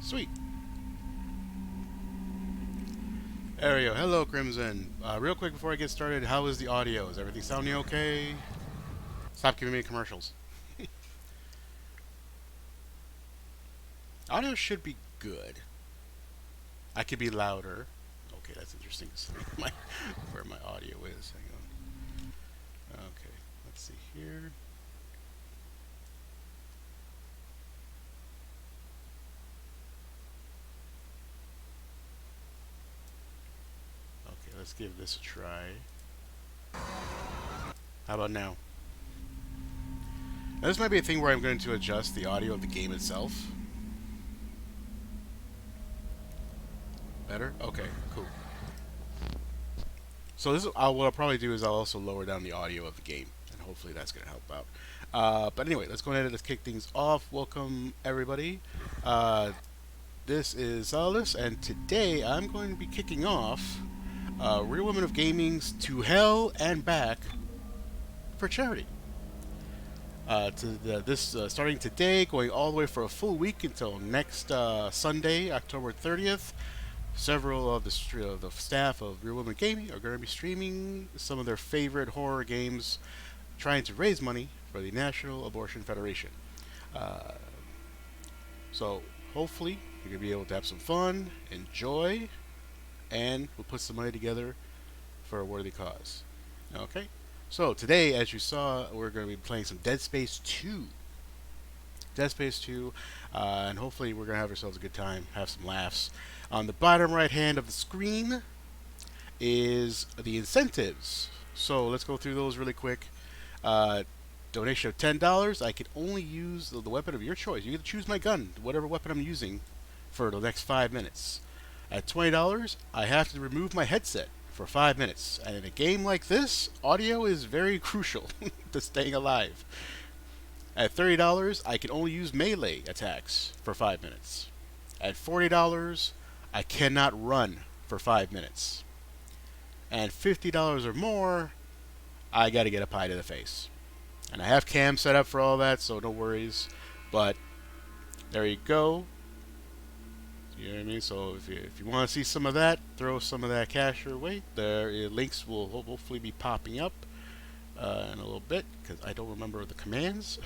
Sweet. There we go. Hello, Crimson. Real quick before I get started, how is the audio? Is everything sounding okay? Stop giving me commercials. Audio should be good. I could be louder. Okay, that's interesting to see where my audio is. Hang on. Okay, let's see here. Okay, let's give this a try. How about now? Now, this might be a thing where I'm going to adjust the audio of the game itself. Better? Okay, cool. So this, what I'll probably do is I'll also lower down the audio of the game, and hopefully that's going to help out. But anyway, let's go ahead and let's kick things off. Welcome everybody. This is Solidos, and today I'm going to be kicking off Real Women of Gaming's To Hell and Back for charity. Starting today, going all the way for a full week until next Sunday, October 30th. Several of the staff of Real Women Gaming are going to be streaming some of their favorite horror games, trying to raise money for the National Abortion Federation. Uh, so hopefully you're going to be able to have some fun, enjoy, and we'll put some money together for a worthy cause. Okay? So today, as you saw, we're going to be playing some Dead Space 2. Dead Space 2, and hopefully we're going to have ourselves a good time, have some laughs. On the bottom right hand of the screen is the incentives. So let's go through those really quick. Donation of $10. I can only use the weapon of your choice. You get to choose my gun, whatever weapon I'm using, for the next 5 minutes. At $20, I have to remove my headset for 5 minutes. And in a game like this, audio is very crucial to staying alive. At $30, I can only use melee attacks for 5 minutes. At $40, I cannot run for 5 minutes. And $50 or more, I gotta get a pie to the face. And I have cam set up for all that, so no worries. But there you go. You know what I mean? So if you want to see some of that, throw some of that cash your way. The links will hopefully be popping up in a little bit, because I don't remember the commands.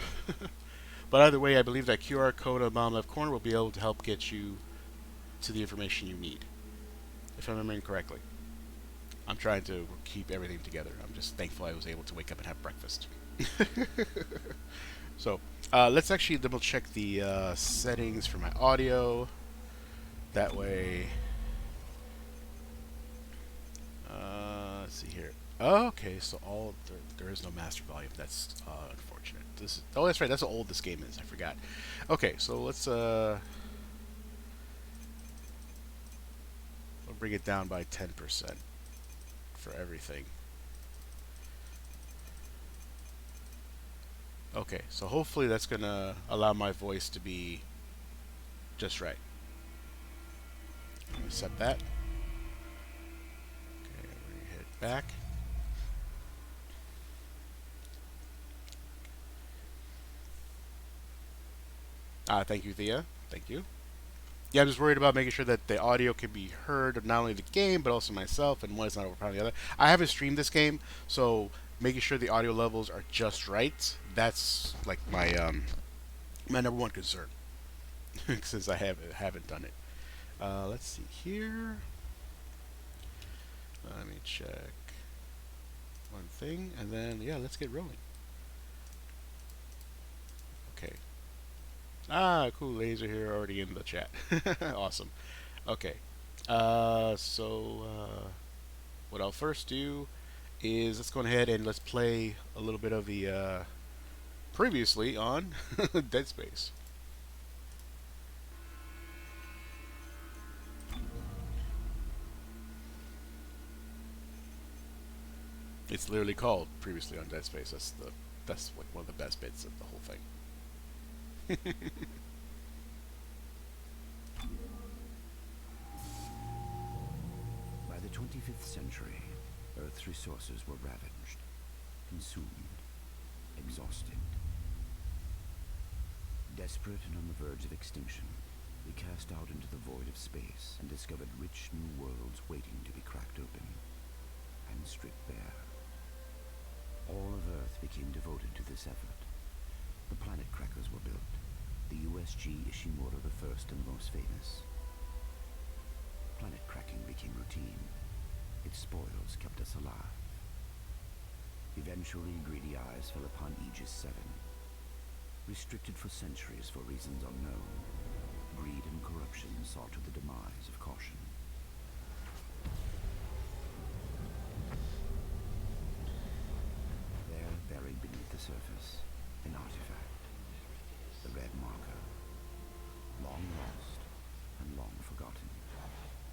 But either way, I believe that QR code on the bottom left corner will be able to help get you to the information you need, if I'm remembering correctly. I'm trying to keep everything together. I'm just thankful I was able to wake up and have breakfast. So let's actually double check the settings for my audio. That way, let's see here. Okay, so there is no master volume. That's unfortunate. That's right. That's how old this game is. I forgot. Okay, so let's we'll bring it down by 10% for everything. Okay, so hopefully that's gonna allow my voice to be just right. I'm gonna set that. Okay, we're gonna hit back. Thank you, Thea. Thank you. Yeah, I'm just worried about making sure that the audio can be heard of not only the game, but also myself, and one is not overpowering the other. I haven't streamed this game, so making sure the audio levels are just right, that's like my number one concern, since I haven't done it. Let's see here. Let me check one thing, and then, yeah, let's get rolling. Okay. Cool. Laser here already in the chat. Awesome. Okay. What I'll first do is let's go ahead and let's play a little bit of the previously on Dead Space. It's literally called previously on Dead Space. That's like one of the best bits of the whole thing. By the 25th century, Earth's resources were ravaged, consumed, exhausted. Desperate and on the verge of extinction, They cast out into the void of space and discovered rich new worlds waiting to be cracked open and stripped bare. All of Earth became devoted to this effort. The planet crackers were built, the USG Ishimura the first and most famous. Planet cracking became routine. Its spoils kept us alive. Eventually, greedy eyes fell upon Aegis 7. Restricted for centuries for reasons unknown, greed and corruption saw to the demise of caution. There, buried beneath the surface, an artifact. The red marker. Long lost and long forgotten.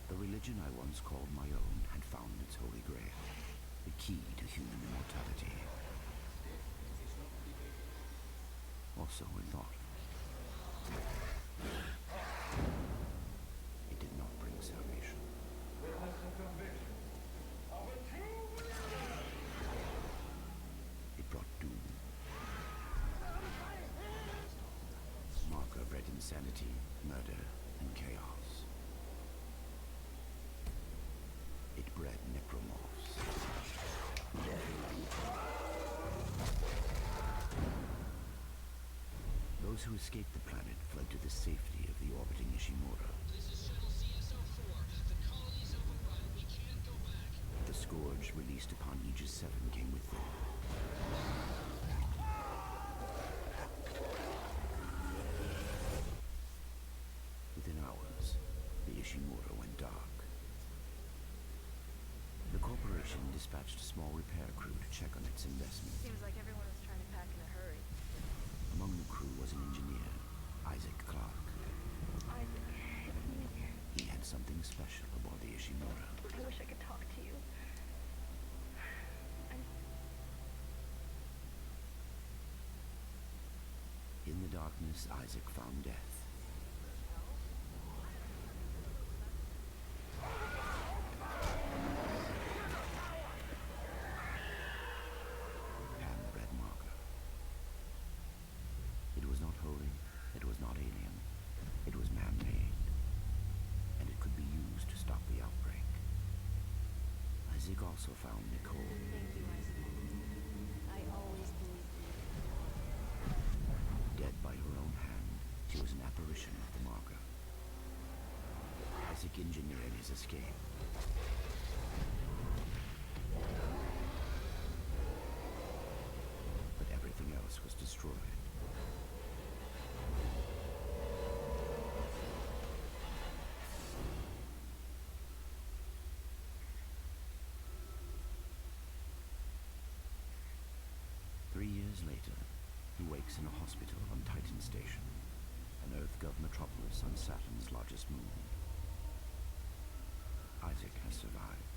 The religion I once called my own had found its holy grail, the key to human immortality. Also in thought. It did not bring salvation. It brought doom. Marker bred insanity, murder, and chaos. It bred necromorphs. Those who escaped the planet fled to the safety of the orbiting Ishimura. This is Shuttle CS-04. The colony's overrun. We can't go back. The scourge released upon Aegis 7 came with them. Within hours, the Ishimura went dark. The corporation dispatched a small repair crew to check on its investment. Seems like everyone was trying to pack in a hurry. Among the crew was an engineer, Isaac Clarke. Isaac, He had something special aboard the Ishimura. I wish I could talk to you. In the darkness, Isaac found death. And the red marker. It was not holy, it was not alien, it was man-made, and it could be used to stop the outbreak. Isaac also found Nicole. Thank you, Isaac. I always believed in you. Dead by her own hand, she was an apparition of the marker. Isaac engineered his escape. But everything else was destroyed. Years later, he wakes in a hospital on Titan Station, an Earth-gov metropolis on Saturn's largest moon. Isaac has survived,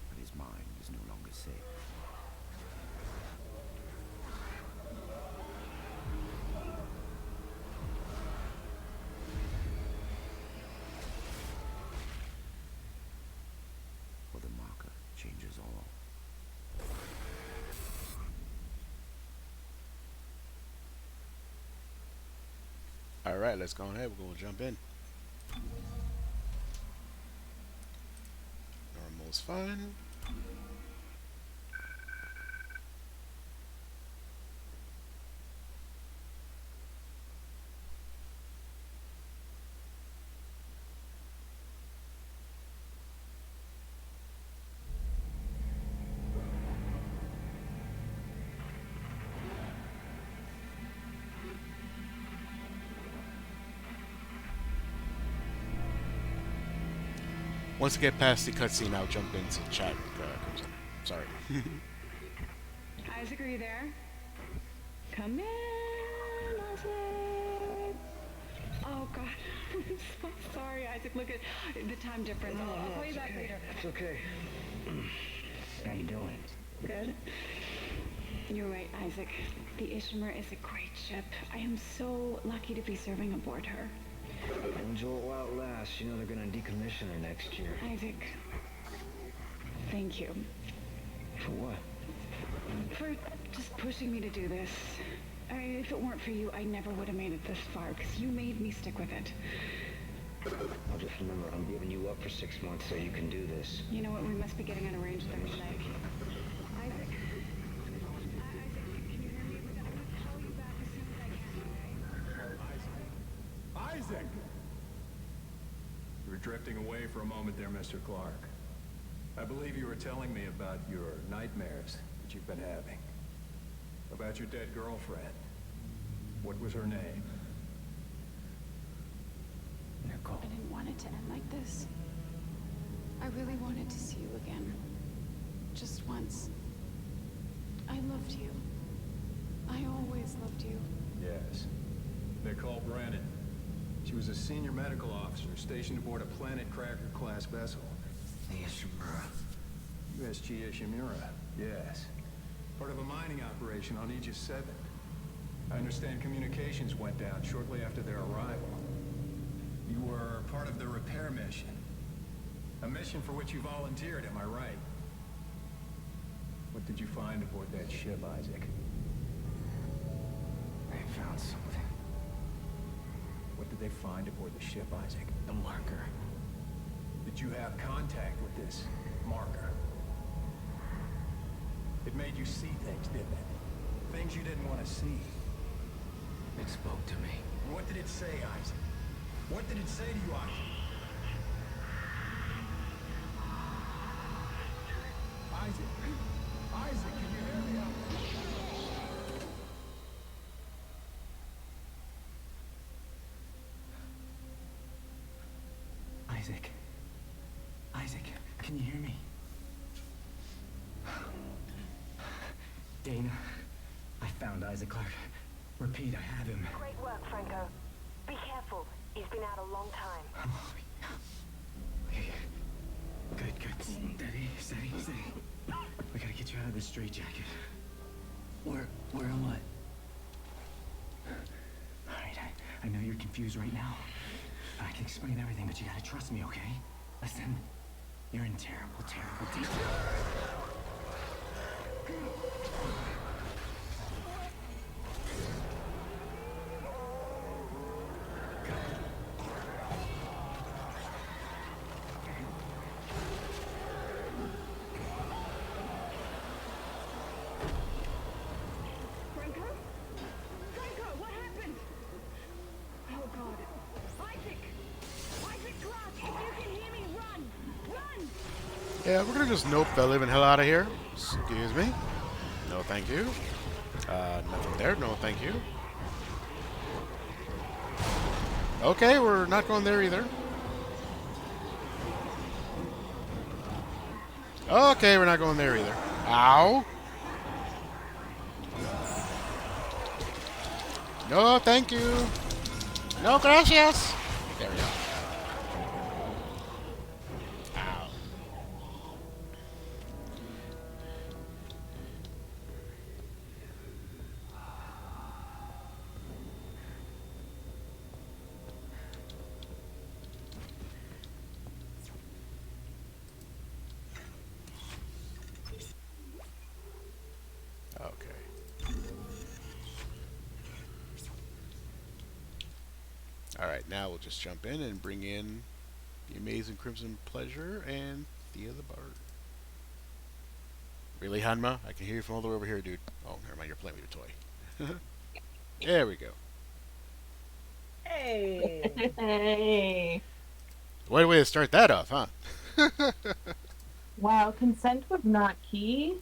but his mind is no longer safe. For the marker changes all. Alright, let's go ahead. We're going to jump in. Normal is fine. Once I get past the cutscene, I'll jump into chat. Comes in. Sorry. Isaac, are you there? Come in, Isaac. Oh God, I'm so sorry, Isaac. Look at the time difference. I'll call you back later. It's okay. How you doing? Good. You're right, Isaac. The Ishimura is a great ship. I am so lucky to be serving aboard her. When Joel outlasts, you know they're gonna decommission her next year. Isaac, thank you For what? for just pushing me to do this. If it weren't for you, I never would have made it this far, because you made me stick with it. I'll just remember, I'm giving you up for 6 months so you can do this. You know what? We must be getting on a range Thursday. Isaac. Isaac, can you hear me? I'm gonna call you back as soon as I can, okay? Isaac! You were drifting away for a moment there, Mr. Clark. I believe you were telling me about your nightmares that you've been having. About your dead girlfriend. What was her name? Nicole. I didn't want it to end like this. I really wanted to see you again. Just once. I loved you. I always loved you. Yes. Nicole Brennan. She was a senior medical officer stationed aboard a Planet Cracker-class vessel. The Ishimura. USG Ishimura, yes. Part of a mining operation on Aegis 7. I understand communications went down shortly after their arrival. You were part of the repair mission. A mission for which you volunteered, am I right? What did you find aboard that ship, Isaac? They found something. What did they find aboard the ship, Isaac? The marker. Did you have contact with this marker? It made you see things, didn't it? Things you didn't want to see. It spoke to me. And what did it say, Isaac? What did it say to you, Isaac? Isaac? Isaac, can you hear me out there? Isaac. Isaac, can you hear me? Dana, I found Isaac Clark. Repeat, I have him. Great work, Franco. Be careful. He's been out a long time. Oh, okay. Good, good. Steady, steady, steady. We gotta get you out of this straitjacket. Where am I? Alright, I know you're confused right now. I can explain everything, but you gotta trust me, okay? Listen, you're in terrible, terrible danger. Franco? Franco, what happened? Oh, God. Isaac! Isaac Clark, if you can hear me, run! Run! Yeah, we're gonna just nope the living hell out of here. Excuse me. No, thank you. Nothing there. No, thank you. Okay, we're not going there either. Okay, we're not going there either. Ow. No, thank you. No, gracias. There we go. Ow. Okay. Alright, now we'll just jump in and bring in the amazing Crimson Pleasure and Thea the Bard. Really, Hanma? I can hear you from all the way over here, dude. Oh, never mind, you're playing with your toy. There we go. Hey. Hey. What a way to start that off, huh? Wow, consent was not key.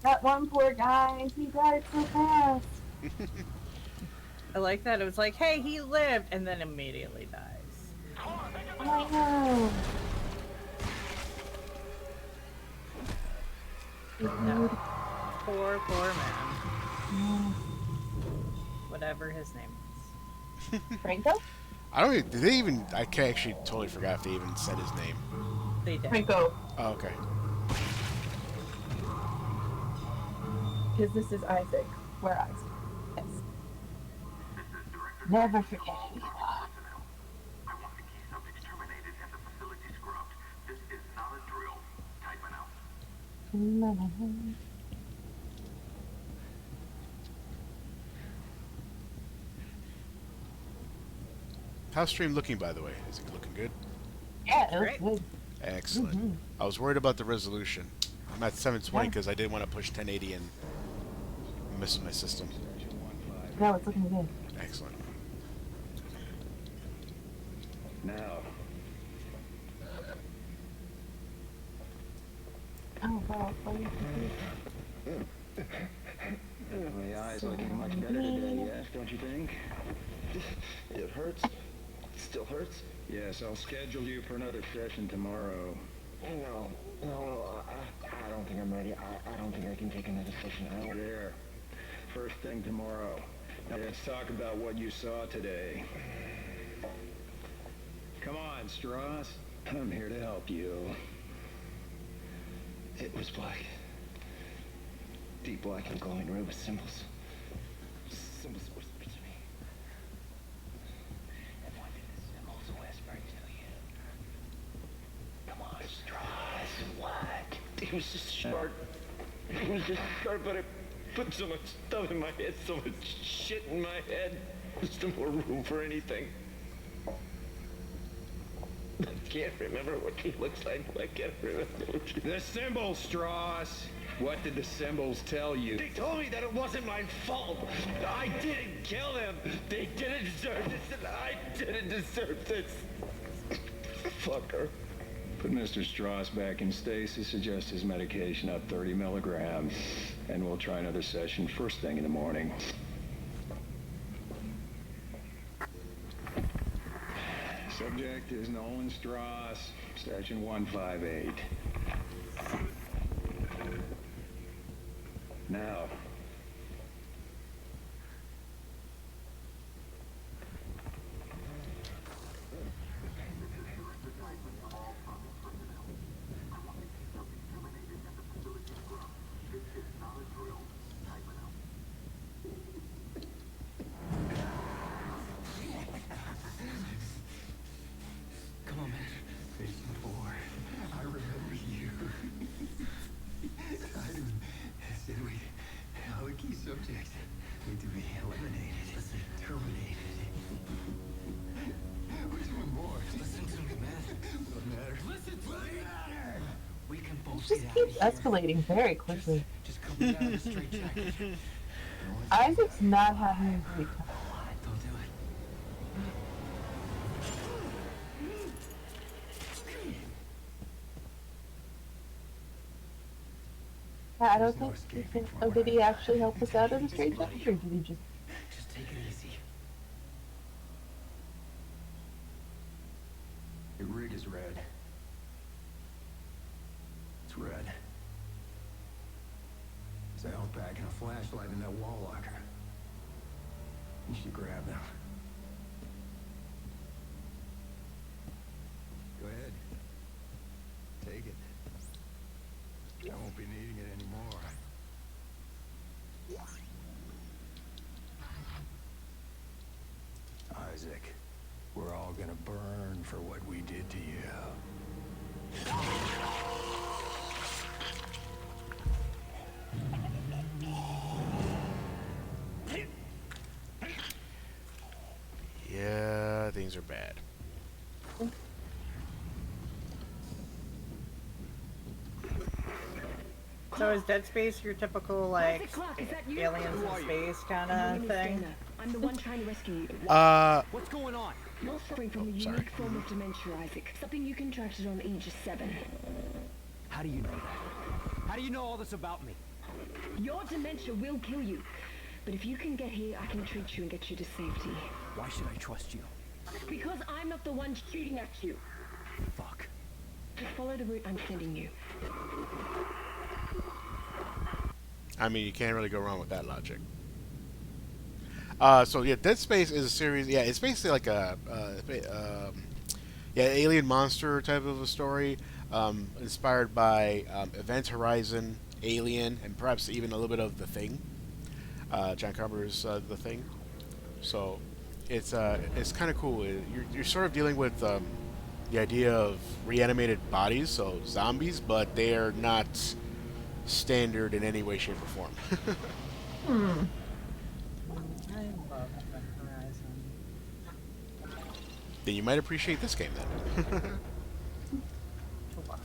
That one poor guy, he died so fast. I like that. It was like, hey, he lived, and then immediately dies. I know. No. Poor man. Whatever his name is. Franco? I don't even, did they even, I actually totally forgot if they even said his name. They did. Franco. Oh, okay. Because this is Isaac. We're Isaac. Yes. Never forget who you are. I want the key subjects terminated and the facility scrubbed. This is not a drill. Typing out. How's stream looking, by the way? Is it looking good? Yeah, it Great. looks good. Excellent. I was worried about the resolution. I'm at 720 Yeah. because I didn't want to push 1080 and miss my system. No, it's looking good. Excellent. Now, Oh, wow. My eyes looking much better today, yes, don't you think? It hurts. It still hurts. yes, I'll schedule you for another session tomorrow. No, I don't think I'm ready. I don't think I can take another session. I don't. There. First thing tomorrow. Now let's talk about what you saw today. Come on, Strauss. I'm here to help you. It was black. Deep black and glowing red with symbols. Symbols whispered to me. And what did the symbols whisper to you? Come on, Strauss. What? It was just short. It was just short, but it put so much stuff in my head, so much shit in my head. There's no more room for anything. I can't remember what he looks like. I can't remember what he... The symbols, Strauss. What did the symbols tell you? They told me that it wasn't my fault. I didn't kill them. They didn't deserve this, and I didn't deserve this. Fucker. Put Mr. Strauss back in stasis, adjust his medication up 30 milligrams, and we'll try another session first thing in the morning. Subject is Nolan Strauss, station 158. Now. Come on, man. Phase 4. I remember you. I said all the key subjects need to be eliminated, terminated. Where's one more? Listen to me, man. What matters? Listen to me. We can both It just keeps escalating very quickly. Just come down in a straight jacket. Isaac's not having a great time. Don't do it. I don't think he can. Oh, did he actually help us out of the straight jacket, or did he just? Just take it easy. Your rig is red. It's red. There's a health pack and a flashlight in that wall locker. You should grab them. Go ahead. Take it. I won't be needing it anymore. Isaac, we're all gonna burn for what we did to you. Yeah, things are bad. So is Dead Space your typical, like, Clark, is that you? aliens Who are in you? space kind My of name is thing? Dana. I'm the one trying to rescue you. What's going on? You're suffering from a sorry. unique form of dementia, Isaac. Something you contracted on Aegis 7. How do you know that? How do you know all this about me? Your dementia will kill you. But if you can get here, I can treat you and get you to safety. Why should I trust you? Because I'm not the one shooting at you. Fuck. Just follow the route I'm sending you. I mean, you can't really go wrong with that logic. So yeah, Dead Space is a series. Yeah, it's basically like a alien monster type of a story, inspired by Event Horizon, Alien, and perhaps even a little bit of The Thing. John Carpenter's The Thing. So it's kind of cool. You're sort of dealing with the idea of reanimated bodies, so zombies, but they are not standard in any way, shape, or form. I love Event Horizon. Then you might appreciate this game then. To watch.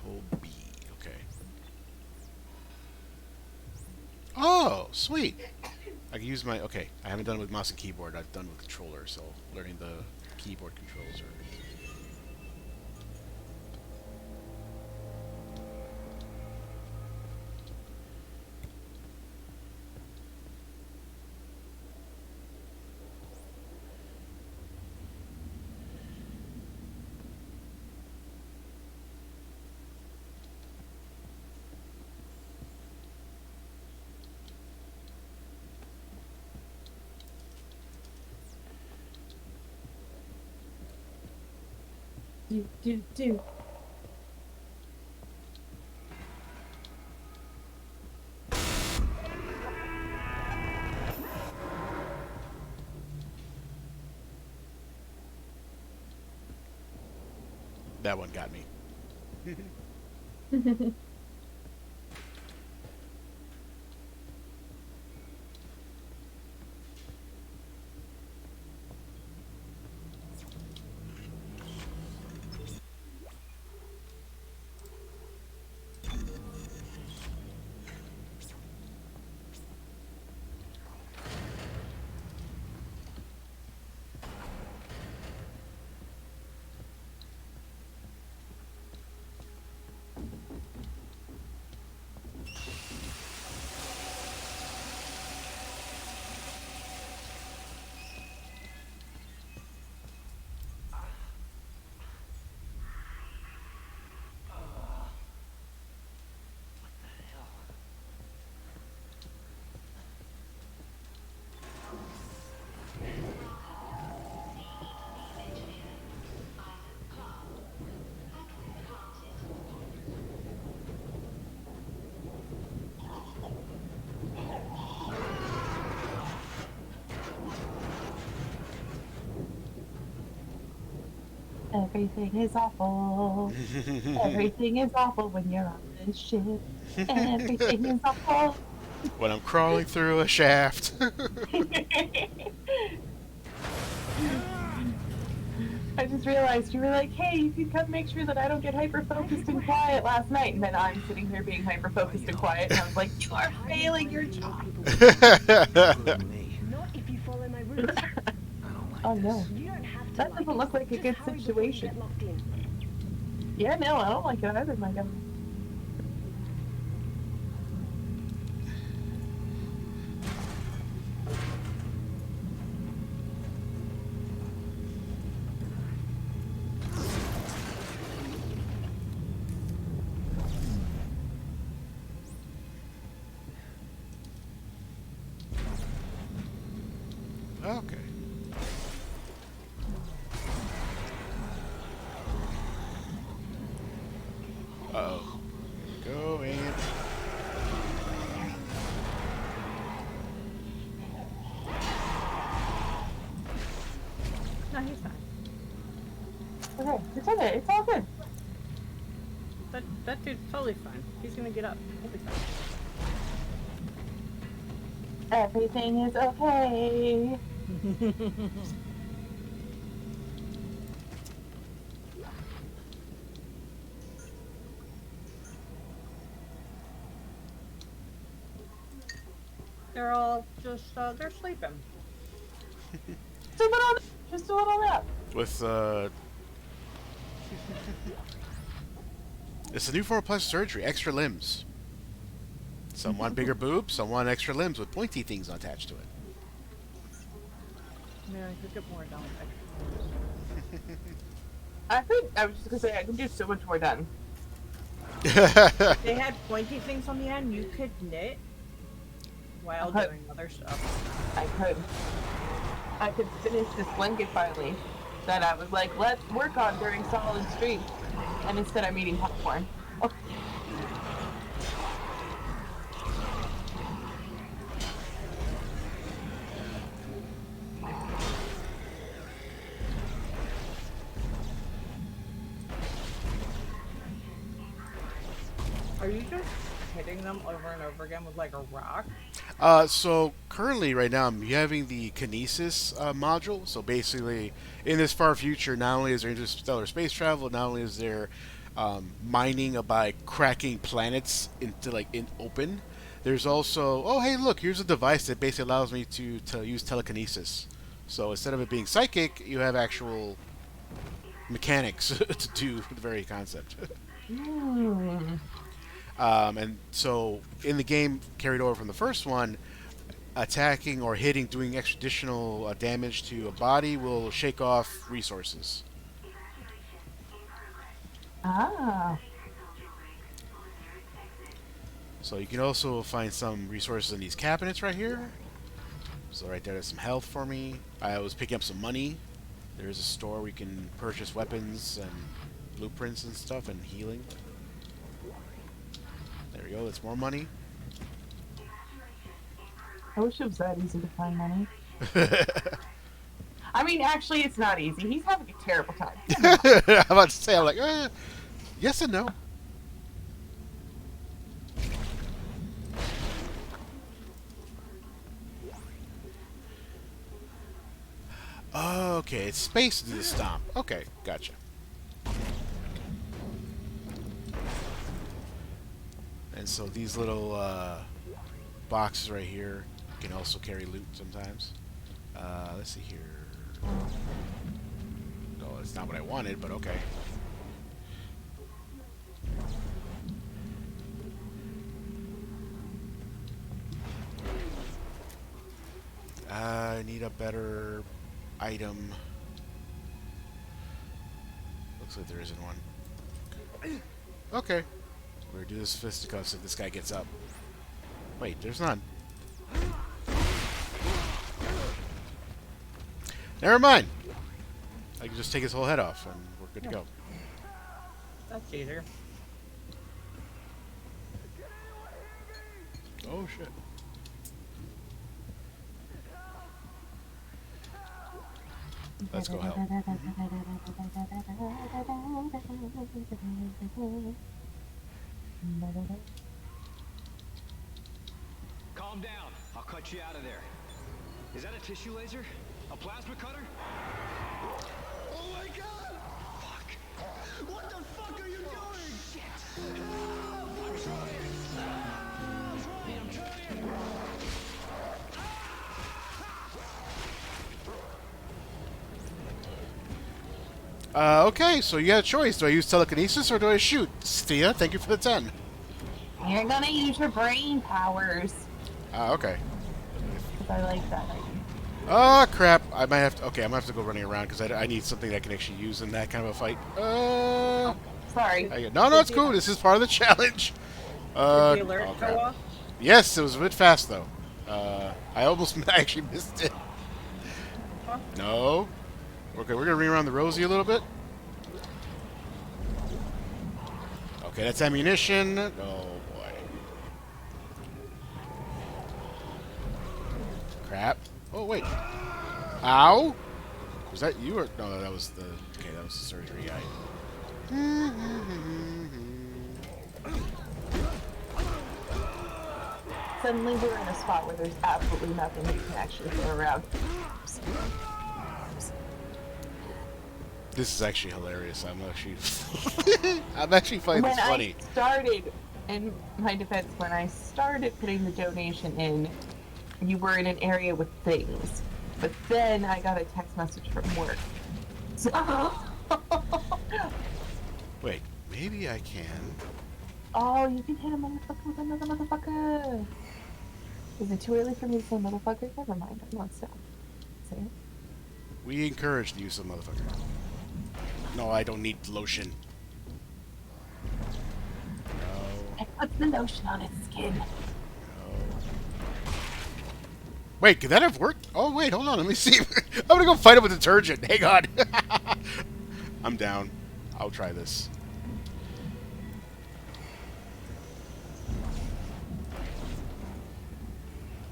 Hold B. Okay. Oh, sweet. I can use my... Okay, I haven't done it with mouse and keyboard. I've done it with controller, so learning the keyboard controls are... Do. That one got me. Everything is awful. Everything is awful when you're on this ship. Everything is awful. When I'm crawling through a shaft. I just realized you were like, hey, you can come make sure that I don't get hyper-focused and quiet last night. And then I'm sitting here being hyper-focused and quiet. And I was like, you are failing your job. Not if you follow my route. Oh, no. You don't have to That like doesn't it. look like a Just good hurry before you situation. get locked in. Yeah, no, I don't like it either, my God. Okay. Uh-oh. Go in. No, he's fine. Okay, it's okay. It's all good. That dude's totally fine. He's gonna get up. He'll be fine. Everything is okay. They're all just, they're sleeping. Just a little nap. With, it's a new form of plastic surgery, extra limbs. Some want bigger boobs, some want extra limbs with pointy things attached to it. Yeah, you could get more done. I was just gonna say, I can do so much more done. If they had pointy things on the end, you could knit while doing other stuff. I could finish this blanket finally that I was like, let's work on during solid stream. And instead I'm eating popcorn. Oh. Are you just hitting them over and over again with like a rock? So currently, right now, I'm having the kinesis module. So basically, in this far future, not only is there interstellar space travel, not only is there mining by cracking planets into like in open. There's also, oh hey, look, here's a device that basically allows me to use telekinesis. So instead of it being psychic, you have actual mechanics to do the very concept. And so in the game, carried over from the first one, attacking or hitting, doing additional damage to a body will shake off resources. Ah. So you can also find some resources in these cabinets right here. So right there's some health for me. I was picking up some money. There's a store where you can purchase weapons and blueprints and stuff and healing. There we go, that's more money. I wish it was that easy to find money. I mean, actually, it's not easy. He's having a terrible time. I'm about to say, I'm like, yes and no. Okay, it's space to do the stomp. Okay, gotcha. And so these little boxes right here can also carry loot sometimes. Let's see here. No, that's not what I wanted, but okay. I need a better item. Looks like there isn't one. Okay. We're gonna do this fisticuffs if this guy gets up. Wait, there's none. Never mind. I can just take his whole head off and we're good to go. That's easier. Oh shit. Let's go help. Calm down. I'll cut you out of there. Is that a tissue laser? A plasma cutter? Oh my god! Fuck! What the fuck are you doing? Shit! Help! I'm trying! I'm trying! Okay, so you got a choice. Do I use telekinesis or do I shoot? Stia, thank you for the 10. You're gonna use your brain powers. Okay. Because I like that idea. Oh, crap. I might have to... Okay, I'm going to have to go running around because I need something that I can actually use in that kind of a fight. Sorry. No, it's cool. This is part of the challenge. Did the alert okay. go off? Yes, it was a bit fast, though. I almost actually missed it. Huh? No. Okay, we're going to ring around the rosy a little bit. Okay, that's ammunition. Oh, boy. Crap. Oh, wait. Ow? Was that you or... No, that was the... Okay, that was the surgery guy. Suddenly we're in a spot where there's absolutely nothing you can actually throw around. This is actually hilarious. I'm actually finding this funny. When I started, in my defense, when I started putting the donation in, you were in an area with things. But then I got a text message from work. So... Wait, maybe I can. Oh, you can hit a motherfucker with another motherfucker. Is it too early for me to say motherfucker? Never mind, I'm not stop. Say it. We encourage the use of motherfucker. No, I don't need lotion. No. It puts the lotion on its skin. No. Wait, could that have worked? Oh, wait, hold on. Let me see. I'm gonna go fight it with detergent. Hang on. I'm down. I'll try this.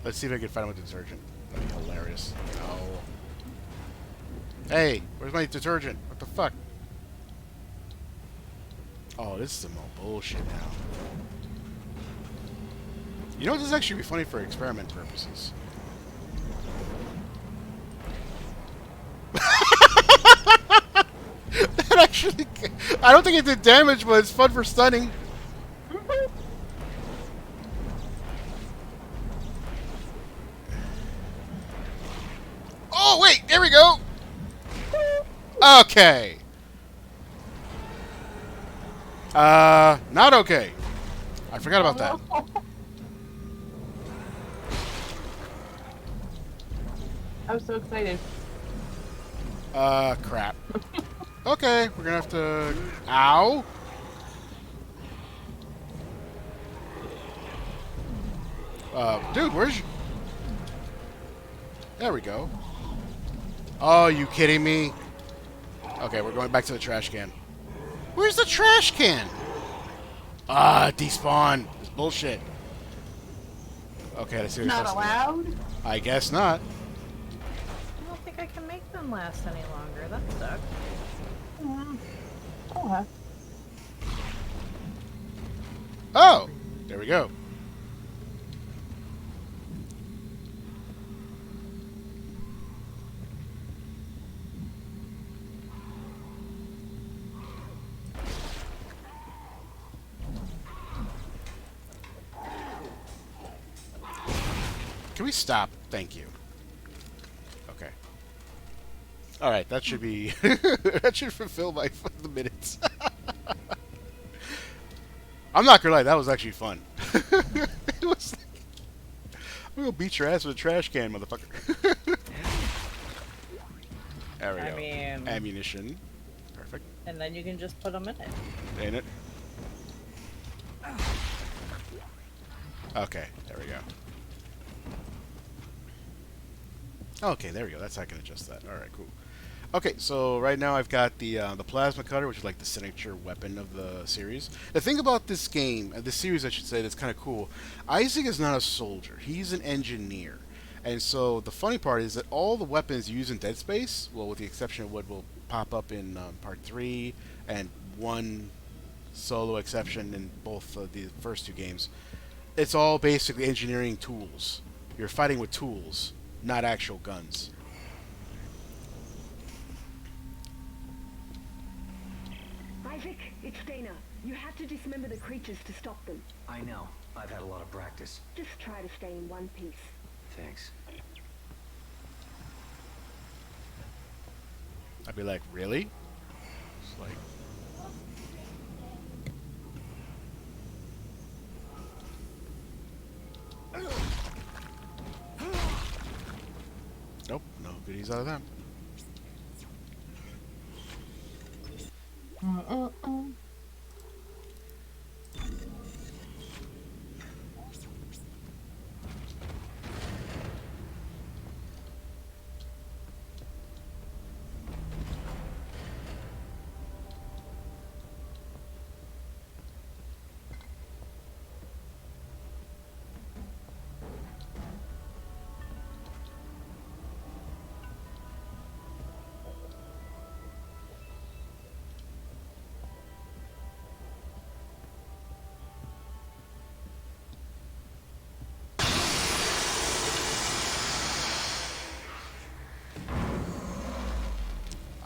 Let's see if I can fight him with detergent. That'd be hilarious. No. Hey, where's my detergent? What the fuck? Oh, this is some more bullshit now. You know, this is actually be funny for experiment purposes. That actually, I don't think it did damage, but it's fun for stunning. Oh wait, there we go. Okay. Not okay. I forgot about that. I was so excited. Crap. Okay, we're gonna have to... Ow! Dude, where's... There we go. Oh, you kidding me? Okay, we're going back to the trash can. Where's the trash can? Ah, despawn. It's bullshit. Okay, let's see what Not allowed? I guess not. I don't think I can make them last any longer. That sucks. Oh. Oh! There we go. Can we stop? Thank you. Okay. Alright, that should be... that should fulfill my the minutes. I'm not gonna lie, that was actually fun. It was like... I'm gonna beat your ass with a trash can, motherfucker. There we go. mean... Ammunition. Perfect. And then you can just put them in it. Ain't it? Okay, there we go. Okay, there we go. That's how I can adjust that. All right, cool. Okay, so right now I've got the plasma cutter, which is like the signature weapon of the series. The thing about this game, this series I should say, that's kind of cool, Isaac is not a soldier. He's an engineer. And so the funny part is that all the weapons used in Dead Space, well, with the exception of what will pop up in Part 3 and one solo exception in both the first two games, it's all basically engineering tools. You're fighting with tools, not actual guns. Isaac, it's Dana. You have to dismember the creatures to stop them. I know. I've had a lot of practice. Just try to stay in one piece. Thanks. I'd be like, really? It's like... Nope, no goodies out of them.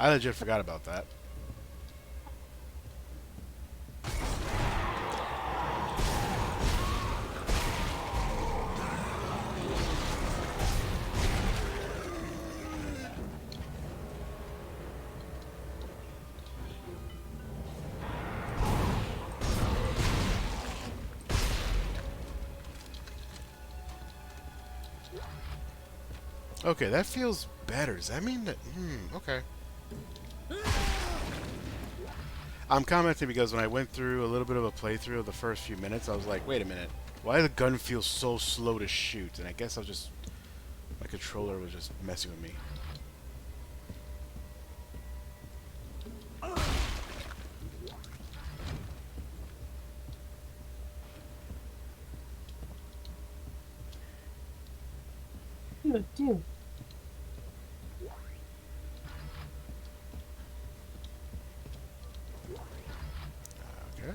I legit forgot about that. Okay, that feels better. Does that mean that... okay. I'm commenting because when I went through a little bit of a playthrough of the first few minutes, I was like, wait a minute. Why does the gun feel so slow to shoot? And I guess I was just... my controller was just messing with me. Dude. Okay.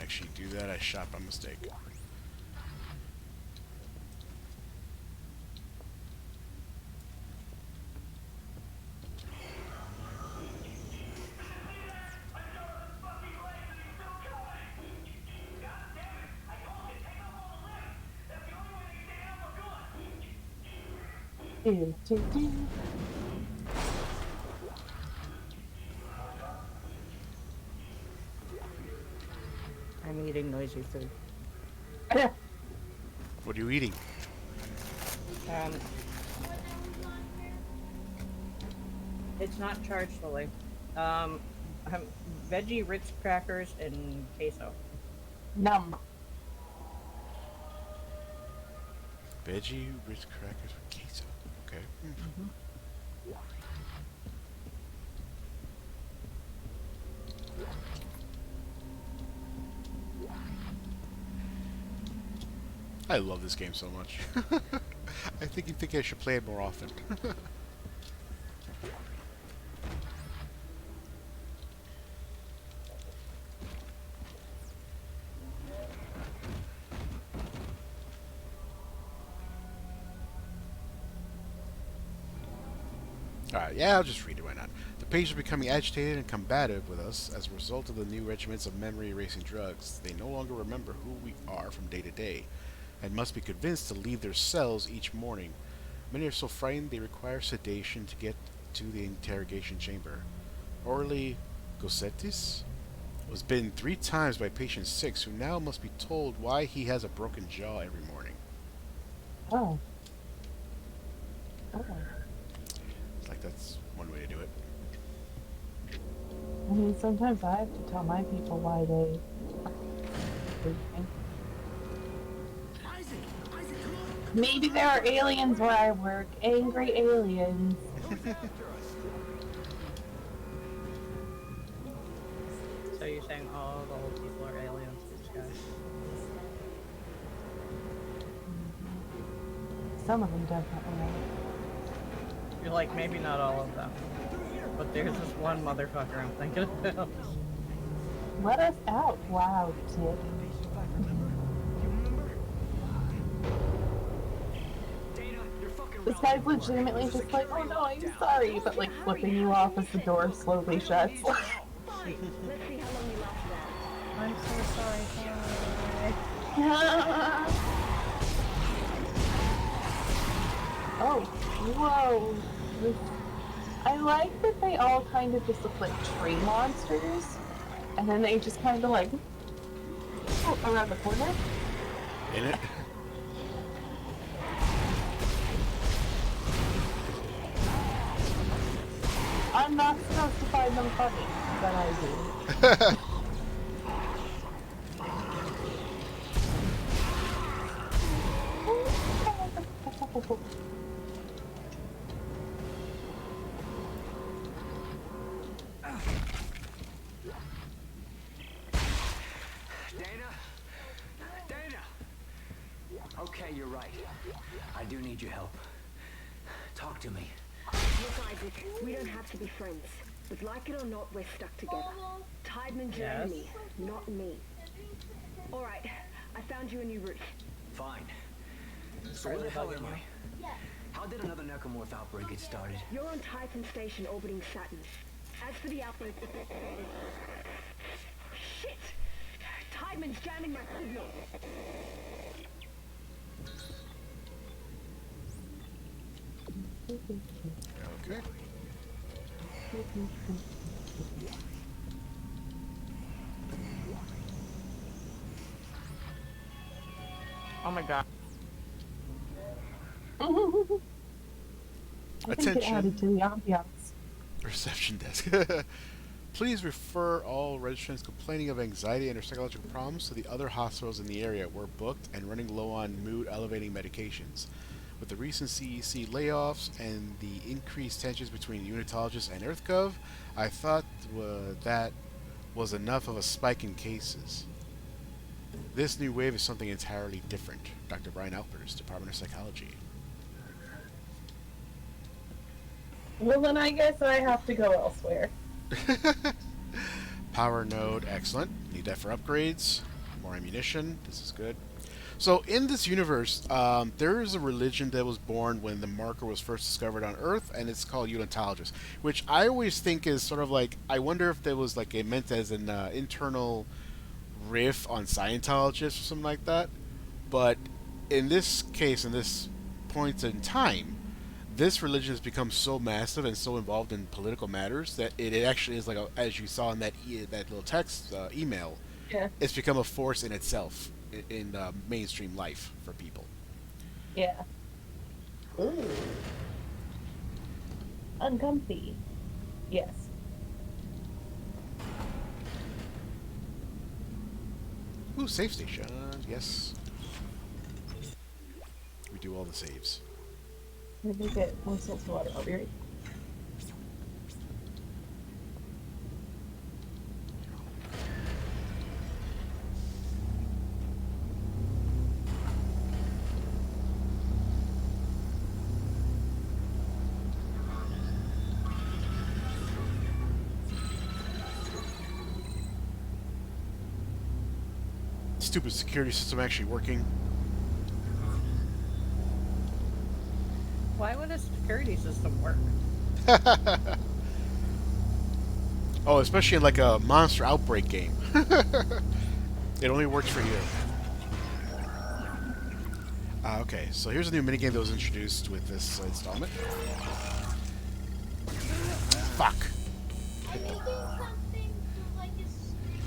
actually do that. I shot by mistake. Do, do, do. I'm eating noisy food. What are you eating? Um, it's not charged fully. Um, veggie Ritz crackers and queso. Num. Veggie Ritz crackers with queso. Okay. I love this game so much. I think I should play it more often. Alright, yeah, I'll just read it, why not? The patients are becoming agitated and combative with us as a result of the new regimens of memory-erasing drugs. They no longer remember who we are from day to day, and must be convinced to leave their cells each morning. Many are so frightened they require sedation to get to the interrogation chamber. Orly Gossetis was bitten 3 times by patient 6, who now must be told why he has a broken jaw every morning. Oh. Oh. Like, that's one way to do it. I mean, sometimes I have to tell my people why they. Maybe there are aliens where I work. Angry aliens. So you're saying all the old people are aliens, these guys? Some of them definitely are. You're like, maybe not all of them. But there's this one motherfucker I'm thinking about. Let us out. Wow, kid. This guy's legitimately just like, oh no, I'm sorry, but like flipping you off as the door slowly shuts. Let's see how long you last there. I'm so sorry. Oh, whoa. I like that they all kind of just look like tree monsters, and then they just kind of like around the corner. In it? I'm not supposed to find them funny, but I do. Okay, you're right. I do need your help. Talk to me. Look, Isaac, we don't have to be friends. But like it or not, we're stuck together. Tideman's your enemy, not me. Alright, I found you a new route. Fine. So where the hell am I? How did another necromorph outbreak get started? You're on Titan Station orbiting Saturn. As for the outbreak... Shit! Tideman's jamming my signal. Okay. Oh my god. I think it added to the ambiance. Reception desk. Please refer all registrants complaining of anxiety and or psychological problems to the other hospitals in the area. We're booked and running low on mood-elevating medications. With the recent CEC layoffs and the increased tensions between unitologists and EarthGov, I thought that was enough of a spike in cases. This new wave is something entirely different. Dr. Brian Alpers, Department of Psychology. Well, then I guess I have to go elsewhere. Power node, excellent. Need that for upgrades. more ammunition. This is good. So in this universe, there is a religion that was born when the marker was first discovered on Earth, and it's called Unitologists, which I always think is sort of like, I wonder if there was like it meant as an internal riff on Scientologists or something like that. But in this case, in this point in time, this religion has become so massive and so involved in political matters that it actually is like, as you saw in that little text email, Yeah. it's become a force in itself in mainstream life for people. Yeah. Ooh. Uncomfy. Yes. Ooh, save station. Yes. We do all the saves. Let me get more salty water. I'll be right. Stupid security system actually working. Why would a security system work? Oh, especially in like a monster outbreak game. It only works for you. Okay, so here's a new minigame that was introduced with this installment. Fuck. I'm making something to like a street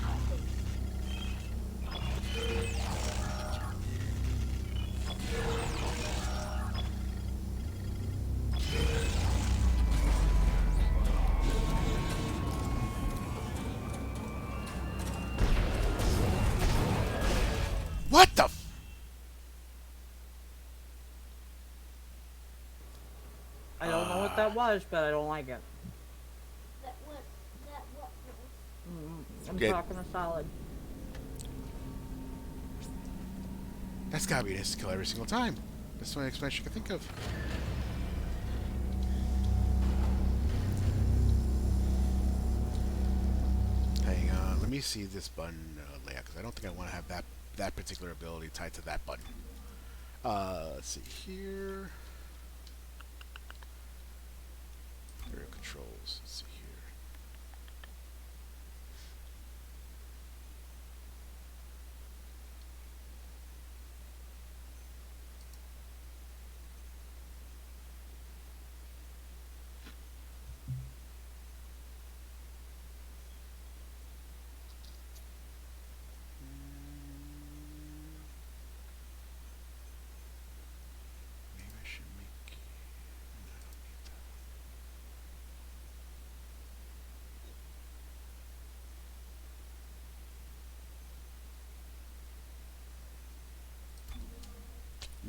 What the f- I don't know what that was, but I don't like it. that what I'm Okay. talking a solid. That's gotta be an instant kill every single time. That's the only explanation I can think of. Hang on, let me see this button layout, because I don't think I want to have that particular ability tied to that button. Let's see here. Area controls. Let's see here. Maybe I should make. No, I don't need that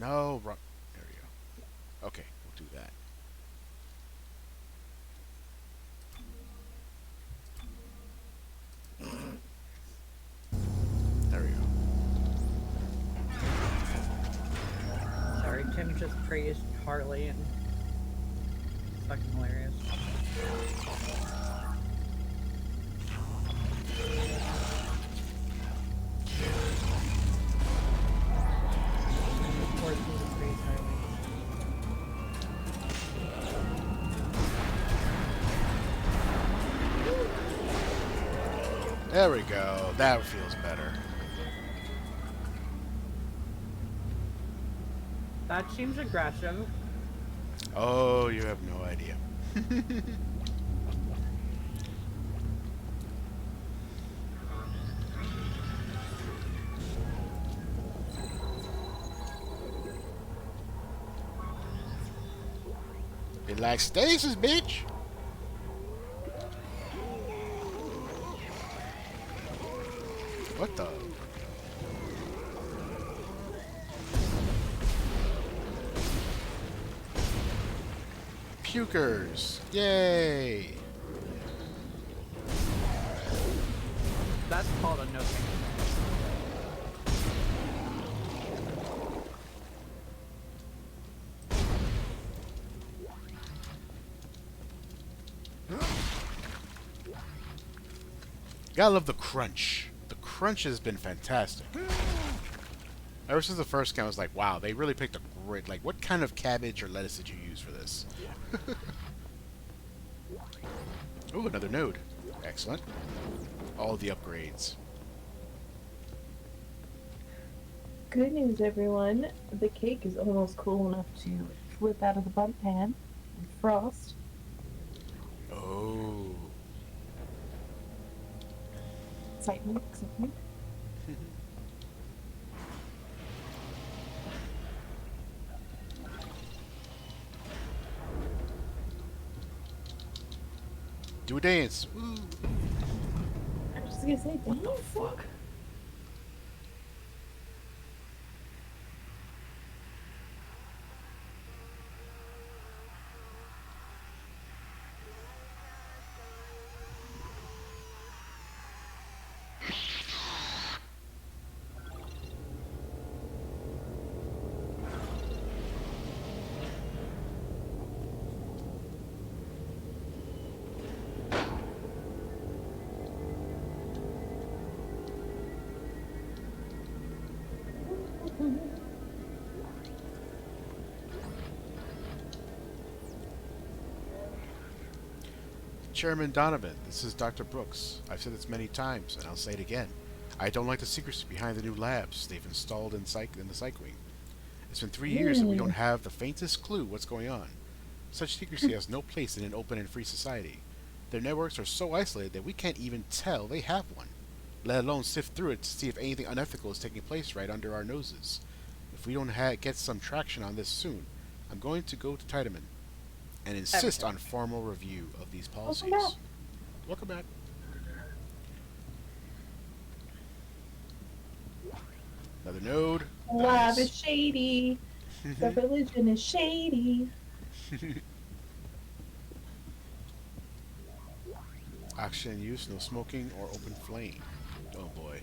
one. No, wrong. There we go. Okay, we'll do that. There we go. Sorry, Tim just praised Harley and it's fucking hilarious. Of course, he praised Harley. There we go. That feels better. That seems aggressive. Oh, you have no idea. It like stasis, bitch. What the? Pukers. Yay. That's called a no thank Gotta love the crunch. The crunch has been fantastic. Ever since the first game, I was like, wow, they really picked a great... Like, what kind of cabbage or lettuce did you use for this? Ooh, another node. Excellent. All the upgrades. Good news, everyone. The cake is almost cool enough to flip out of the bump pan and frost. Oh. Excitement, excitement. Do a dance. Woo. I was just gonna say, what the fuck? Chairman Donovan, this is Dr. Brooks. I've said this many times, and I'll say it again. I don't like the secrecy behind the new labs they've installed in the Psych Wing. It's been 3 years and we don't have the faintest clue what's going on. Such secrecy has no place in an open and free society. Their networks are so isolated that we can't even tell they have one, let alone sift through it to see if anything unethical is taking place right under our noses. If we don't get some traction on this soon, I'm going to go to Tiedemann and insist on formal review of these policies. Welcome back. Another node. Lab Nice. is shady. The religion is shady. Oxygen use, no smoking or open flame. Oh boy.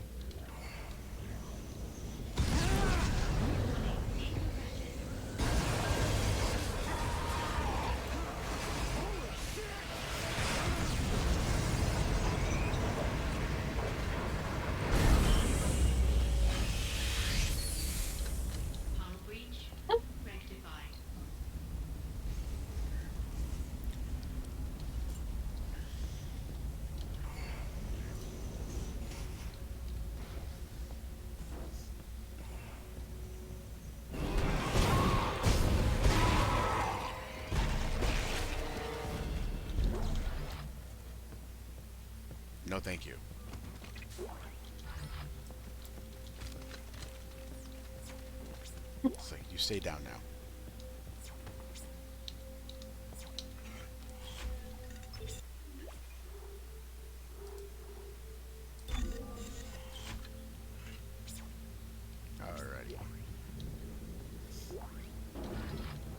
Hull breach rectified. No, thank you. It's like, you stay down now. Alrighty.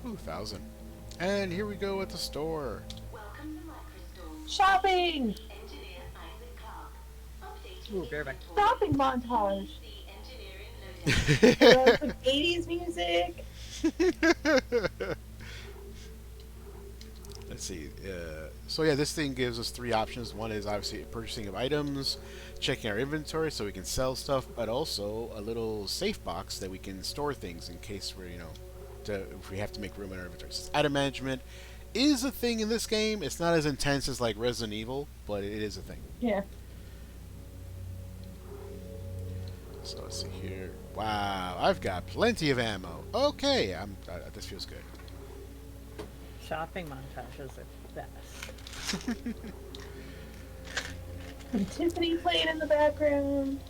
Ooh, 1,000. And here we go at the store. Welcome to Microstore. Shopping! Engineer Isaac Clarke. Updating Ooh, bear back. Shopping montage. the engineering lowdown. Some 80s music. Let's see. So yeah, this thing gives us 3 options. One is obviously purchasing of items, checking our inventory so we can sell stuff, but also a little safe box that we can store things in case we're, if we have to make room in our inventory. So item management is a thing in this game. It's not as intense as like Resident Evil, but it is a thing. Yeah. So let's see here. Wow, I've got plenty of ammo. Okay, this feels good. Shopping montages are best. And Tiffany playing in the background.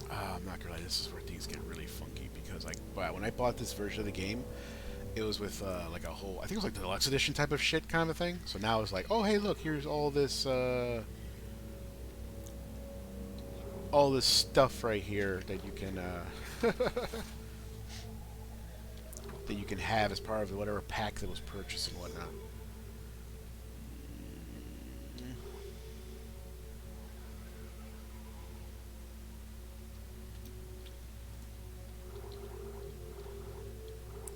I'm not gonna lie, this is where things get really funky because like, wow, when I bought this version of the game, it was with like a whole, I think it was like the deluxe edition type of shit kind of thing. So now it's like, oh hey, look, here's all this stuff right here that you can that you can have as part of whatever pack that was purchased and whatnot.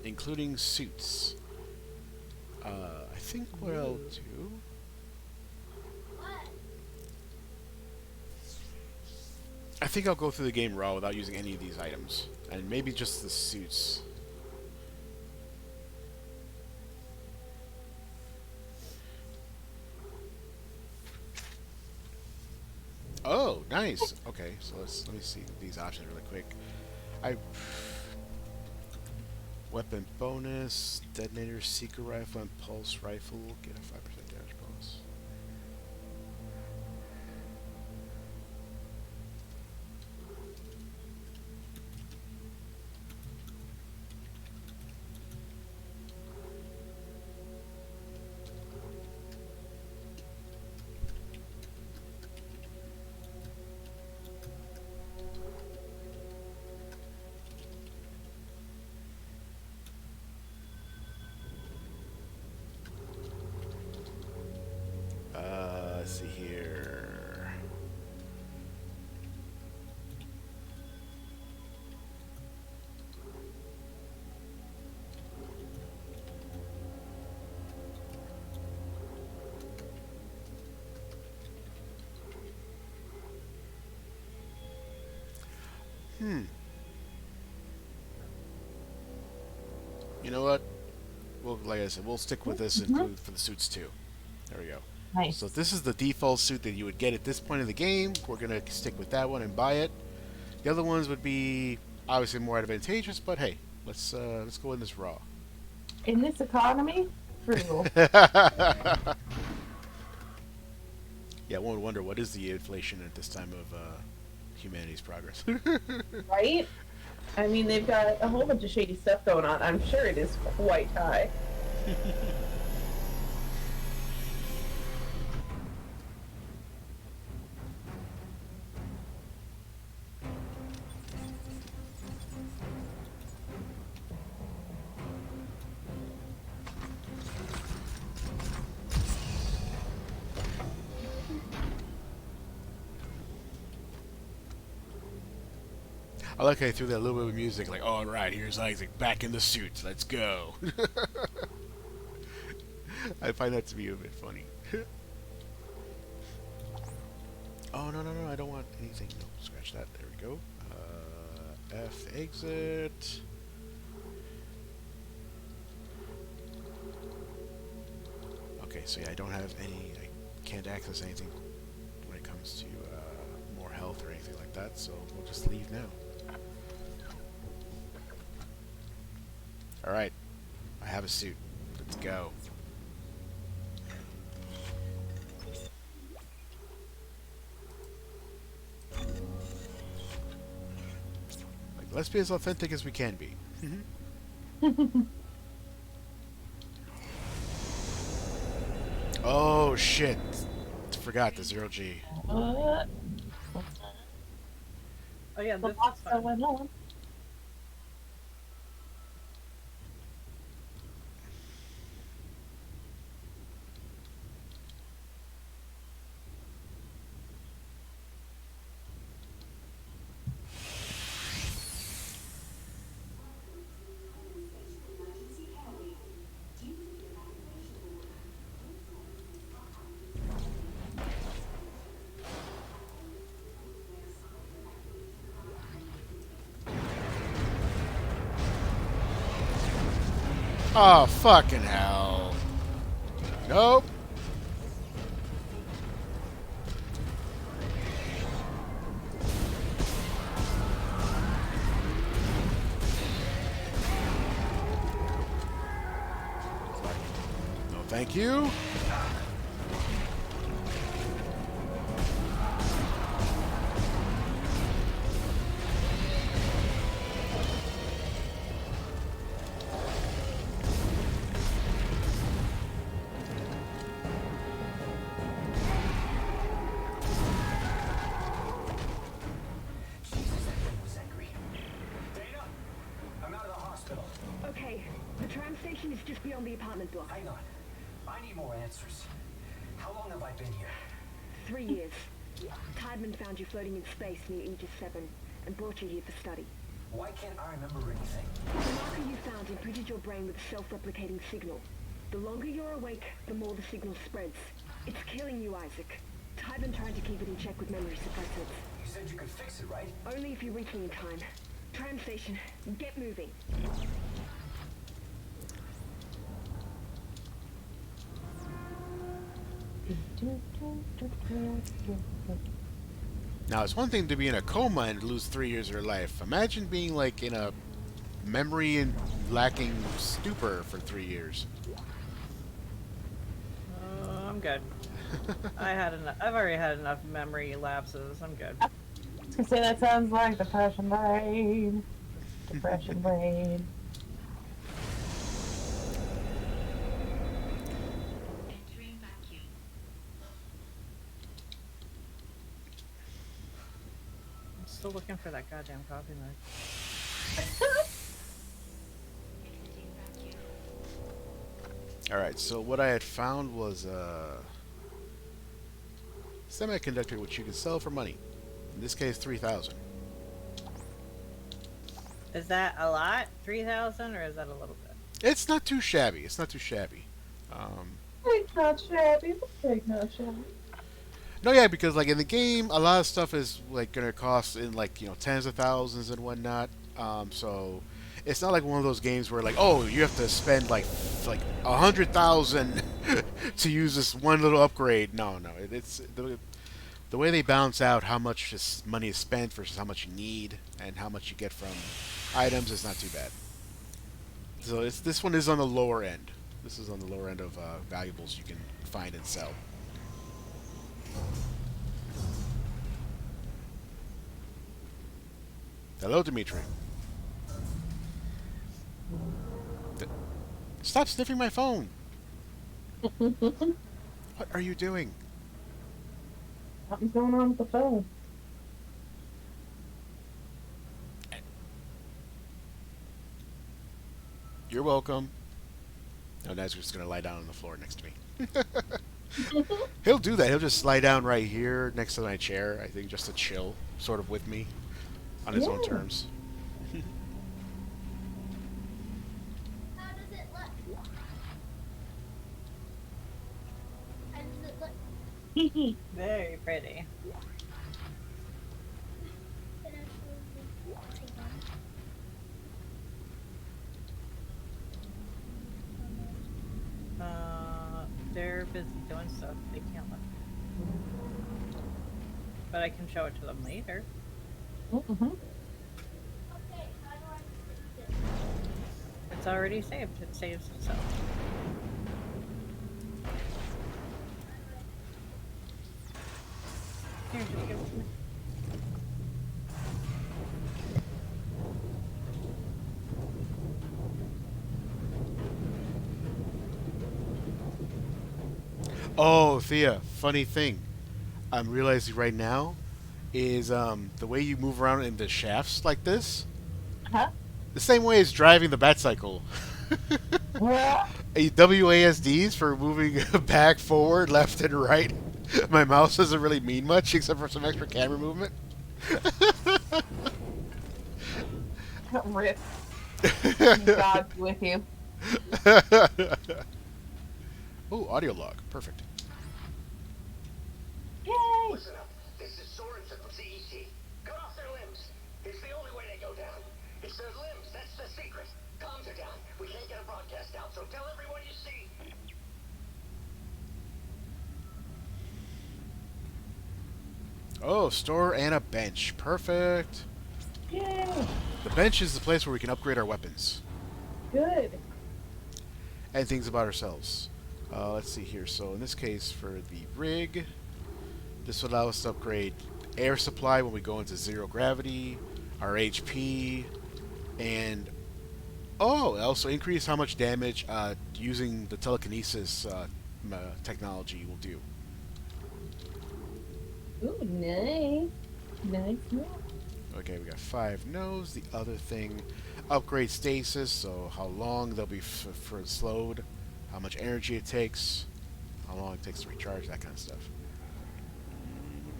Including suits. I think what I'll do. I think I'll go through the game raw without using any of these items. And maybe just the suits. Oh, nice. Okay, so let me see these options really quick. I weapon bonus, detonator, seeker rifle, and pulse rifle get a 5% damage bonus. Let's see here. You know what? Well, like I said, we'll stick with this include for the suits too. There we go. Nice. So this is the default suit that you would get at this point in the game. We're gonna stick with that one and buy it. The other ones would be obviously more advantageous, but hey, let's go in this raw. In this economy, frugal. Yeah, one would wonder what is the inflation at this time of humanity's progress. Right? I mean, they've got a whole bunch of shady stuff going on. I'm sure it is quite high. I like how they threw that little bit of music, like, all right, here's Isaac back in the suit. Let's go. I find that to be a bit funny. Oh, no, no, no, I don't want anything. No, scratch that. There we go. F exit. Okay, so yeah, I don't have any, I can't access anything when it comes to more health or anything like that, so we'll just leave now. Alright, I have a suit. Let's go. Like, let's be as authentic as we can be. Oh shit! Forgot the 0G. What? Oh yeah, this is fun. Oh, fucking hell. Nope. No, thank you. Okay, the tram station is just beyond the apartment block. Hang on. I need more answers. How long have I been here? 3 years. Tideman found you floating in space near Aegis 7 and brought you here for study. Why can't I remember anything? The marker you found imprinted your brain with a self-replicating signal. The longer you're awake, the more the signal spreads. It's killing you, Isaac. Tybin tried to keep it in check with memory suppressants. You said you could fix it, right? Only if you reach me in time. Tram station, get moving. Now, it's one thing to be in a coma and lose 3 years of your life. Imagine being like in a memory and lacking stupor for 3 years. I'm good. I've already had enough memory lapses. I'm good. I was gonna say that sounds like depression brain. Depression brain. I'm still looking for that goddamn coffee mug. Alright, so what I had found was a semiconductor which you can sell for money. In this case, 3,000. Is that a lot? 3,000, or is that a little bit? It's not too shabby. It's not too shabby. It's not shabby, but it's not shabby. No, yeah, because like in the game, a lot of stuff is like gonna cost in like tens of thousands and whatnot. So it's not like one of those games where like, oh, you have to spend like 100,000 to use this one little upgrade. No, it's the way they balance out how much money is spent versus how much you need and how much you get from items is not too bad. So this one is on the lower end. This is on the lower end of valuables you can find and sell. Hello, Dimitri. Stop sniffing my phone. What are you doing? Something's going on with the phone. You're welcome. No, Ned's just gonna lie down on the floor next to me. He'll do that. He'll just lie down right here next to my chair, I think, just to chill, sort of with me, on his own terms. How does it look? How does it look? Very pretty. They're busy doing stuff. They can't look. But I can show it to them later. Mm-hmm. Okay, how do I fix it? It's already saved. It saves itself. Here, just give it to me. Oh, Thea, funny thing. I'm realizing right now is the way you move around in the shafts like this. Huh? The same way as driving the Batcycle. WASDs for moving back, forward, left, and right. My mouse doesn't really mean much except for some extra camera movement. Rip. God's with you. Oh, audio log. Perfect. Yay! Listen up. This is Sorensen from CEC. Cut off their limbs. It's the only way they go down. It's their limbs. That's the secret. Comms are down. We can't get a broadcast out, so tell everyone you see. Oh, store and a bench. Perfect. Yay! The bench is the place where we can upgrade our weapons. Good. And things about ourselves. Let's see here. So in this case, for the rig, this will allow us to upgrade air supply when we go into zero gravity, our HP, and also increase how much damage using the telekinesis technology will do. Ooh, nice. Nice. Okay, we got 5 nodes. The other thing, upgrade stasis, so how long they'll be for slowed, how much energy it takes, how long it takes to recharge, that kind of stuff.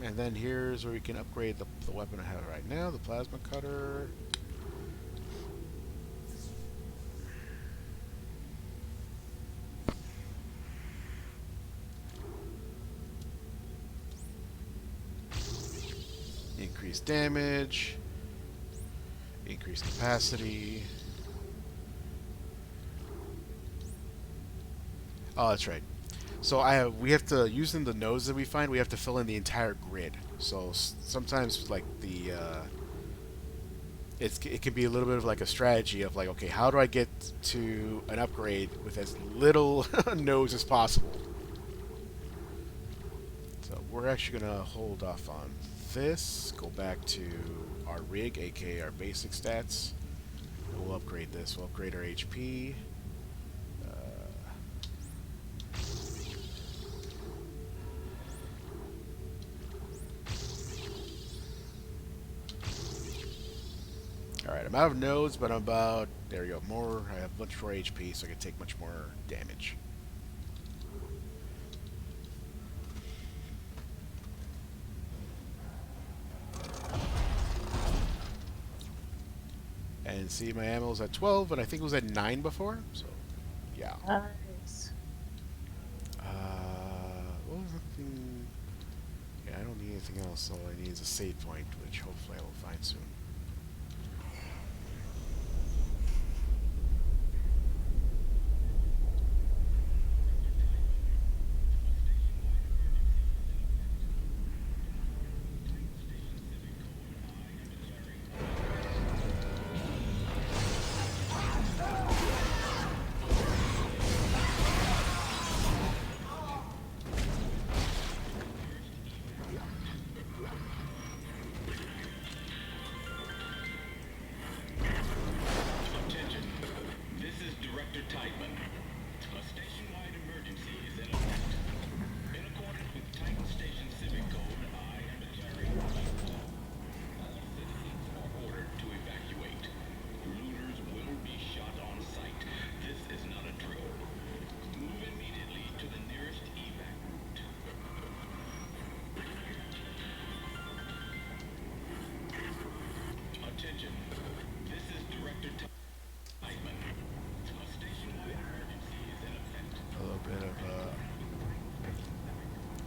And then here's where we can upgrade the weapon I have right now, the plasma cutter. increase damage, increase capacity. Oh, that's right. So we have to, using the nodes that we find, we have to fill in the entire grid. So sometimes like it can be a little bit of like a strategy of like, okay, how do I get to an upgrade with as little nodes as possible? So we're actually gonna hold off on this, go back to our rig, aka our basic stats. We'll upgrade this. We'll upgrade our HP. Alright, I'm out of nodes, but I'm about... There we go. More. I have much more HP, so I can take much more damage. And see, my ammo's at 12, and I think it was at 9 before, so... Yeah. Nice. What was the thing? Yeah, I don't need anything else. All I need is a save point, which hopefully I will find soon.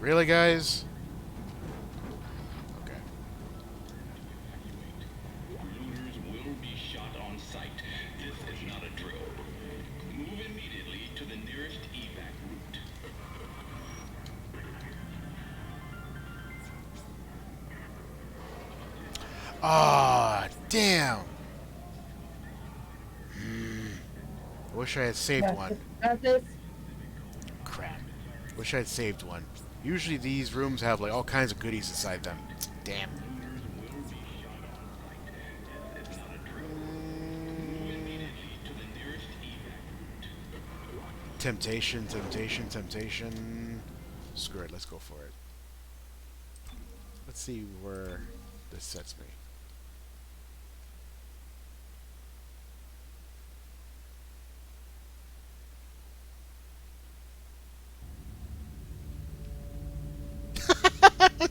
Really, guys? Okay. Looters will be shot on sight. This is not a drill. Move immediately to the nearest evac route. Ah, damn. I wish I had saved one. Crap. Wish I had saved one. Usually these rooms have like all kinds of goodies inside them. Damn. Temptation, temptation, temptation. Screw it, let's go for it. Let's see where this sets me.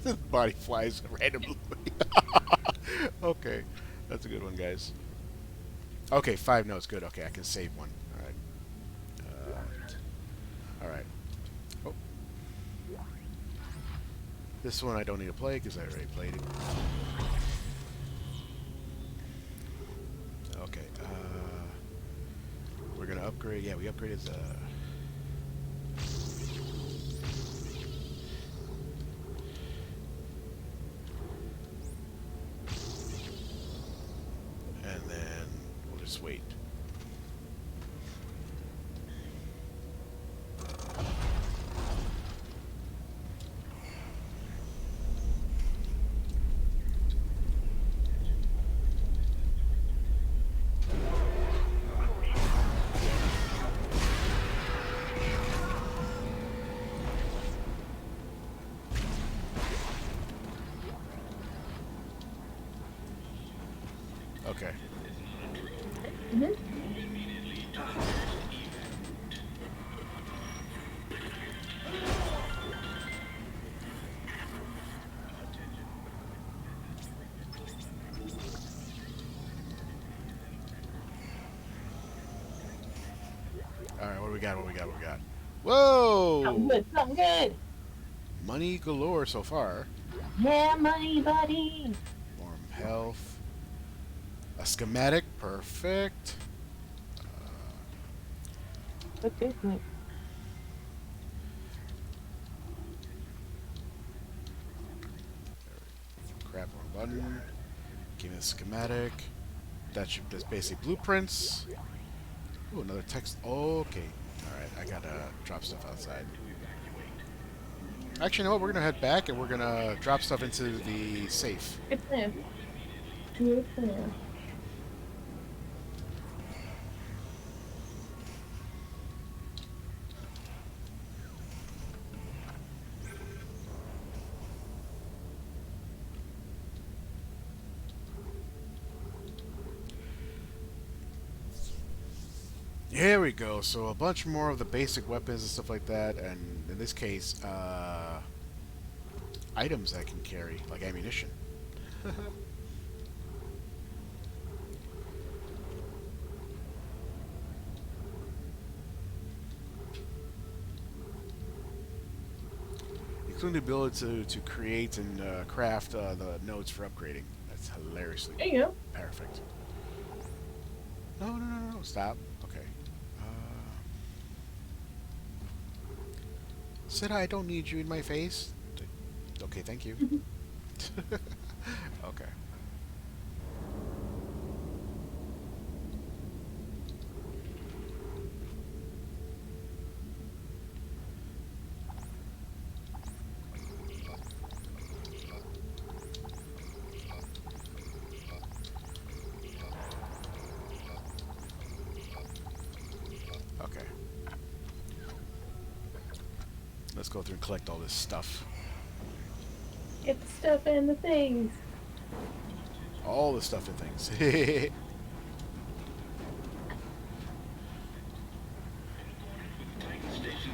The body flies randomly. Okay, that's a good one, guys. Okay, 5 notes, good. Okay, I can save one. All right. All right. Oh, this one I don't need to play because I already played it. Okay. We're gonna upgrade. Yeah, we upgraded the. Wait. Okay. Alright, what do we got? What do we got? What do we got? Whoa! Something good, something good. Money galore so far. Yeah, money, buddy. More health. A schematic, perfect. What is it? Crap, wrong button. Give me a schematic. That's basically blueprints. Ooh, another text. Okay. Alright, I gotta drop stuff outside. Actually, you know what? We're gonna head back and we're gonna drop stuff into the safe. Good plan. Good plan. Here we go. So a bunch more of the basic weapons and stuff like that, and in this case, items I can carry, like ammunition. Including the ability to create and craft the nodes for upgrading. That's hilariously There you go. perfect. No, no, no, no, no. Stop. Okay. Said I don't need you in my face. Okay, thank you. Okay. Okay. Let's go through and collect all this stuff. Get the stuff and the things. All the stuff and things. Station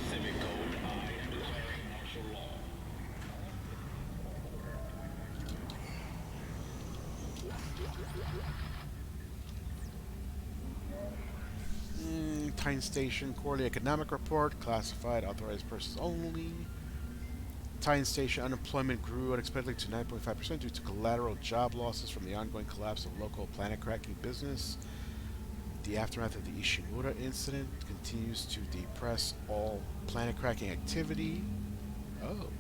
Civic Code, I am declaring martial law. Titan Station Quarterly Economic Report, classified, authorized persons only. Titan Station unemployment grew unexpectedly to 9.5% due to collateral job losses from the ongoing collapse of local planet cracking business. The aftermath of the Ishimura incident continues to depress all planet cracking activity. Oh.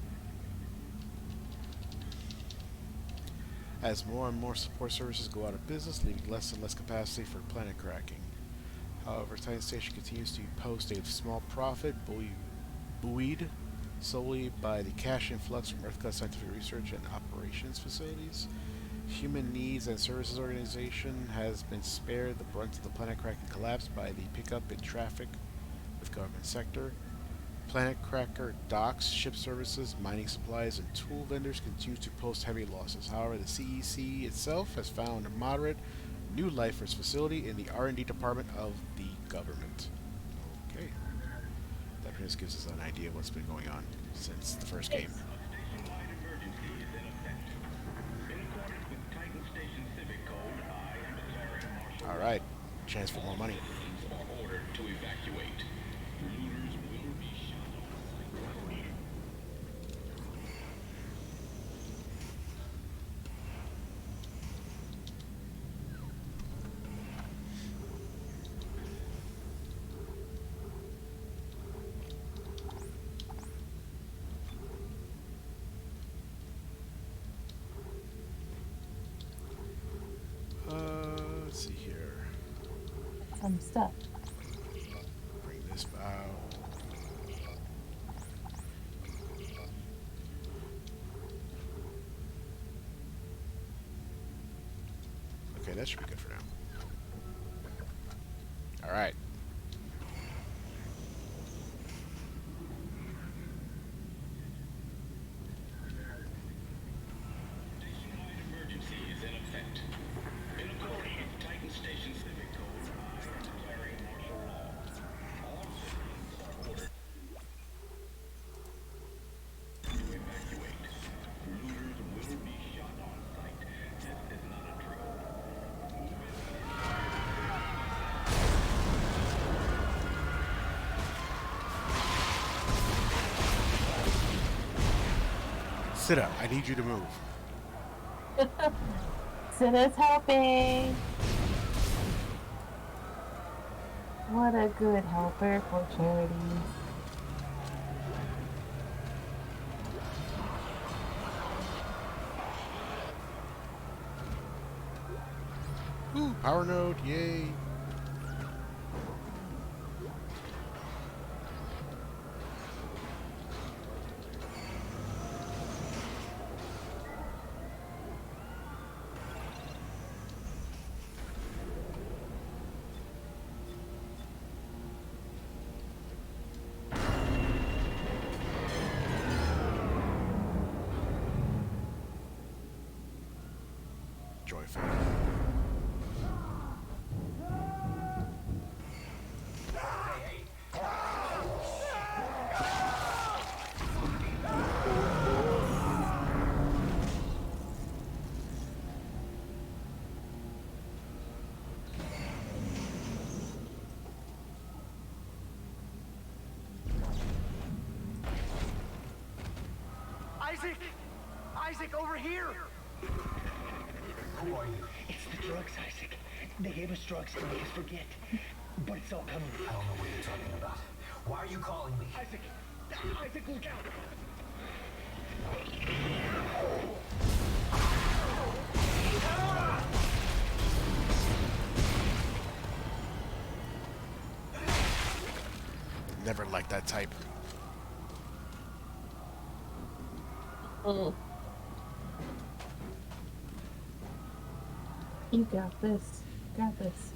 As more and more support services go out of business, leaving less and less capacity for planet cracking. However, Titan Station continues to post a small profit, buoyed solely by the cash influx from Earthcut Scientific Research and Operations facilities. Human Needs and Services Organization has been spared the brunt of the planet cracking collapse by the pickup in traffic with government sector. Planet Cracker docks, ship services, mining supplies, and tool vendors continue to post heavy losses. However, the CEC itself has found a moderate new life for its facility in the R&D department of the government. Okay. That just gives us an idea of what's been going on since the first game. Alright. Chance for more money. Ordered to evacuate. Looters will be shot. Let's see here. Some stuff. Bring this out. Okay, that should be good for now. Alright. Emergency is in effect. In accordance with Titan Station Civic Code, I am declaring martial law. All citizens are ordered to evacuate. Looters will be shot on sight. This is not a drill. Sit up. I need you to move. Senna's helping. What a good helper for charity. Ooh, power node, yay. Joyful. Isaac! Isaac, over here! Who are you? It's the drugs, Isaac. They gave us drugs to make us forget. But it's all coming. I don't know what you're talking about. Why are you calling me? Isaac! Isaac, look out! Never liked that type. Mm. You got this. Got this.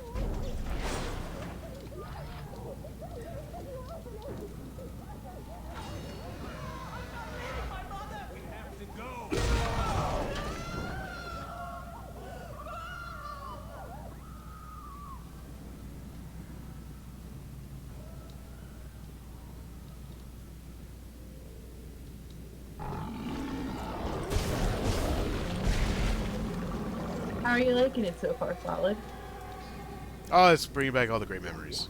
How are you liking it so far, Solid? Oh, it's bringing back all the great memories.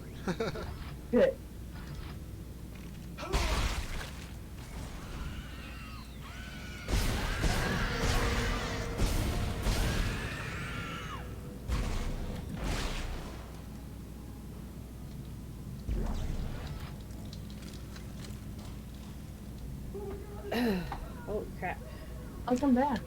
Good. Oh crap. I'll come back.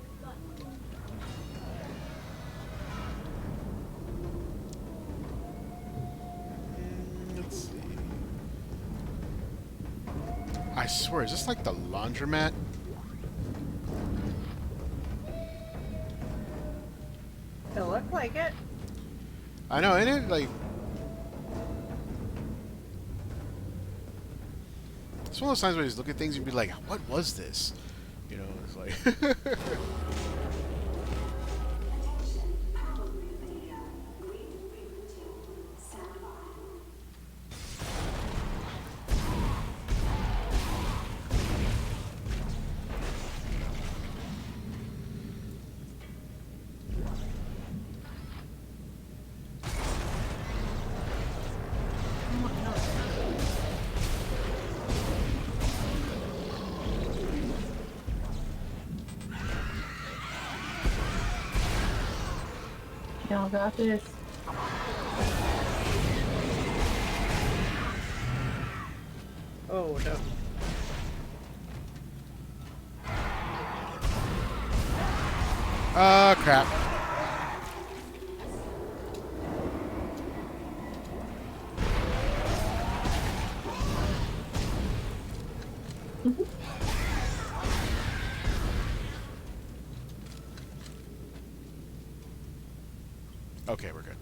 Let's see. I swear, is this like the laundromat? It looked like it. I know, ain't it? Like, it's one of those times where you just look at things and be like, what was this? You know, it's like... Y'all got this. Oh no. Crap. Okay, we're good.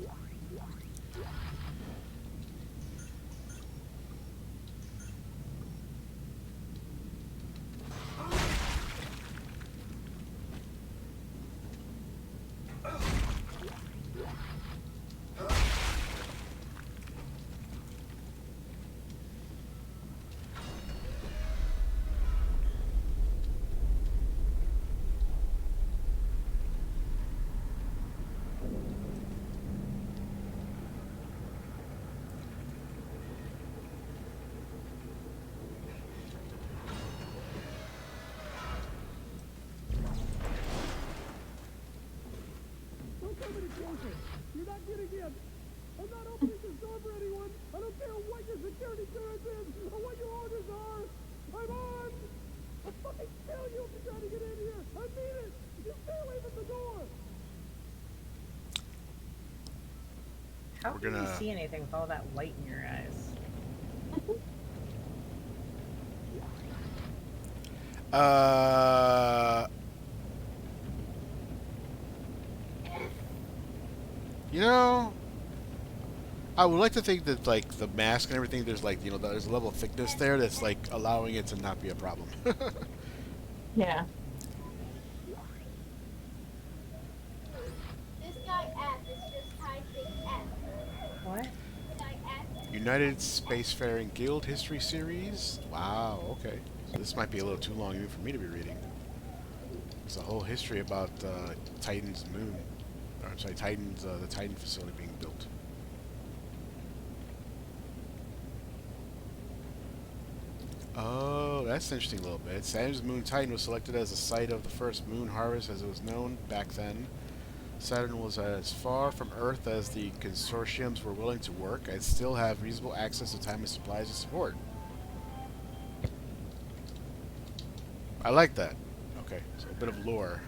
ocean. You're not getting in. I'm not opening this door for anyone. I don't care what your security clearance is or what your orders are. I'm on. I'll fucking kill you if you try to get in here. I mean it. You stay away from the door. How We're can you gonna- see anything with all that light in your eyes? You know, I would like to think that like the mask and everything, there's like there's a level of thickness there that's like allowing it to not be a problem. Yeah. This guy F is just typing F. What? This guy F. United Spacefaring Guild History Series. Wow. Okay. So this might be a little too long even for me to be reading. It's a whole history about Titan's moon. Or, I'm sorry, Titan's the Titan facility being built. Oh, that's an interesting little bit. Saturn's moon Titan was selected as the site of the first moon harvest as it was known back then. Saturn was as far from Earth as the consortiums were willing to work and still have reasonable access to time and supplies to support. I like that. Okay, so a bit of lore.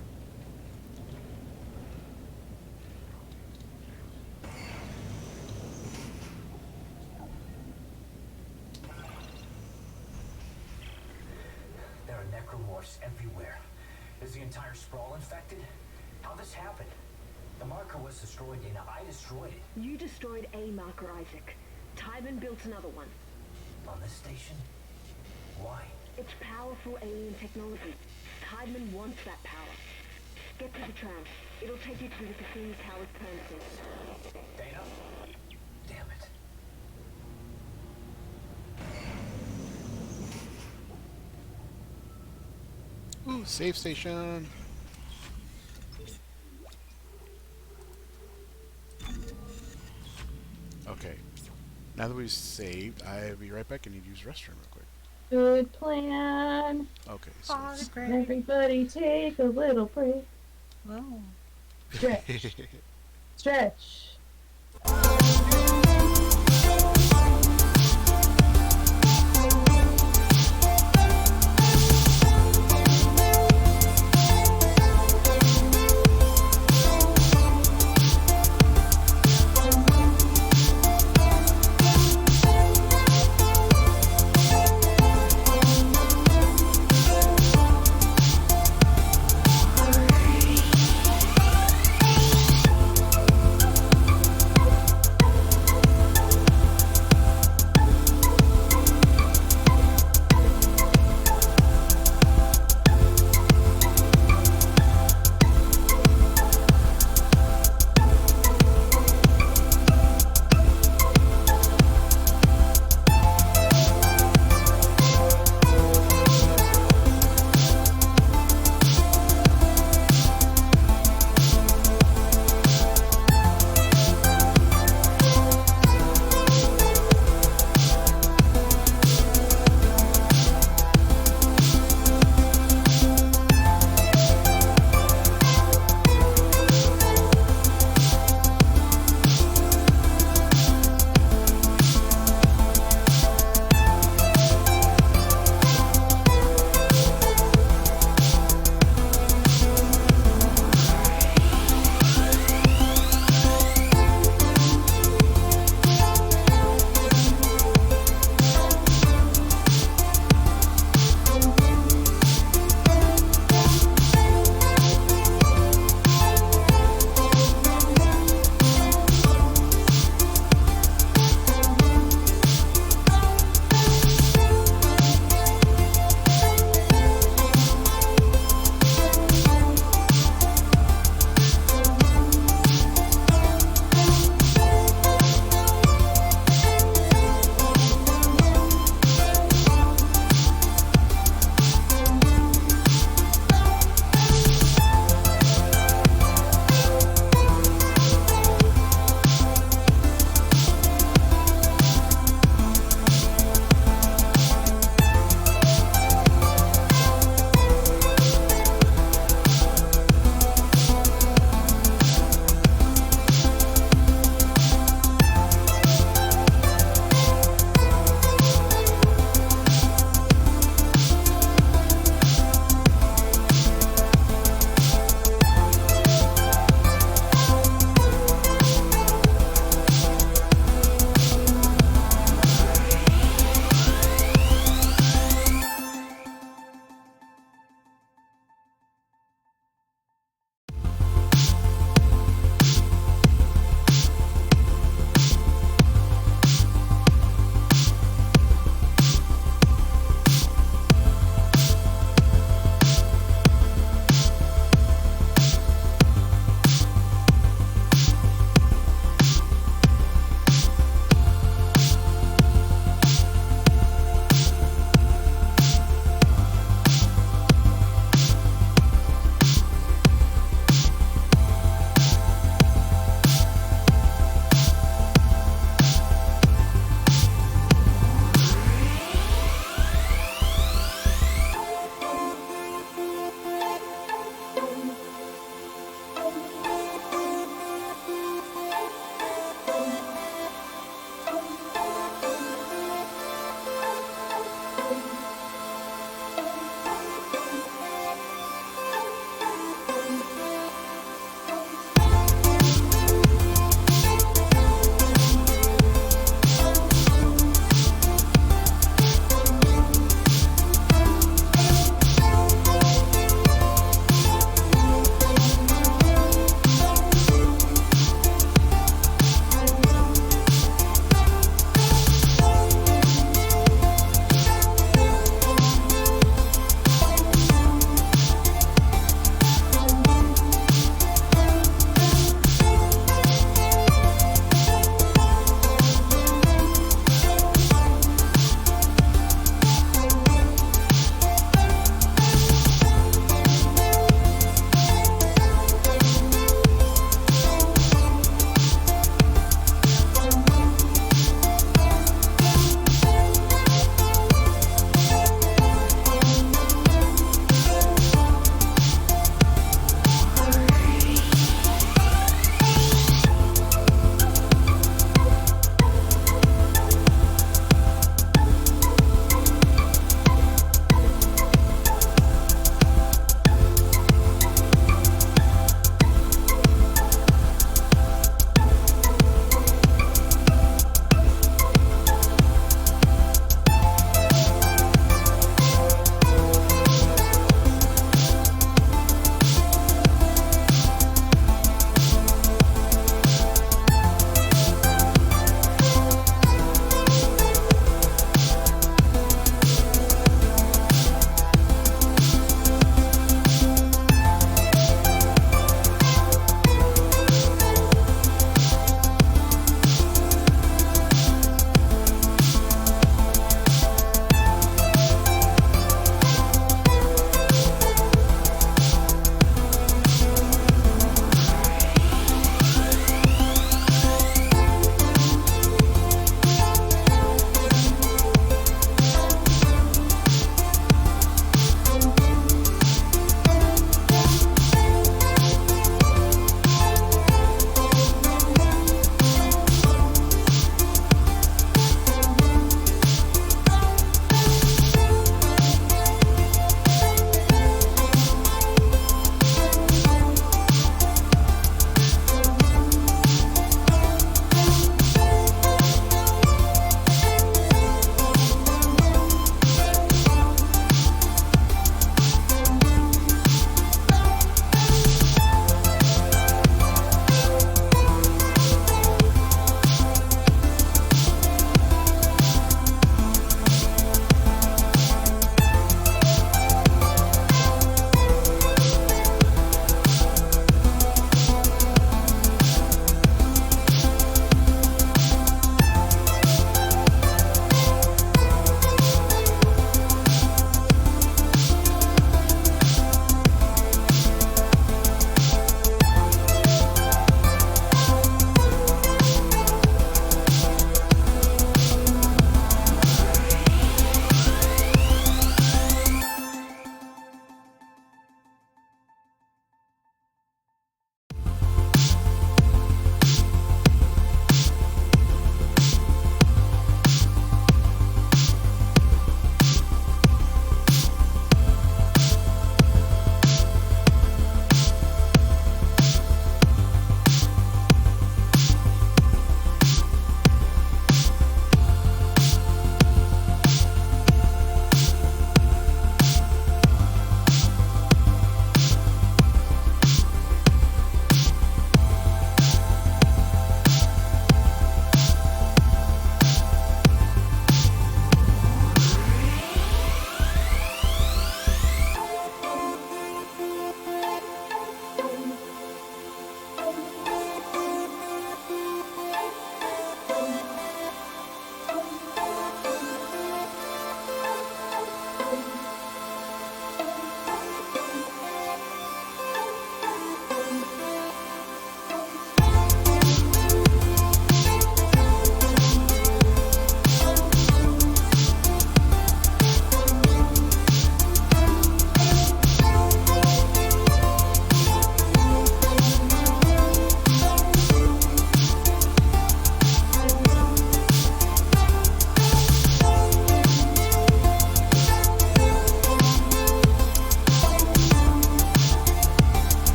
There are necromorphs everywhere. Is the entire sprawl infected? How this happened? The marker was destroyed, Dana. I destroyed it. You destroyed a marker, Isaac. Tybin built another one. On this station? Why? It's powerful alien technology. Tybin wants that power. Get to the tram. It'll take you to the Cassini Tower's turn station. Dana? Damn it. Ooh, save station. Okay. Now that we've saved, I'll be right back. I need to use the restroom real quick. Good plan. Okay, so it's- Everybody take a little break. Oh. Stretch. Stretch.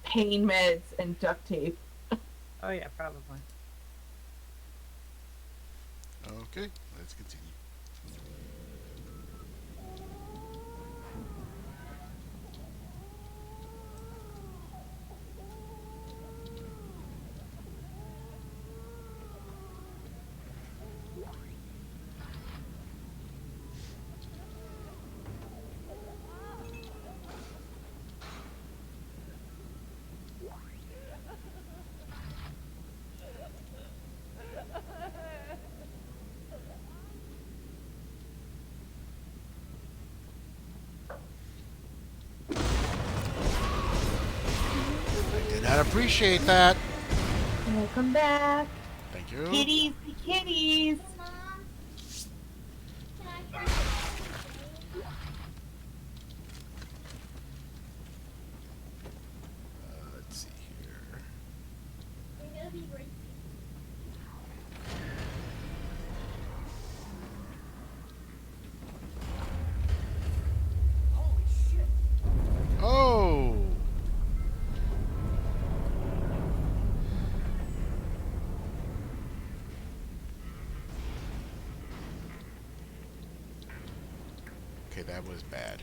pain meds and duct tape. Oh yeah, probably. Okay, let's continue. I did not appreciate that. Welcome back. Thank you. Kitties, the kitties. Let's see here. Oh! Okay, that was bad.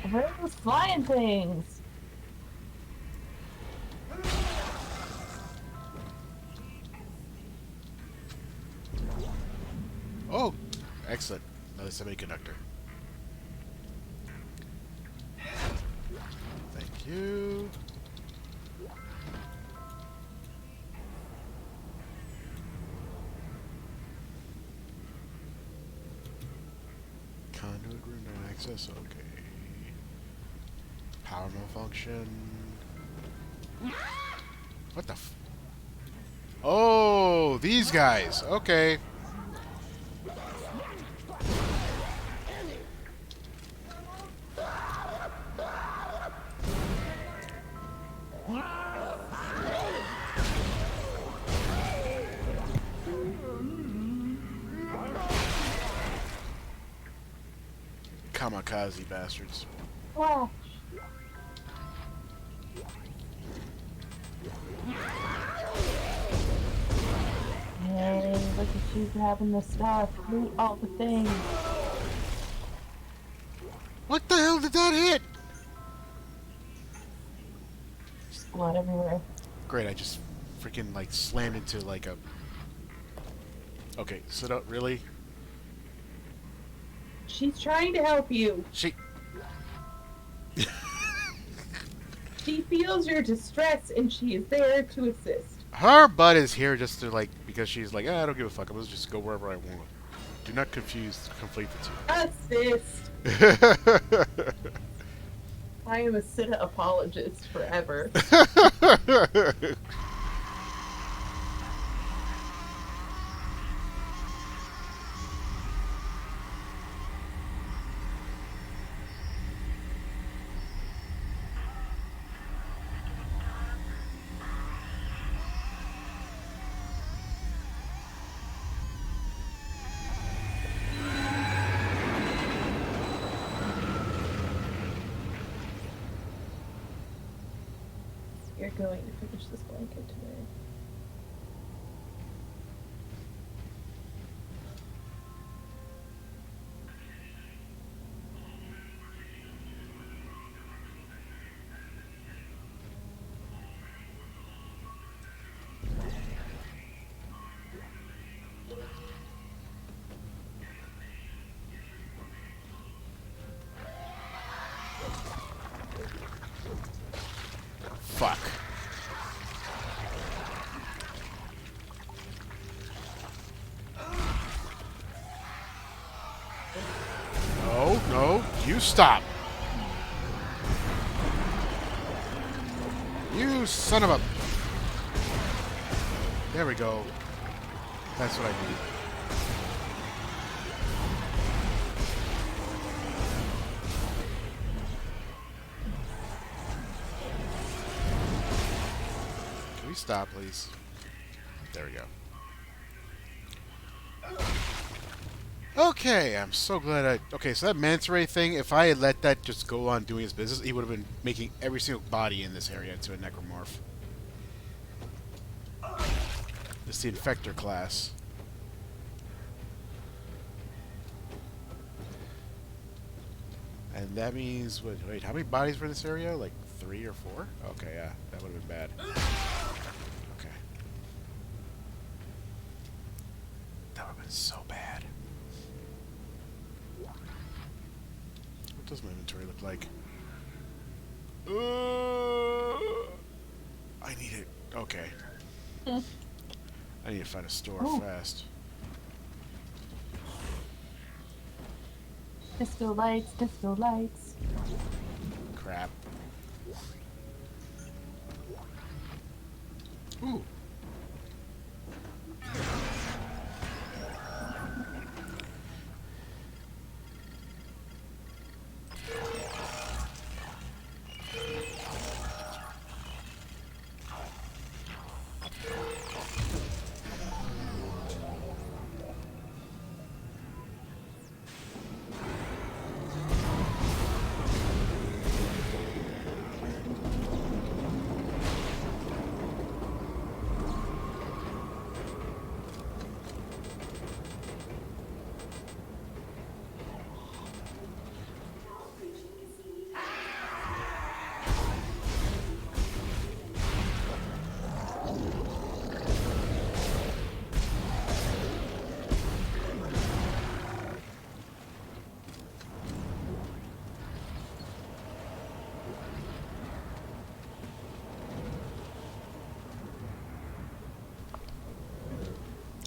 Where are those flying things? Oh! Excellent. Another semiconductor. Thank you. Conduit window access, okay. Power malfunction. What the f... Oh, these guys. Okay. Kamikaze bastards. Flash. Hey, look at you grabbing the stuff. Loot all the things. What the hell did that hit? Just blood everywhere. Great, I just freaking like slammed into like a... Okay, sit up, really? She's trying to help you. She feels your distress and she is there to assist. Her butt is here just to like, because she's like, I don't give a fuck, I'm gonna just go wherever I want. Do not conflate the Assist. two. I am a Sita apologist forever. You're going to finish this blanket today. Fuck. No, no, you stop. You son of a... There we go. That's what I need. Can we stop, please? There we go. Okay, I'm so glad I. Okay, so that manta ray thing, if I had let that just go on doing its business, he would have been making every single body in this area into a necromorph. It's the infector class. And that means, wait, how many bodies were in this area? Like 3 or 4? Okay, yeah, that would have been bad. Okay. That would have been so bad. What does my inventory look like? I need it. Okay. I need to find a store fast. Disco lights, disco lights. Crap. Ooh.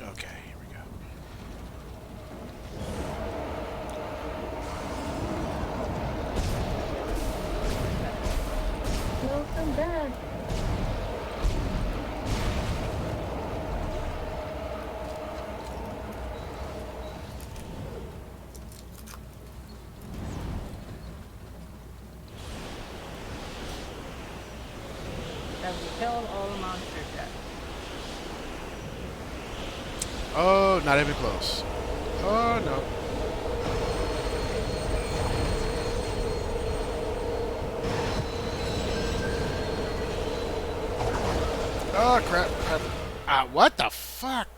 Okay, here we go. Welcome back. Have we killed all the monsters yet? Oh, not even close. Oh, no. Oh, crap, crap. What the fuck?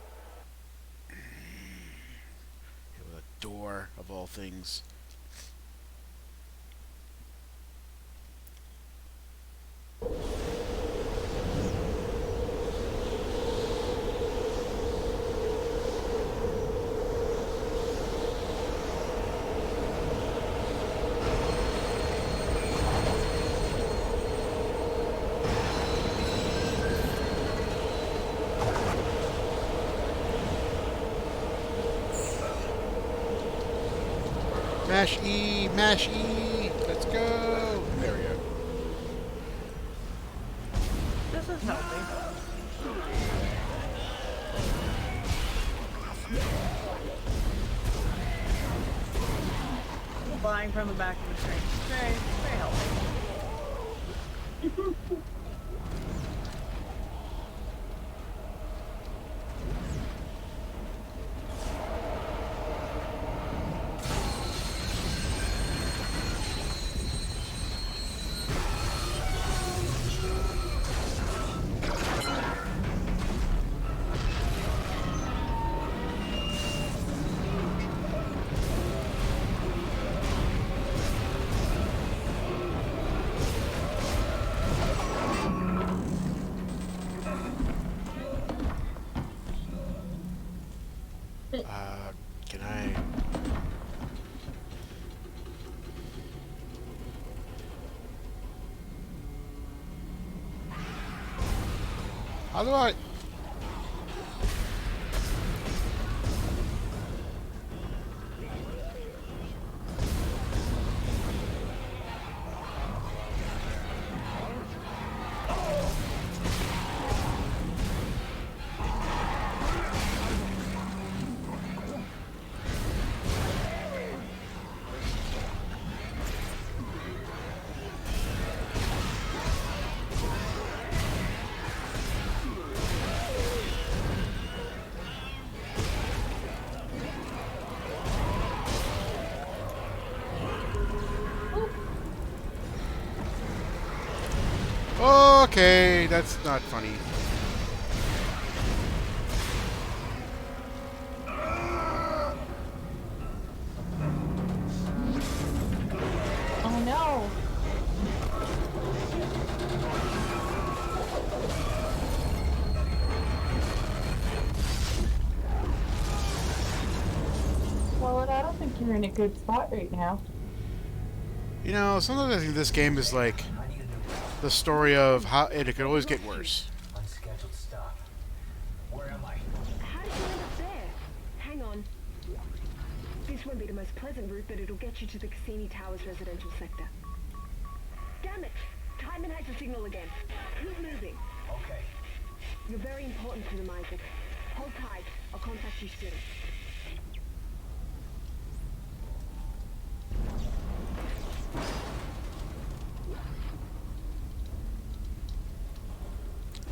Hit with a door, of all things. Mash E, mash E. Let's go. There we go. This is healthy. Flying from the back of the train. Very, very healthy. Can I... How do I... Okay, that's not funny. Oh no. Well, I don't think you're in a good spot right now. You know, sometimes I think this game is like the story of how it could always get worse. Unscheduled stop. Where am I? How did you end up there? Hang on. This won't be the most pleasant route, but it'll get you to the Cassini Towers residential sector. Damn it! Timon has the signal again. Keep moving. Okay. You're very important to them, Isaac. Hold tight. I'll contact you soon.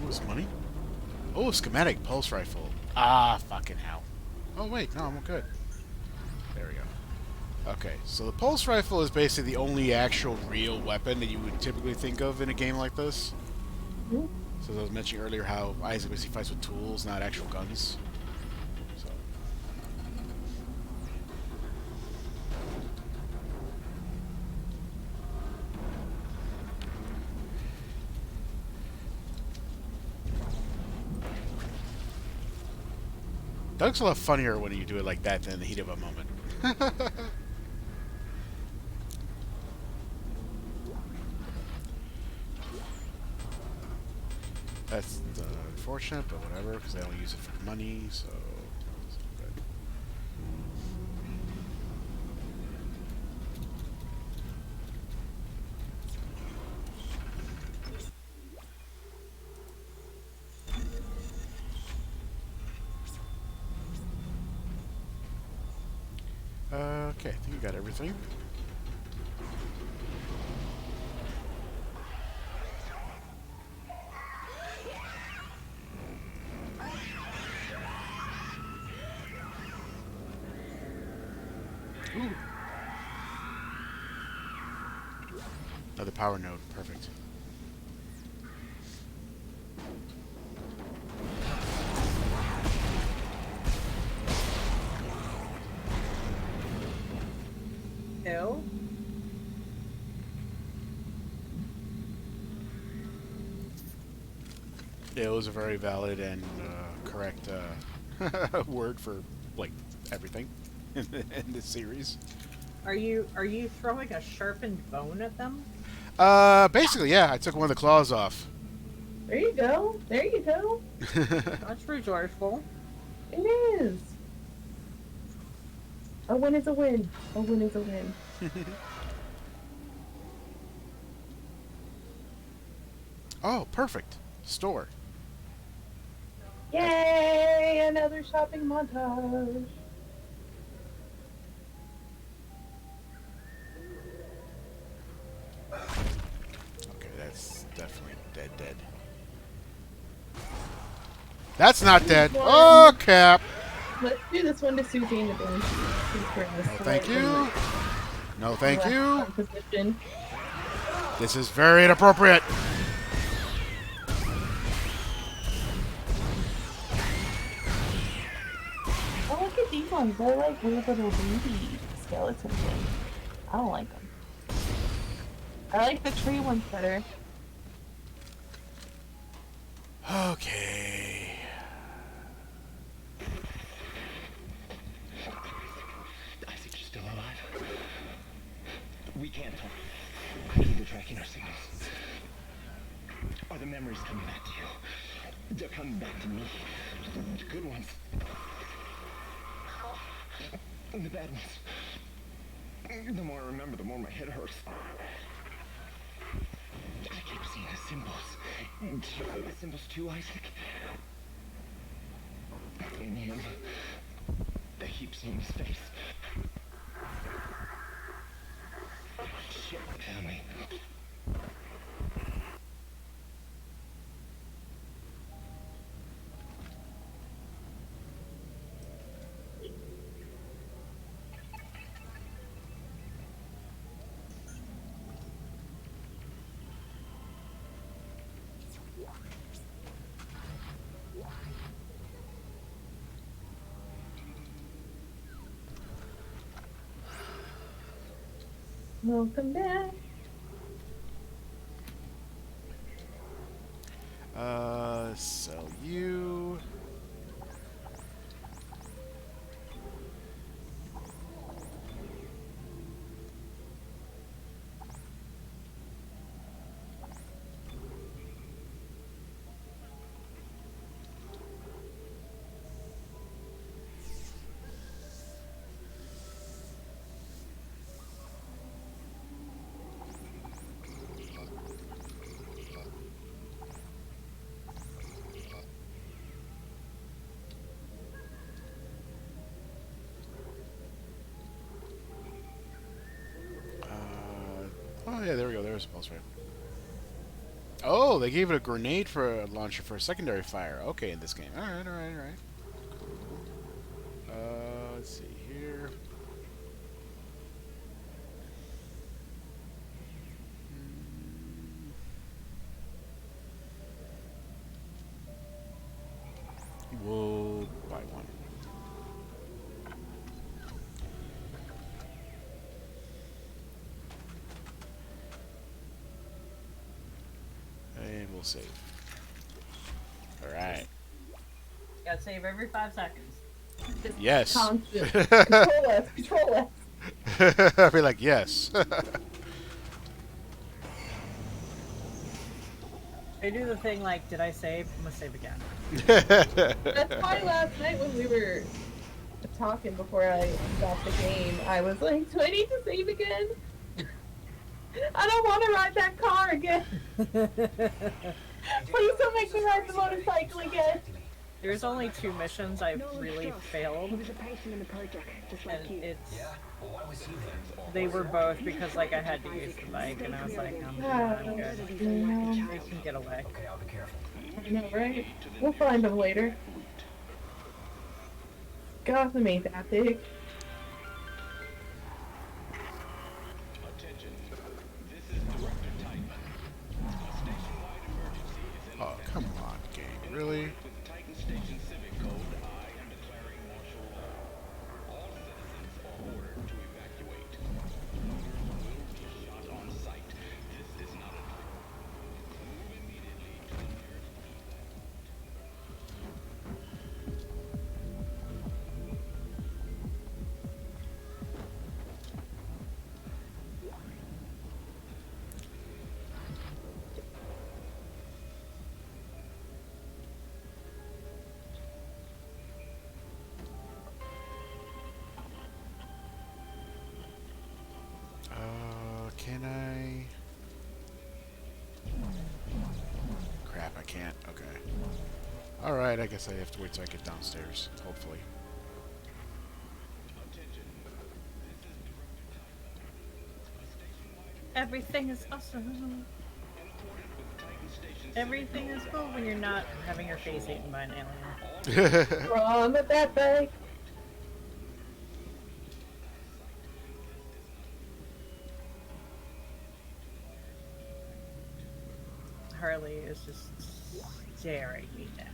Ooh, some money. Oh, schematic pulse rifle. Ah, fucking hell. Oh, wait. No, I'm good. There we go. Okay, so the pulse rifle is basically the only actual real weapon that you would typically think of in a game like this. Mm-hmm. So as I was mentioning earlier how Isaac basically fights with tools, not actual guns. So. That looks a lot funnier when you do it like that than in the heat of a moment. That's unfortunate, but whatever, because I only use it for money, so it's good. Okay, I think you got everything. Ooh. Another power node, perfect. Ew. It was a very valid and correct word for like everything in this series. Are you throwing a sharpened bone at them? Basically, yeah. I took one of the claws off. There you go. There you go. That's resourceful. It is. A win is a win. A win is a win. Oh, perfect. Store. Yay! Another shopping montage. Okay, that's definitely dead. That's not dead. Oh, Cap. Let's do this one to Susie and the bench. No, thank you. No, thank you. Position. This is very inappropriate. Oh, look at these ones. They're like weird little baby skeleton things. I don't like them. I like the tree ones better. Okay. Isaac, you're still alive. We can't talk. I need to track our signals. Are the memories coming back to you? They're coming back to me. The good ones. And the bad ones. The more I remember, the more my head hurts. I keep seeing the symbols. The symbols too, Isaac. In him. I keep seeing his face. Shit, family. Welcome back. Sell you. Oh yeah, there we go. There's a pulse rifle. Oh, they gave it a grenade for a launcher for a secondary fire. Okay, in this game. All right, all right, all right. Cool. Let's see here. We'll buy one. And we'll save. Alright. Gotta save every 5 seconds. Yes. Control F. Control F. I'd be like, yes. They do the thing like, did I save? I'm gonna save again. That's why last night when we were talking before I got the game, I was like, do I need to save again? I don't want to ride that car again. Please don't make me ride the motorcycle again. There's only 2 missions I've really failed. He was a patient in the project, just like And you. it's... They were both because, like, I had to use the bike, and I was like, I'm good. They can get away. I know, right? We'll find them later. Gotham ain't that big. Oh, come on, game. Really? Can I? Crap, I can't. Okay. Alright, I guess I have to wait till I get downstairs, hopefully. Everything is awesome. Everything is cool when you're not having your face eaten by an alien. From a bad bag. Harley is just staring me down.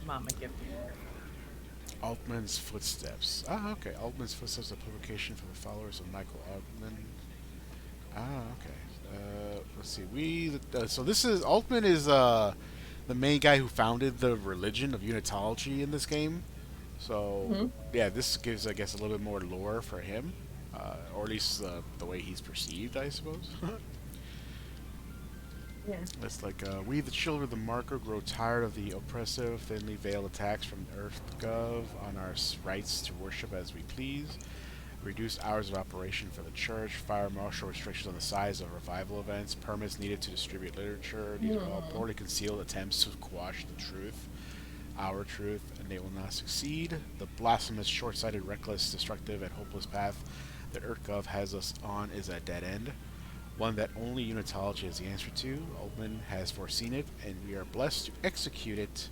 Mama, give me her. Altman's Footsteps. Ah, okay. Altman's Footsteps, a publication for the followers of Michael Altman. Ah, okay. Let's see. So this is Altman is the main guy who founded the religion of Unitology in this game. So yeah, this gives, I guess, a little bit more lore for him, or at least the way he's perceived, I suppose. Yeah. It's like, we the children of the marker grow tired of the oppressive, thinly veiled attacks from EarthGov on our rights to worship as we please. Reduce hours of operation for the church, fire marshal restrictions on the size of revival events, permits needed to distribute literature. These are all poorly concealed attempts to quash the truth, our truth, and they will not succeed. The blasphemous, short-sighted, reckless, destructive, and hopeless path that EarthGov has us on is a dead end. One that only Unitology is the answer to. Altman has foreseen it, and we are blessed to execute it.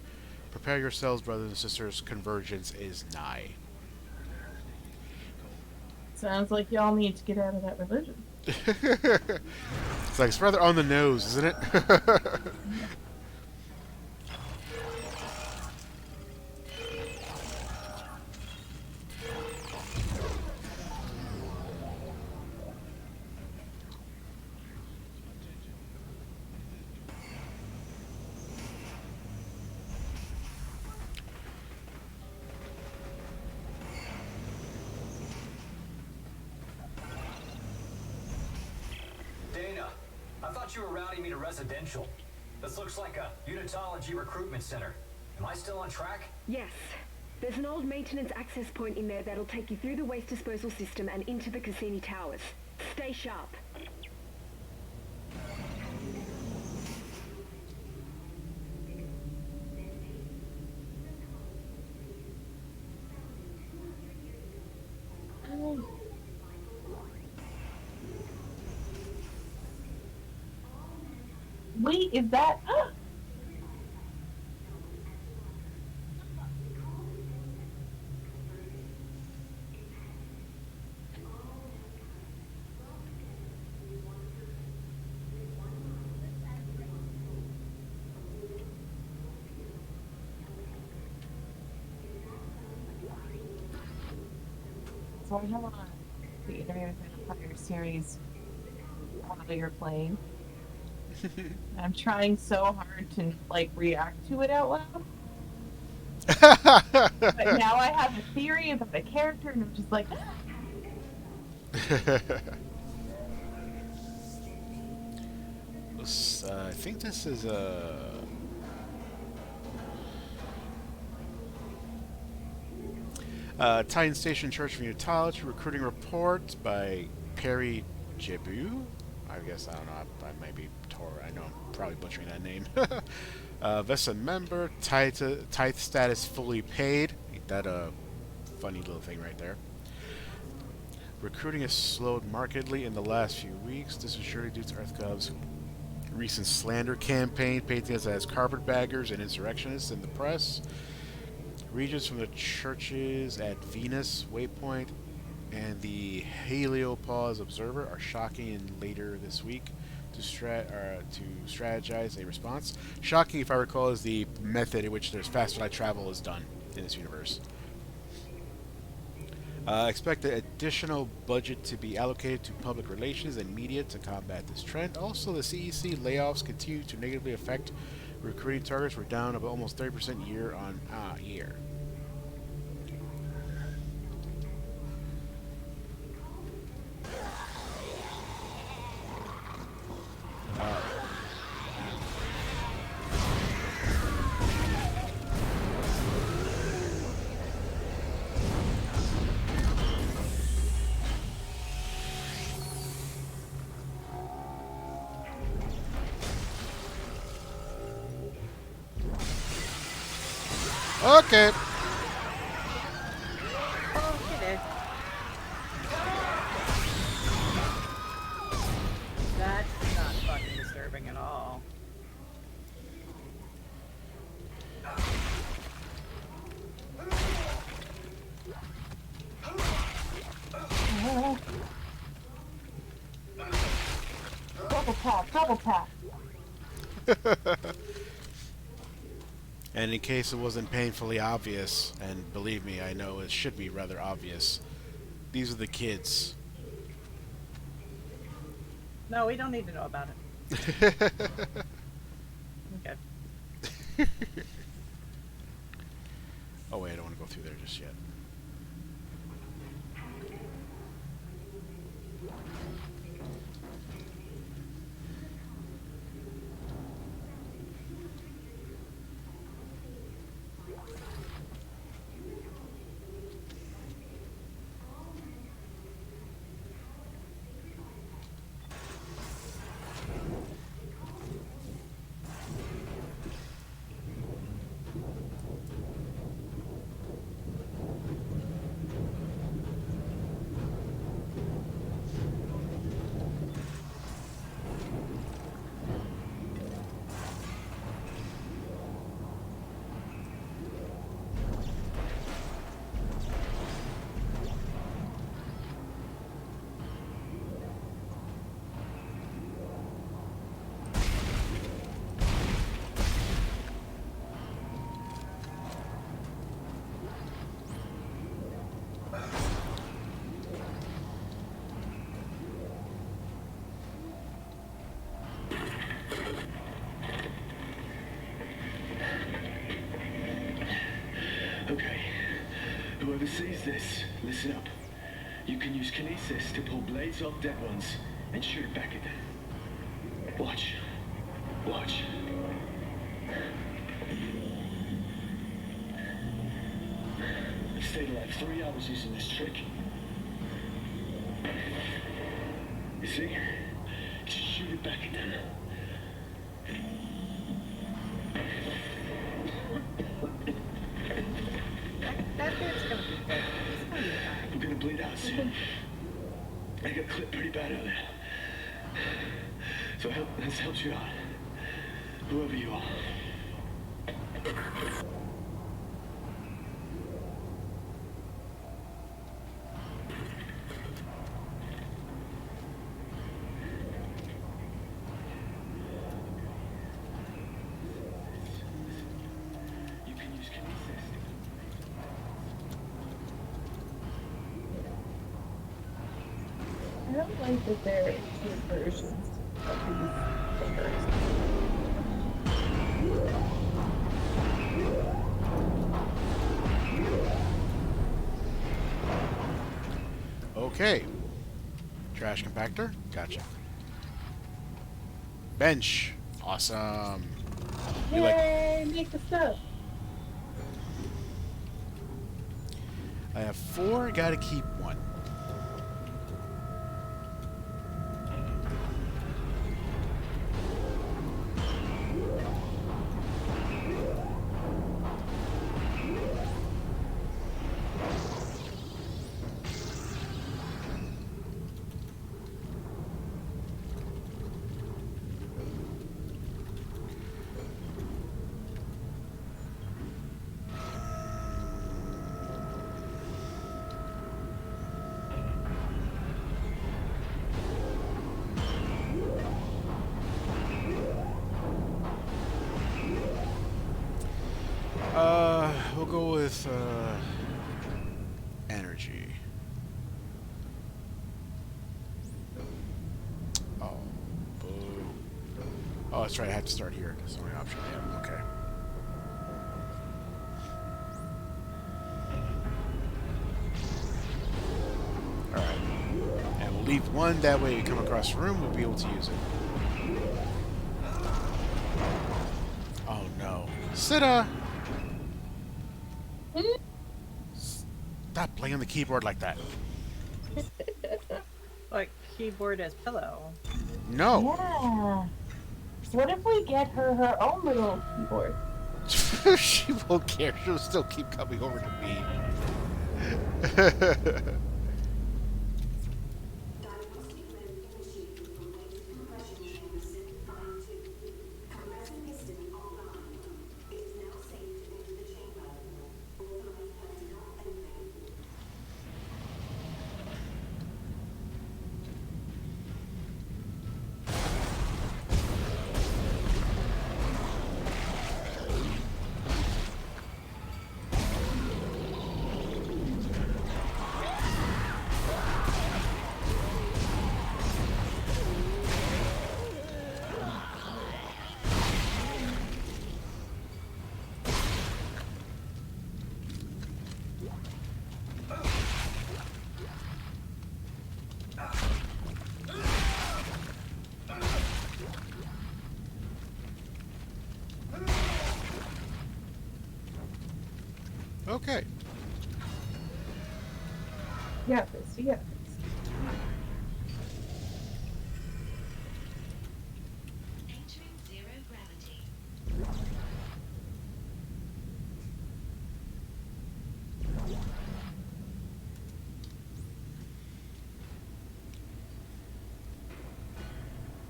Prepare yourselves, brothers and sisters. Convergence is nigh. Sounds like y'all need to get out of that religion. It's like, it's rather on the nose, isn't it? thought you were routing me to residential. This looks like a unitology recruitment center. Am I still on track? Yes. There's an old maintenance access point in there that'll take you through the waste disposal system and into the Cassini Towers. Stay sharp. Wait, is that? So I have the Interview with Vampire series while you're playing. I'm trying so hard to like react to it out loud. But now I have a theory about the character and I'm just like I think this is Titan Station Church of Unitology Recruiting Report by Perry Jebu. I guess, I don't know, I might be Tor. I know I'm probably butchering that name. Vesa member, tithe status fully paid. Ain't that a funny little thing right there? Recruiting has slowed markedly in the last few weeks. This is surely due to EarthGov's recent slander campaign, painting us as carpetbaggers and insurrectionists in the press. Regions from the churches at Venus, Waypoint, and the Heliopause Observer are shocking in later this week to strategize a response. Shocking, if I recall, is the method in which there's fast light travel is done in this universe. Expect the additional budget to be allocated to public relations and media to combat this trend. Also, the CEC layoffs continue to negatively affect recruiting targets. We're down about almost 30% year on year. Okay. Okay. That's not fucking disturbing at all. double tap, double tap. And in case it wasn't painfully obvious, and believe me, I know it should be rather obvious, these are the kids. No, we don't need to know about it. Okay. Oh wait, I don't want to go through there just yet. Okay. Whoever sees this, listen up. You can use kinesis to pull blades off dead ones and shoot back at them. Watch. Watch. I've stayed alive 3 hours using this trick. You see? Just shoot it back at them. That dude's gonna be good. He's gonna be fine. I'm gonna bleed out soon. I got clipped pretty bad earlier. So this helps you out. Whoever you are. You can use kinesis. I don't like that there are two versions of these fingers. Okay. Trash compactor. Gotcha. Bench. Awesome. You like? Yay! Make the stuff. I have 4. Gotta keep 1. We'll go with energy. Oh, boo. Oh, that's right. I have to start here. That's the only option I have. Okay. All right. And we'll leave 1. That way, we come across the room, we'll be able to use it. Oh no, Sita! Stop playing on the keyboard like that. Like keyboard as pillow. No. Yeah. What if we get her her own little keyboard? She won't care. She'll still keep coming over to me. Okay. Yeah, this. Yeah. Entering zero gravity.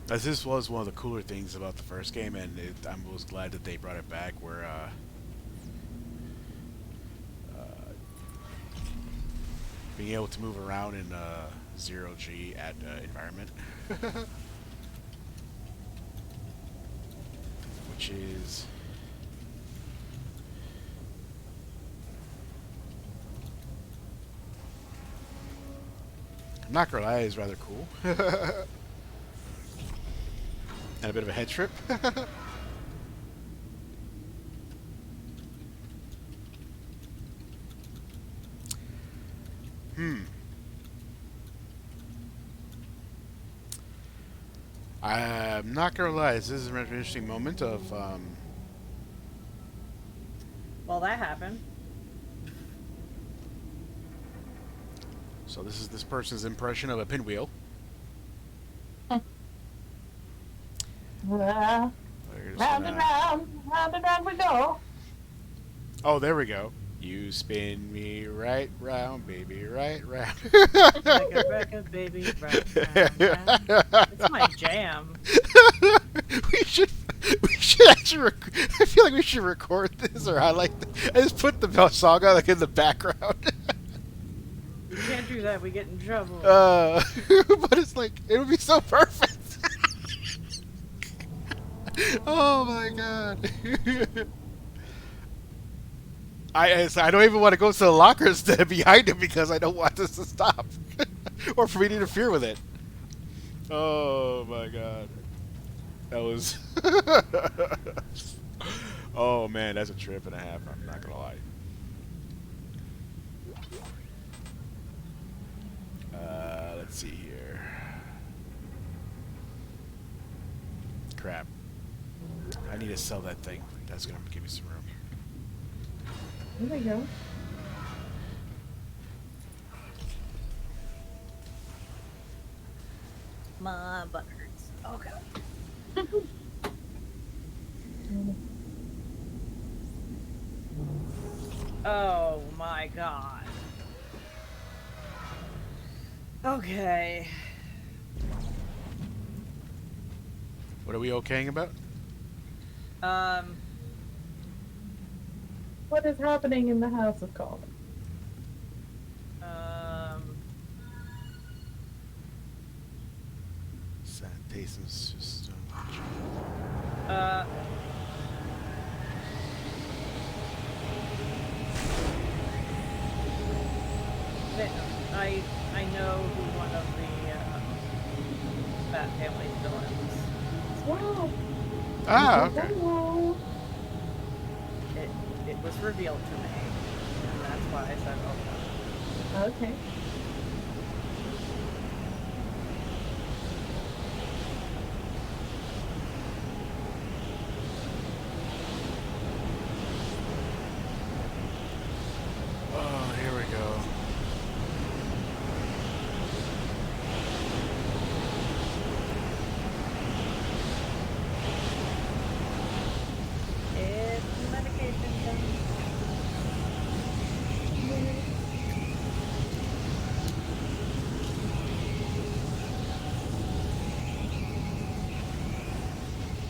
As this was one of the cooler things about the first game, and I was glad that they brought it back, where being able to move around in zero G at environment, which is I'm not gonna lie, is rather cool. And a bit of a head trip. I'm not gonna lie. This is an interesting moment of Well, that happened. So this is this person's impression of a pinwheel. Round and round, round and round we go. Oh, there we go. You spin me right round, baby, right round. Like a record, baby, round, round, round. It's my jam. we should actually. I feel like we should record this or highlight. I just put the song on like in the background. You can't do that. We get in trouble. But it's like it would be so perfect. Oh my god. I don't even want to go to the lockers behind him because I don't want this to stop or for me to interfere with it. Oh my god. That was oh man, that's a trip and a half, I'm not gonna lie. Let's see here. Crap. I need to sell that thing. That's gonna give me some room. There we go. My butt hurts. Okay. Oh my god. Okay. What are we okaying about? What is happening in the House of Commons? Sanitation system. I know who one of the Bat Family villains. Wow. Ah, okay. It was revealed to me, and that's why I said okay. Okay. Oh, here we go. It's medication thing.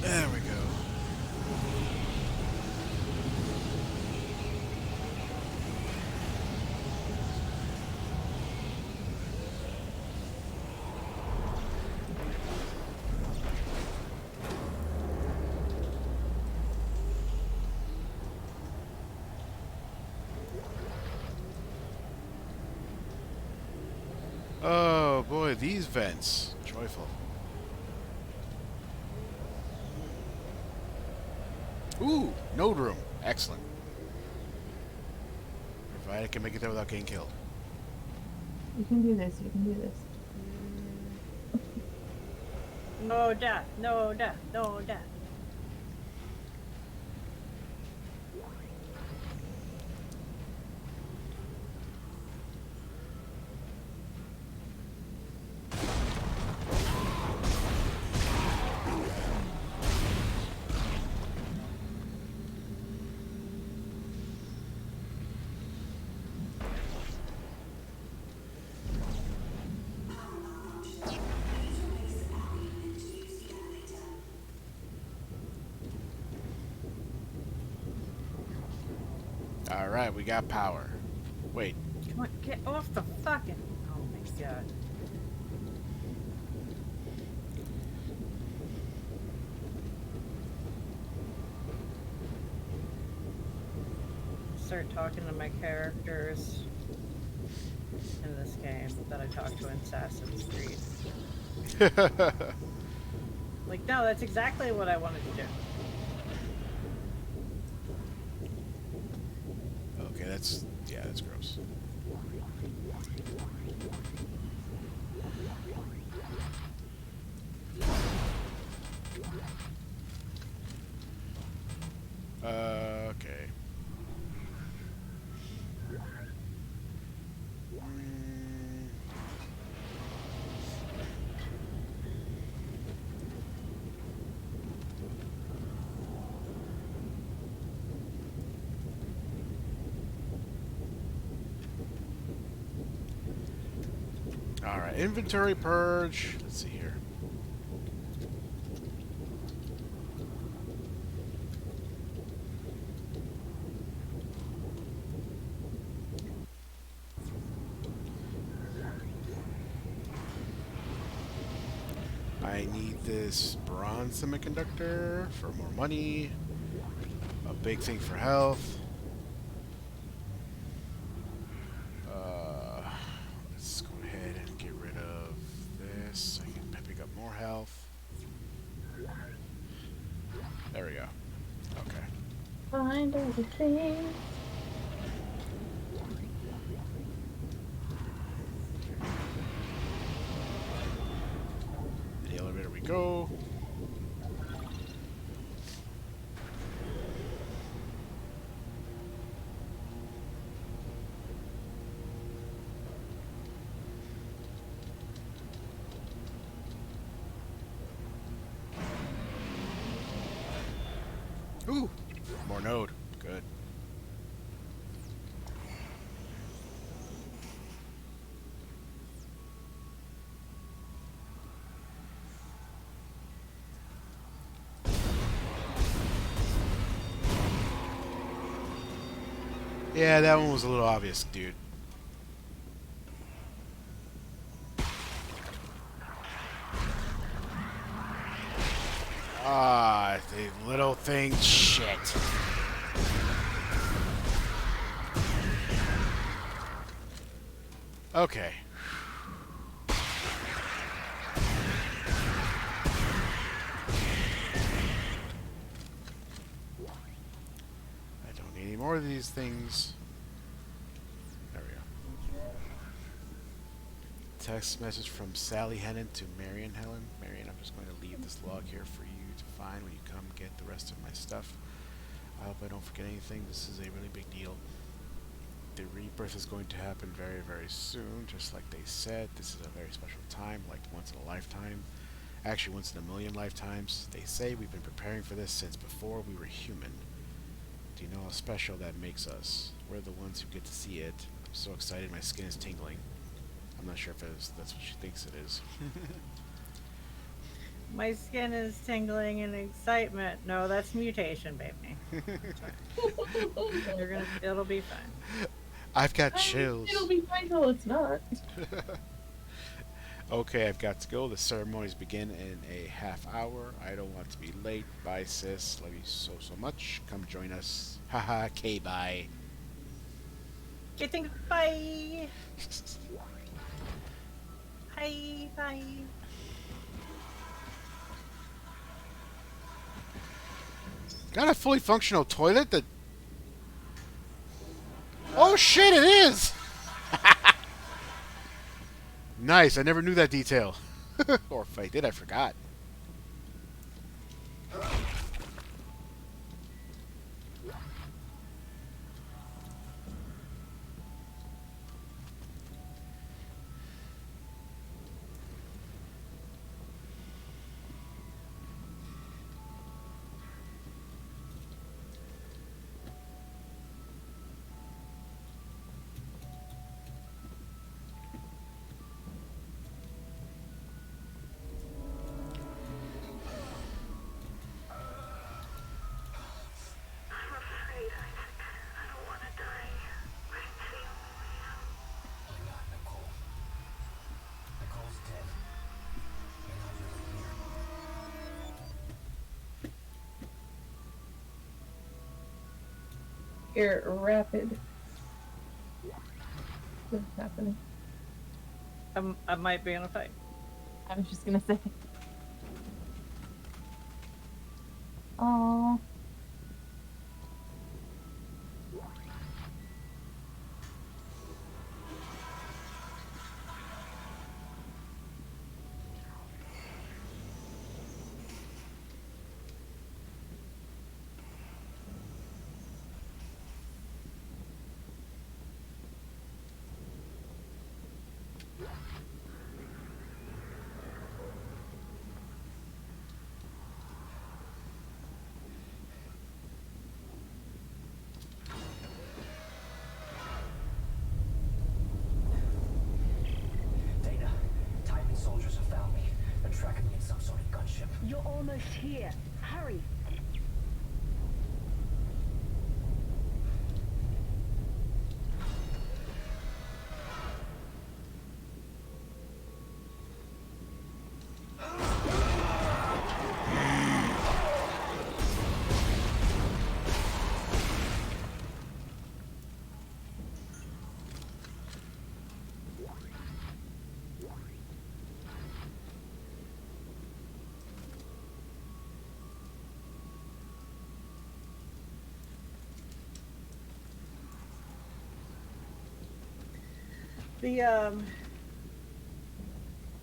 There we go. Oh boy, these vents. Joyful. Ooh, node room. Excellent. Provided I can make it there without getting killed. You can do this, you can do this. No death, no death, no death. Alright, we got power. Wait. Come on, get off the fucking. Oh my god. Start talking to my characters in this game that I talked to in Assassin's Creed. Like, no, that's exactly what I wanted to do. Okay, that's gross. Okay. Alright, inventory purge. Let's see here. I need this bronze semiconductor for more money. A big thing for health. Let's go ahead and get rid of this. I can pick up more health. There we go. Okay. Find everything. The elevator we go. Ooh, more node. Good. Yeah, that one was a little obvious, dude. Ah, the little thing. Shit. Okay. I don't need any more of these things. There we go. Text message from Sally Hennon to Marion Helen. Marion, I'm just going to leave this log here for you to find when you come get the rest of my stuff. I hope I don't forget anything. This is a really big deal. The rebirth is going to happen very, very soon, just like they said. This is a very special time, like once in a lifetime. Actually, once in a million lifetimes. They say we've been preparing for this since before we were human. Do you know how special that makes us? We're the ones who get to see it. I'm so excited, my skin is tingling. I'm not sure if that's what she thinks it is. My skin is tingling in excitement. No, that's mutation, baby. It'll be fine. I've got chills. It'll be fine till it's not. Okay, I've got to go. The ceremonies begin in a half hour. I don't want to be late. Bye, sis. Love you so, so much. Come join us. Haha, K, bye. Okay, thanks. Bye. Hi, bye. Got a fully functional toilet that... Oh shit, it is! Nice, I never knew that detail. Or if I did, I forgot. Here, rapid. What's happening? I might be in a fight. I was just gonna say. Aww. almost here. Hurry. The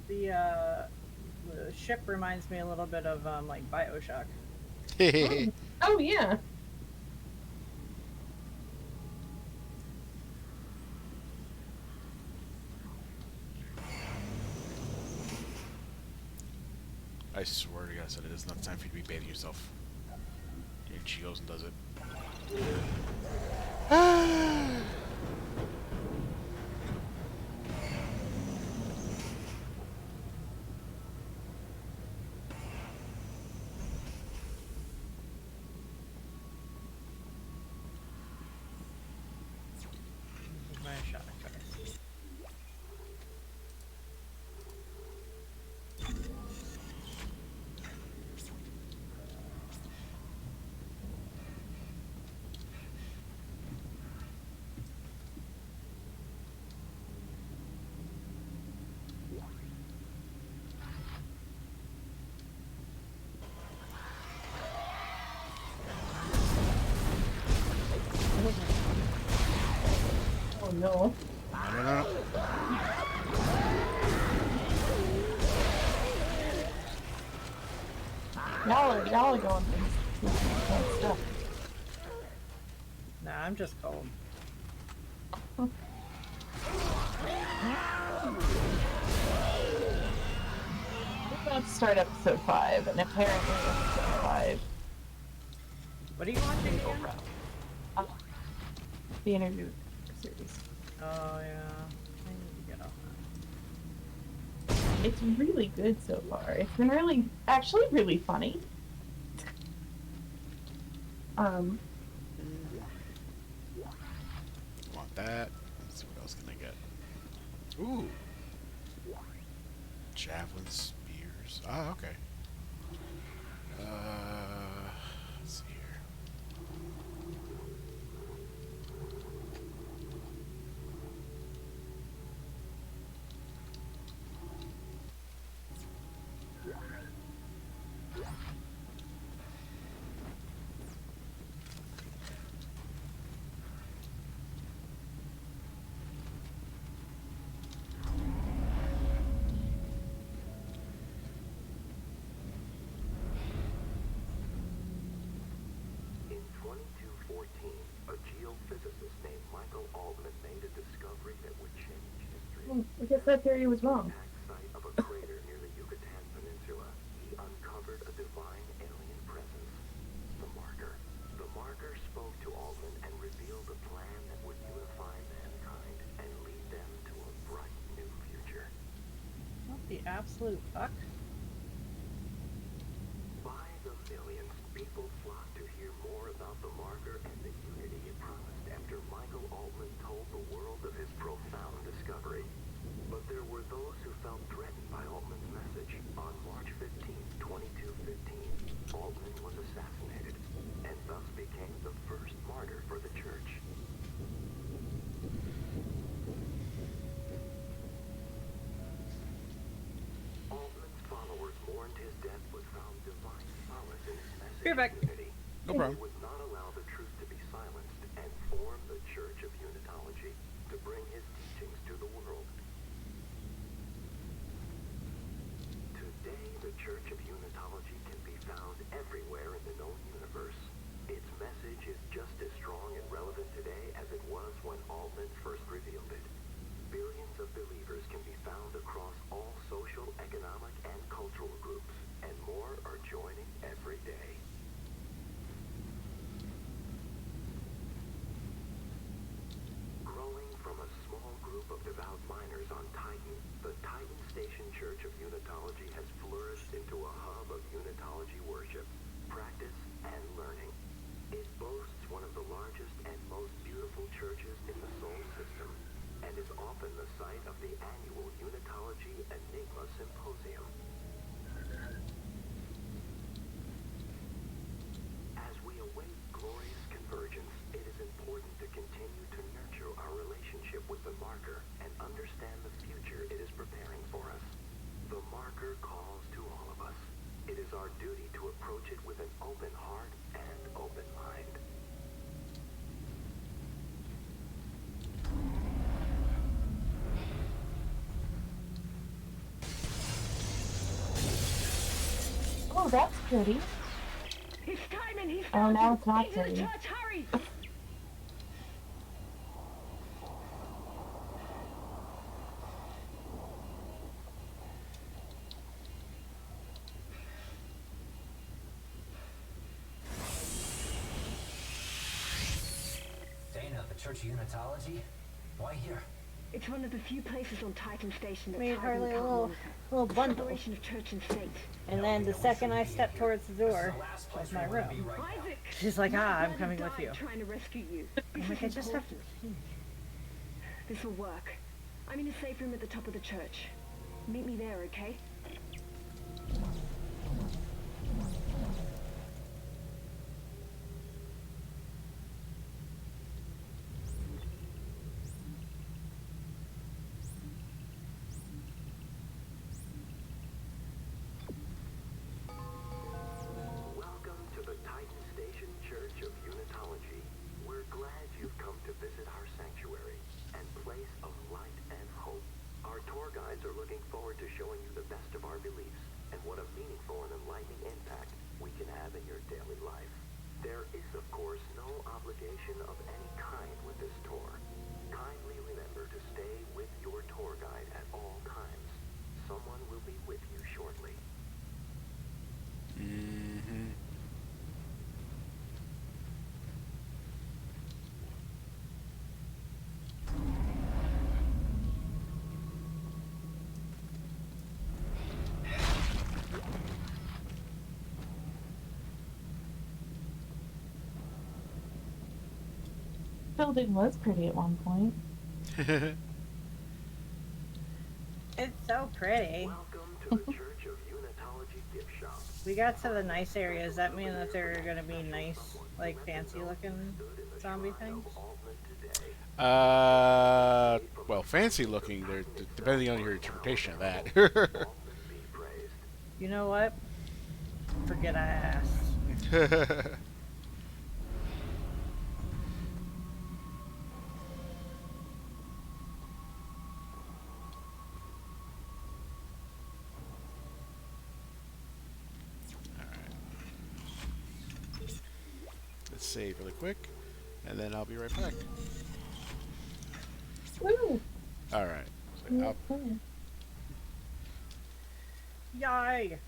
the ship reminds me a little bit of like BioShock. Oh yeah. I swear to God, I said it is not time for you to be bathing yourself. And she goes and does it. BioShock. Okay. Oh no. No, no, no, no. Y'all are going through some stuff. Nah, I'm just cold. We're about to start episode 5, and apparently episode 5. What are you watching again? The interview series. Oh yeah. I need to get off that. It's really good so far. It's been actually really funny. Want that? Let's see what else can I get. Ooh. Javelin spears. Ah, okay. Let's see here. In 2214, a geophysicist named Michael Altman made a discovery that would change history. I guess that theory was wrong. Site of a crater near the Yucatan Peninsula, he uncovered a divine alien presence, the Marker. The Marker spoke to Altman and revealed a plan that would unify mankind and lead them to a bright new future. What the absolute fuck? By the millions, people flocked to hear more about the Marker and the unity it promised after Michael Altman told the world of his profound discovery. But there were those who felt threatened by Altman's message. On March 15, 2215, Altman was assassinated and thus became the first martyr for the church. Altman's followers mourned his death but found divine solace in his message Be right back. of unity. No problem. He would not allow the truth to be silenced and form the Church of Unitology to bring his teachings to the world. Today, the Church of Unitology can be found everywhere in the known universe. Its message is just as strong and relevant today as it was when Altman first revealed it. Billions of believers can be found across all social, economic, and cultural groups, and more are joining every day. Growing from a small group of devout miners on Titan, the Titan Station Church of Unitology has flourished into a hub of Unitology worship marker and understand the future it is preparing for us. The marker calls to all of us. It is our duty to approach it with an open heart and open mind. Oh, that's pretty. It's Timon, he's Oh, now it's not into the pretty. church, hurry! Dana, the Church of Unitology? Why here? It's one of the few places on Titan Station that Made Titan Harley a can't little monitor. bundle. Separation of church and state. And then the second I step towards the door of my room, Isaac! she's like, "Ah, I'm Your coming brother with you." died trying to rescue you. I'm This like, is I just have to important. This will work. I'm in a safe room at the top of the church. Meet me there, okay? Welcome to the Titan Station Church of Unitology. We're glad you've come to visit our sanctuary and place of light and hope. Our tour guides are looking forward to showing you the best of our beliefs and what a meaningful and enlightening impact we can have in your daily life. There is, of course, no obligation of any kind with this tour. Kindly remember to stay with your tour guide at all times. Someone will be with you shortly. Mm-hmm. Building was pretty at one point. It's so pretty. Welcome to the Church of Unitology gift shop. We got to the nice areas. Does that mean that they're gonna be nice, like fancy looking zombie things? Well, fancy looking. They're depending on your interpretation of that. You know what? Forget I asked. Let's save really quick, and then I'll be right back. Woo! All right. So up. Yay!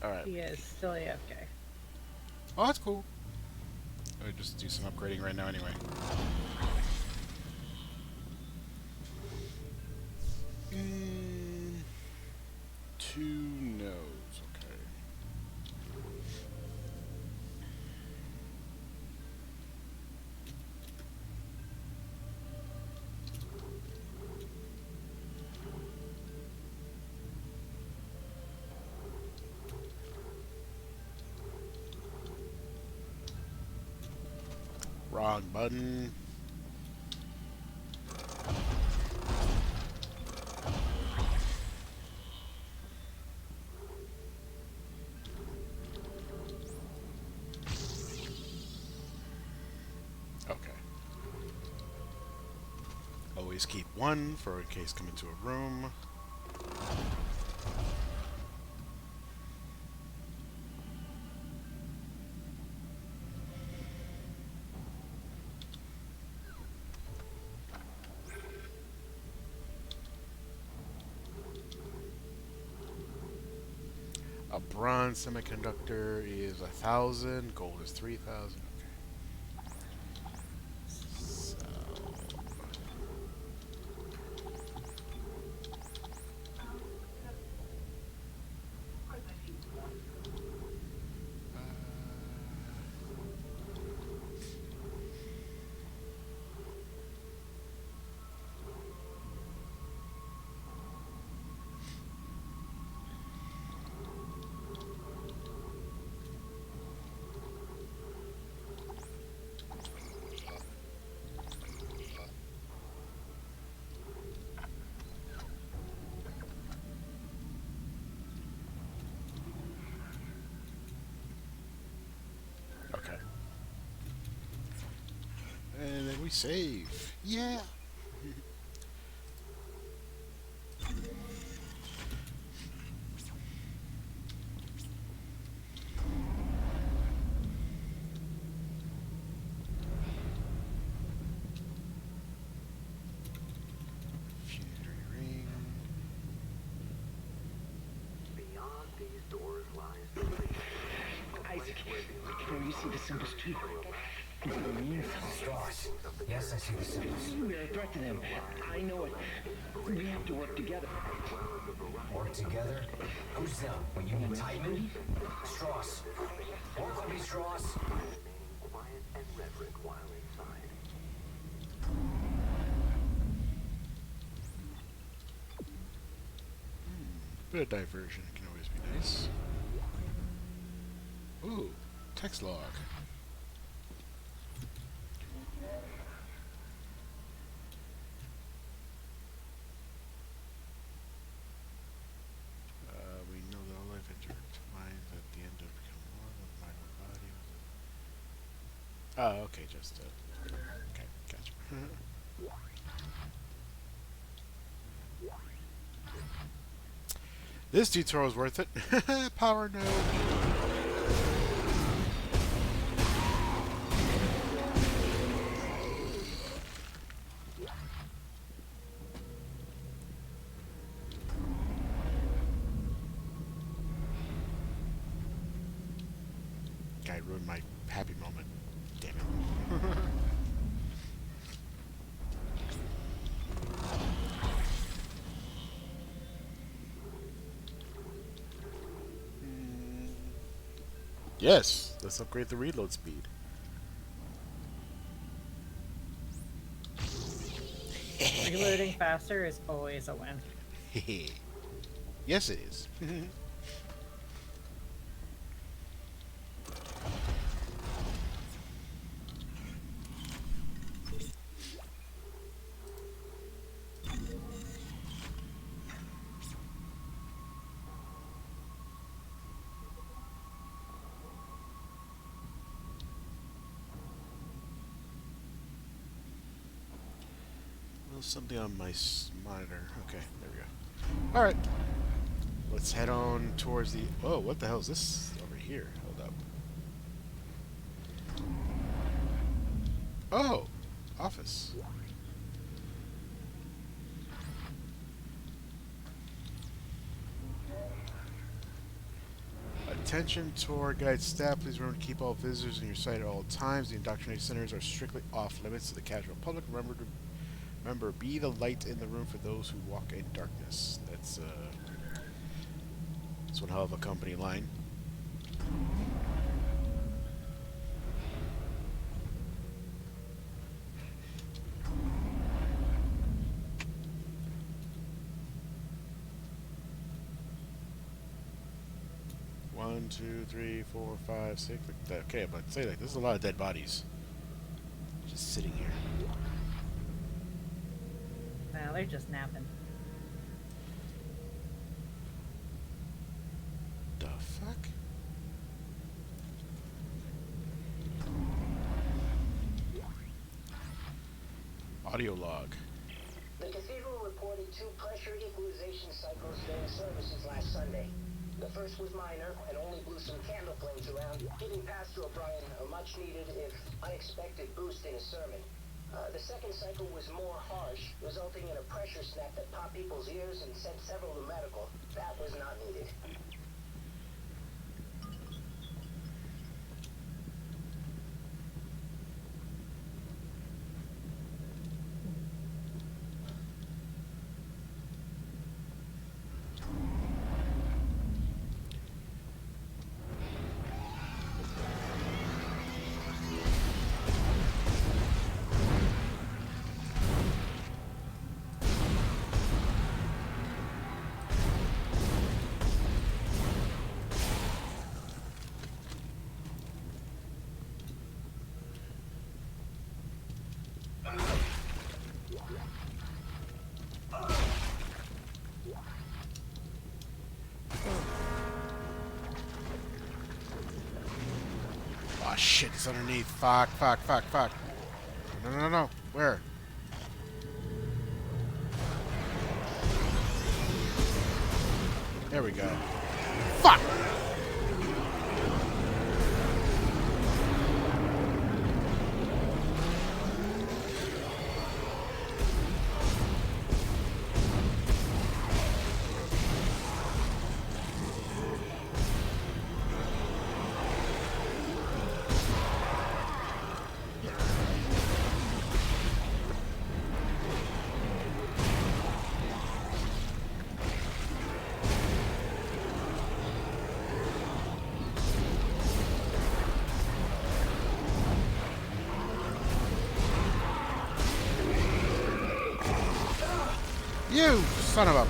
Alright. He is still AFK. Oh, that's cool. I would just do some upgrading right now anyway. Two no's, okay. Wrong button. Okay. Always keep one for in case come into a room. A bronze semiconductor is 1,000. Gold is 3,000. Okay. So. Okay. And then we save. Yeah. Fury ring. Beyond these doors lies the place. Isaac, can you see the symbols too? It means Strauss. Yes, I see the symbols. we're a threat to them. I know it. We have to work together. Work together? Who's them? When you need Titan? Strauss. Work with me, Strauss. Remaining quiet and reverent while inside. Bit of diversion can always be nice. Ooh, text log. We know that all life intertwines at the end of becoming one with mind and body. Oh, okay, just okay, gotcha. This tutorial is worth it. Power node. Guy ruined my happy moment. Damn it. Yes, let's upgrade the reload speed. Reloading faster is always a win. Yes, it is. Something on my monitor. Okay, there we go. Alright. Let's head on towards the... Oh, what the hell is this over here? Hold up. Oh! Office. A Attention tour guide staff, please remember to keep all visitors in your sight at all times. The indoctrination centers are strictly off limits to the casual public. Remember, be the light in the room for those who walk in darkness. That's one hell of a company line. One, two, three, four, five, six. Okay, but say like this is a lot of dead bodies just sitting here. Nah, they're just napping. The fuck? Audio log. The cathedral reported 2 pressure equalization cycles during services last Sunday. The first was minor and only blew some candle flames around, giving Pastor O'Brien a much-needed, if unexpected, boost in his sermon. The second cycle was more harsh, resulting in a pressure snap that popped people's ears and sent several to medical. That was not needed. Oh shit, it's underneath. Fuck. No. Where? There we go. Fuck! You son of a...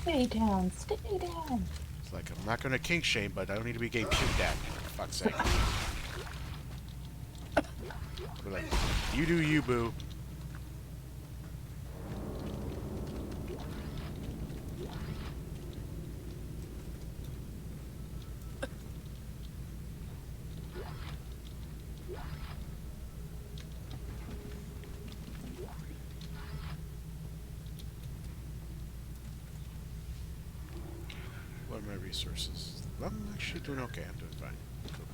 Stay down, stay down. It's like, I'm not gonna kink shame, but I don't need to be getting puked at. For fuck's sake. We're like, you do you, boo. What are my resources? I'm actually doing okay. I'm doing fine. Cool.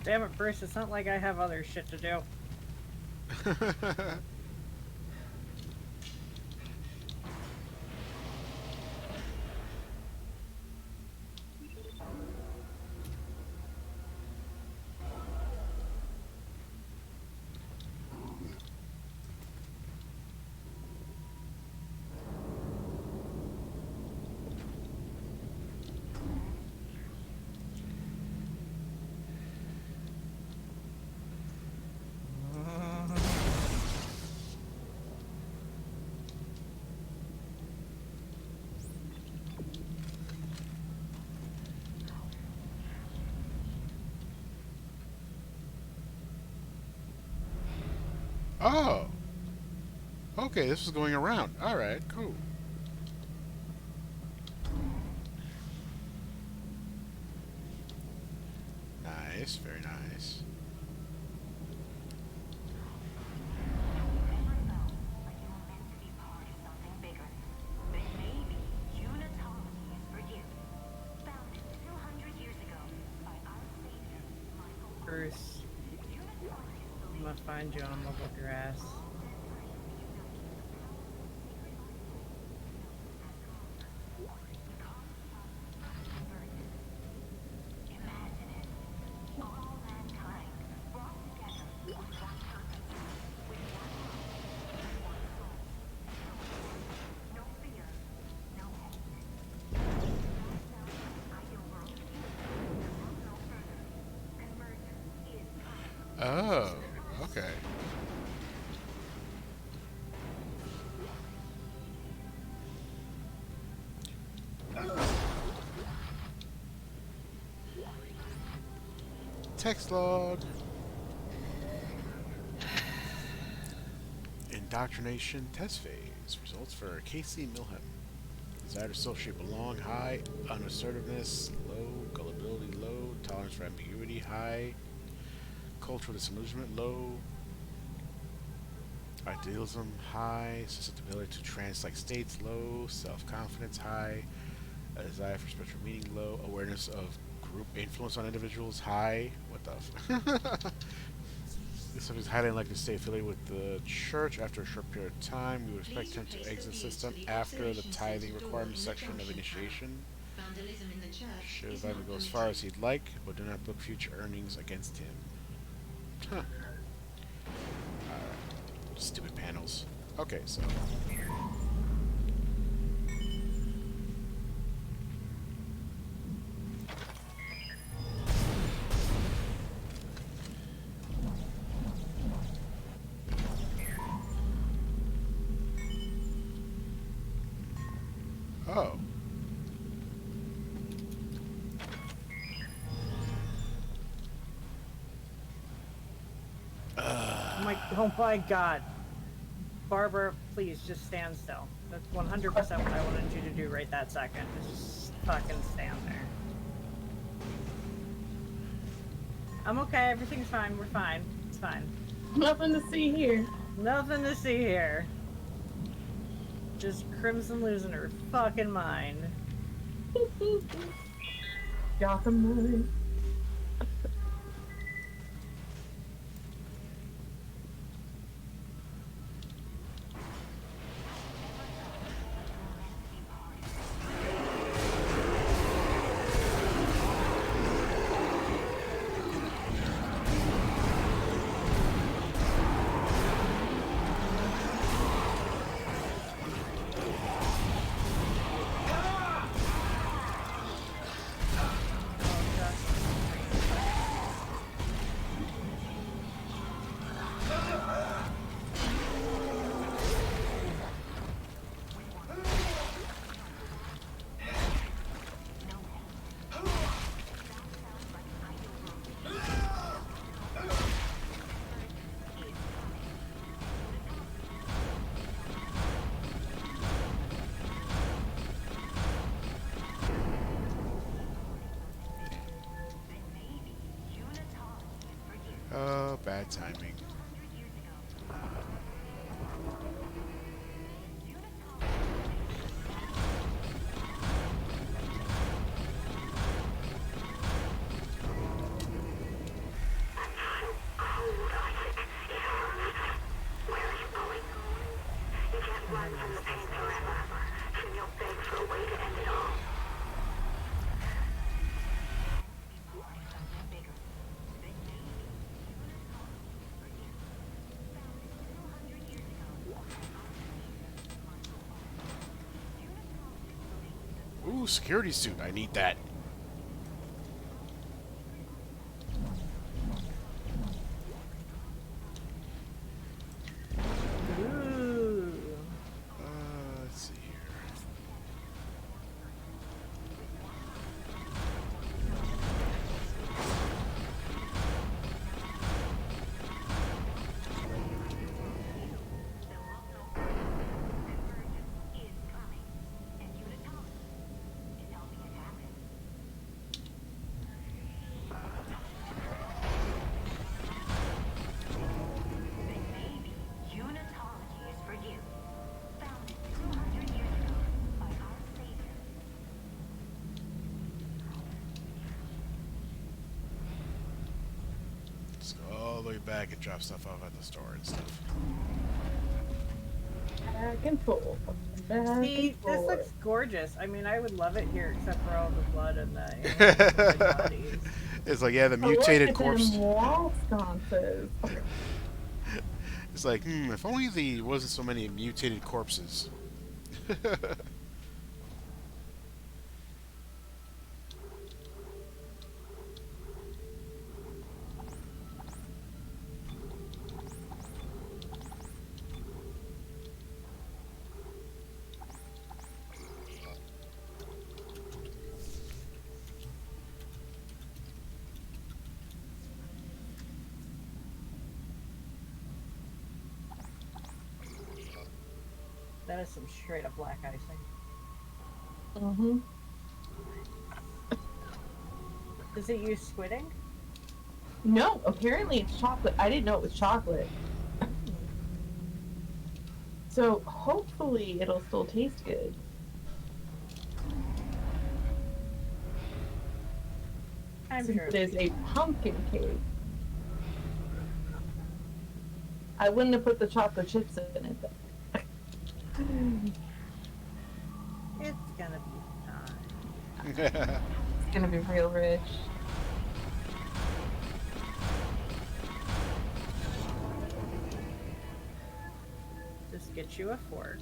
Damn it, Bruce, it's not like I have other shit to do. Oh! Okay, this is going around. Alright, cool. Nice, very nice. Maybe unitized gonna find you and I'm gonna whoop your ass. Oh, okay. Text log. Indoctrination test phase. Results for Casey Milham. Desire to socially belong, high. Unassertiveness, low. Gullibility, low. Tolerance for ambiguity, high. Cultural disillusionment, low. Idealism, high. Susceptibility to trance-like states, low. Self-confidence, high. A desire for spiritual meaning, low. Awareness of group influence on individuals, high. What the f- This subject is highly unlikely to stay affiliated with the church after a short period of time. We would expect him to exit the system after the tithing requirements section of initiation. Should let him go as far as he'd like, but do not book future earnings against him. Huh. Alright. Stupid panels. Okay, so. Oh. Oh my god. Barbara, please just stand still. That's 100% what I wanted you to do right that second. Just fucking stand there. I'm okay, everything's fine, we're fine. It's fine. Nothing to see here. Nothing to see here. Just Crimson losing her fucking mind. Gotham mind. Oh, bad timing. Ooh, security suit. I need that. Ooh. Let's see here. all the way back and drop stuff off at the store and stuff. Back and forth. Back See, and this forth. looks gorgeous. I mean, I would love it here, except for all the blood and the dead bodies. It's like, yeah, the Oh, look mutated at corpse. them wall sconces. It's like, if only there wasn't so many mutated corpses. That is some straight up black icing. Mm-hmm. Does it use squid ink? No, apparently it's chocolate. I didn't know it was chocolate. So hopefully it'll still taste good. I'm Since sure. it is a pumpkin cake. I wouldn't have put the chocolate chips in it though. It's gonna be fine. It's gonna be real rich. Just get you a fork.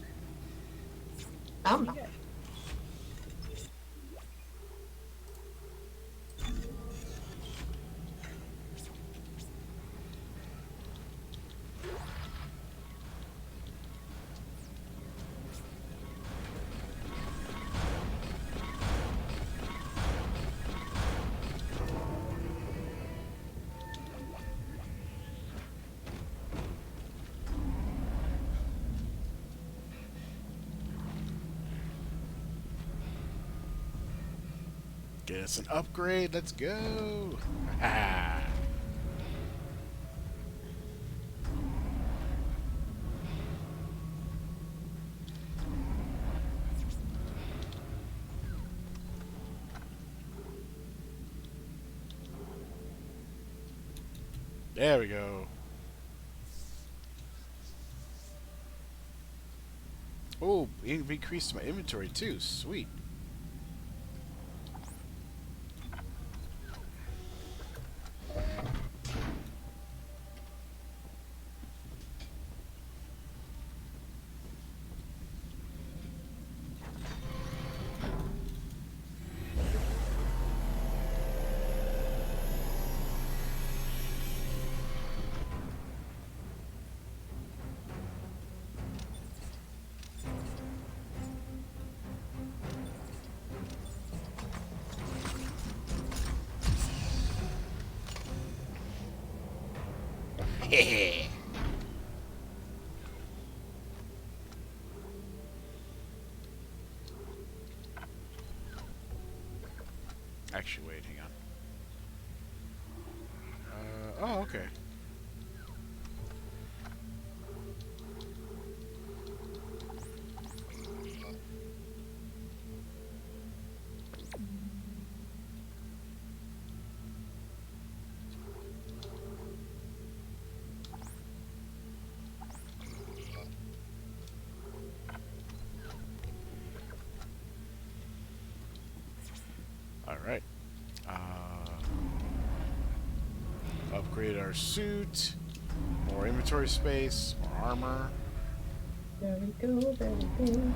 I'm Okay. Get us an upgrade. Let's go. Ah. There we go. Oh, it increased my inventory too. Sweet. Actually, wait, hang on. Oh, okay. All right. Upgrade our suit. More inventory space. More armor. There we go, there we go.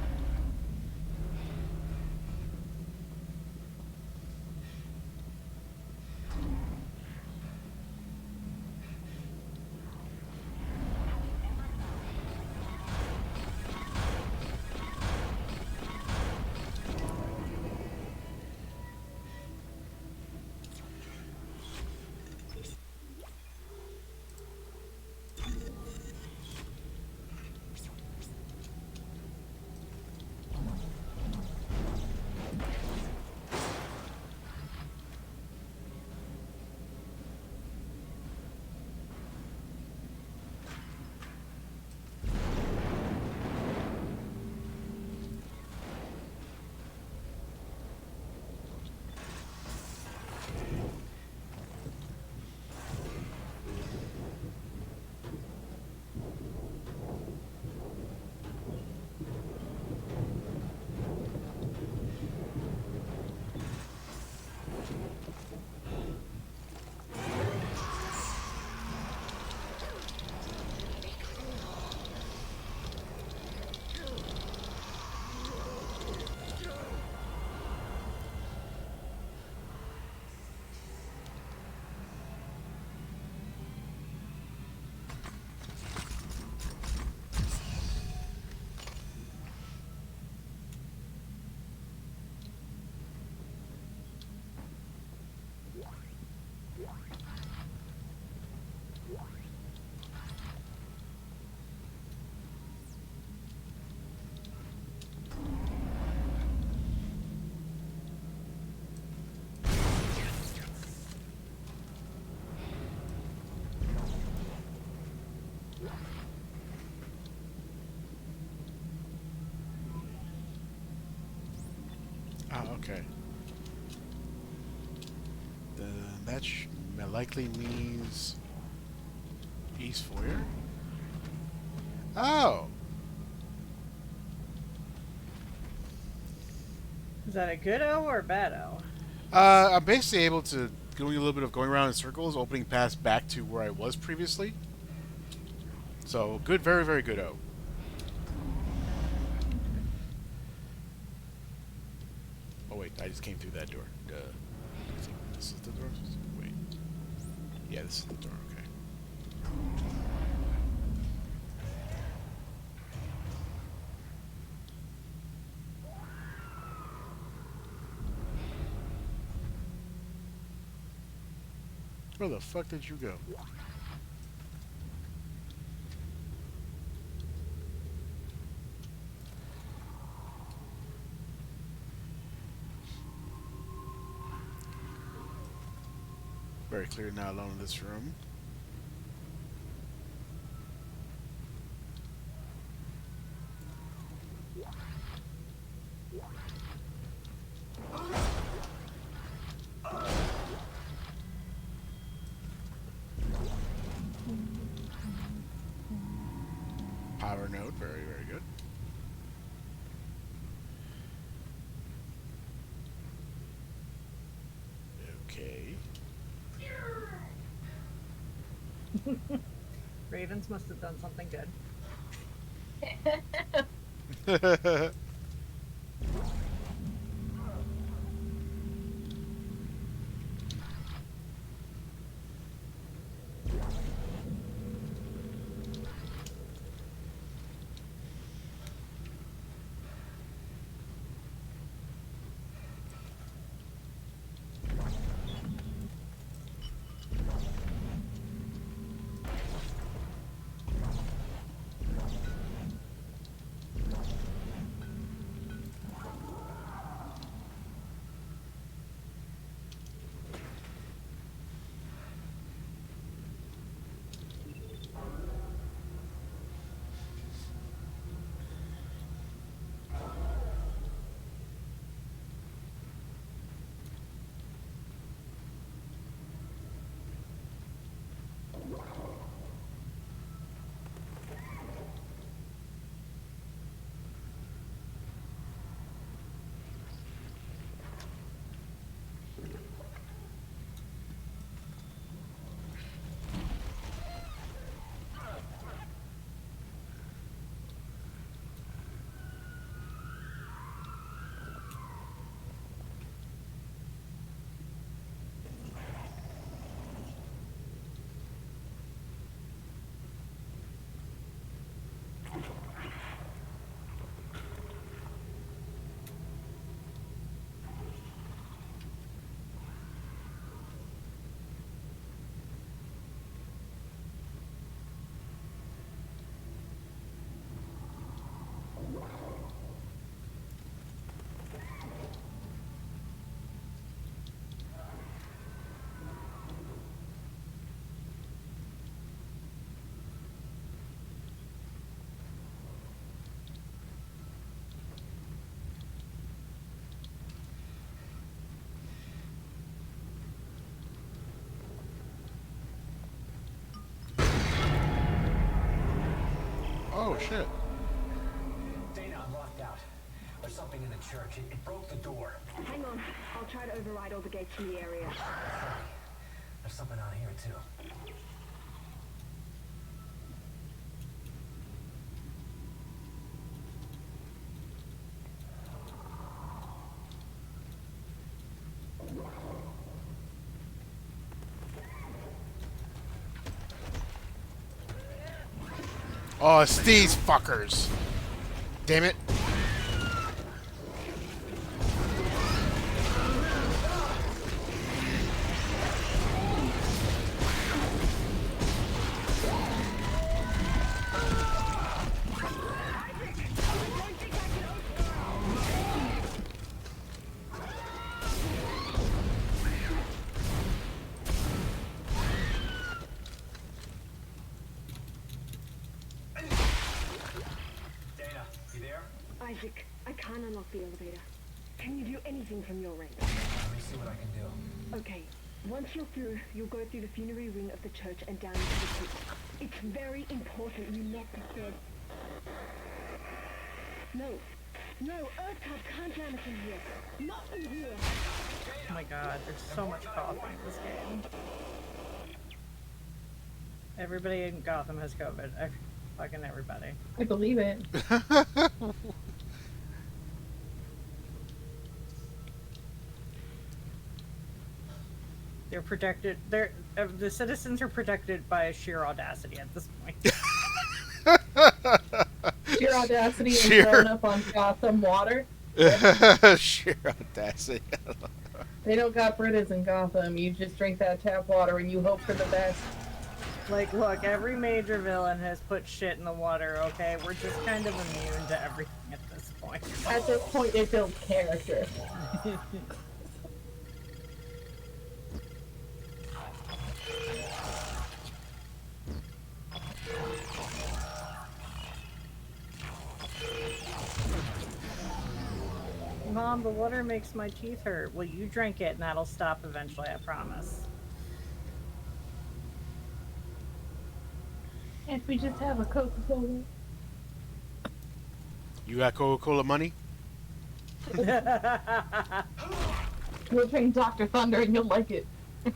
Oh, okay. Then that likely means East Foyer. Oh. Is that a good O or a bad O? I'm basically able to doing a little bit of going around in circles, opening paths back to where I was previously. So good, very, very good O. Oh wait, I just came through that door. I think this is the door. Wait. Yeah, this is the door. Okay. Where the fuck did you go? Very clear, not alone in this room. Power node, very, very good. Okay. Ravens must have done something good. Oh shit. Dana, I'm locked out. There's something in the church. It broke the door. Hang on. I'll try to override all the gates from the area. There's something out here, too. Oh, it's these fuckers. Damn it. Dana, you there? Isaac, I can't unlock the elevator. Can you do anything from your end? Let me see what I can do. Okay. Once you're through, you'll go through the funerary ring of the church and down into the pit. It's very important you not disturb. No. No, Earth can't jam us in here. Not in here. Oh my god, there's so much coughing in this game. Everybody in Gotham has COVID. Fucking everybody. I believe it. They're protected. The citizens are protected by sheer audacity at this point. Sheer audacity and throwing up on Gotham water. Sheer audacity. They don't got Britas in Gotham. You just drink that tap water and you hope for the best. Like, look, every major villain has put shit in the water, okay? We're just kind of immune to everything at this point. At this point, they build character. Mom, the water makes my teeth hurt. Well, you drink it and that'll stop eventually, I promise. If we just have a Coca-Cola. You got Coca-Cola money? We'll drink Dr. Thunder and you'll like it. Oh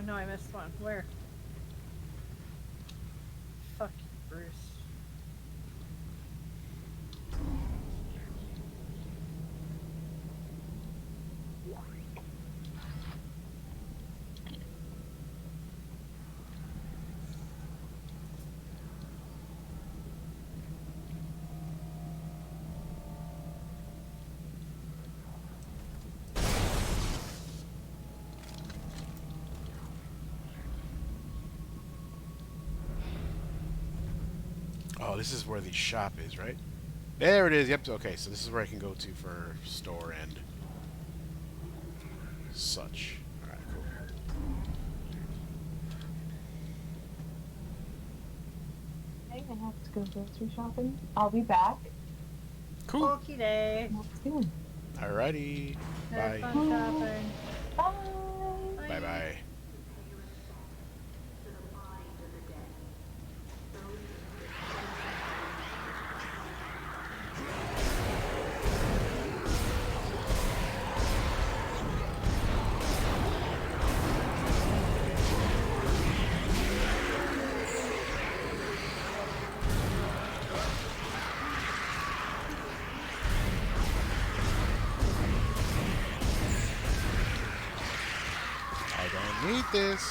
no, I missed one. Where? Fuck you, Bruce. Oh, this is where the shop is, right? There it is. Yep. Okay, so this is where I can go to for store and such. All right, cool. I have to go grocery shopping. I'll be back. Cool. Okie day. Alrighty. Have Bye. fun shopping. Bye. Bye bye. I don't need this.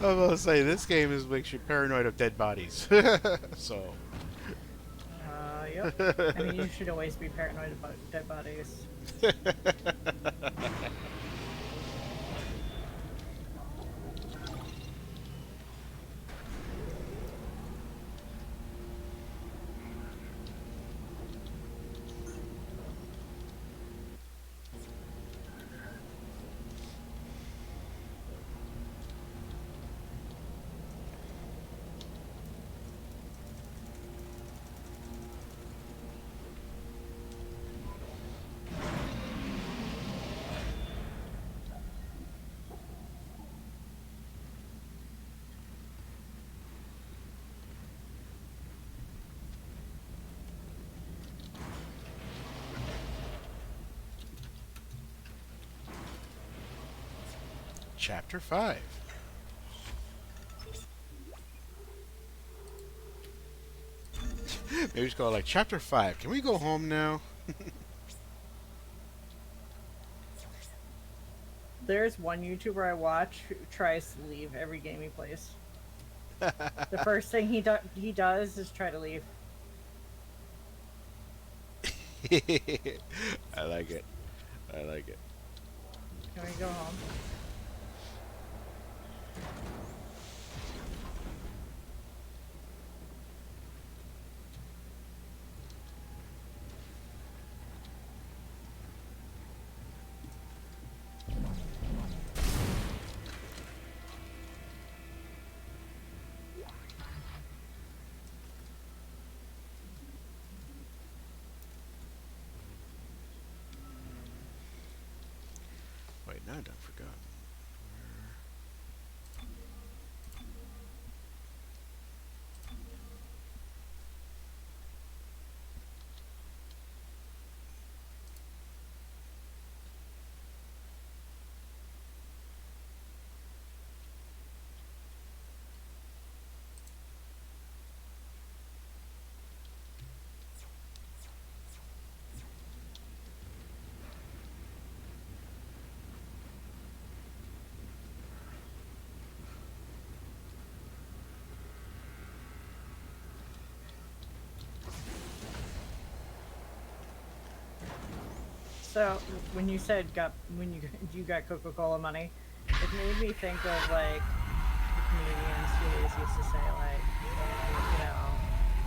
I was gonna say this game makes you paranoid of dead bodies. So. Yep. I mean, you should always be paranoid about dead bodies. Chapter 5. Maybe just call it like Chapter 5. Can we go home now? There's one YouTuber I watch who tries to leave every game he plays. The first thing he does is try to leave. I like it. I like it. Can we go home? Wait, now I done forgot. So when you said you got Coca-Cola money, it made me think of like comedians who always used to say like, you know,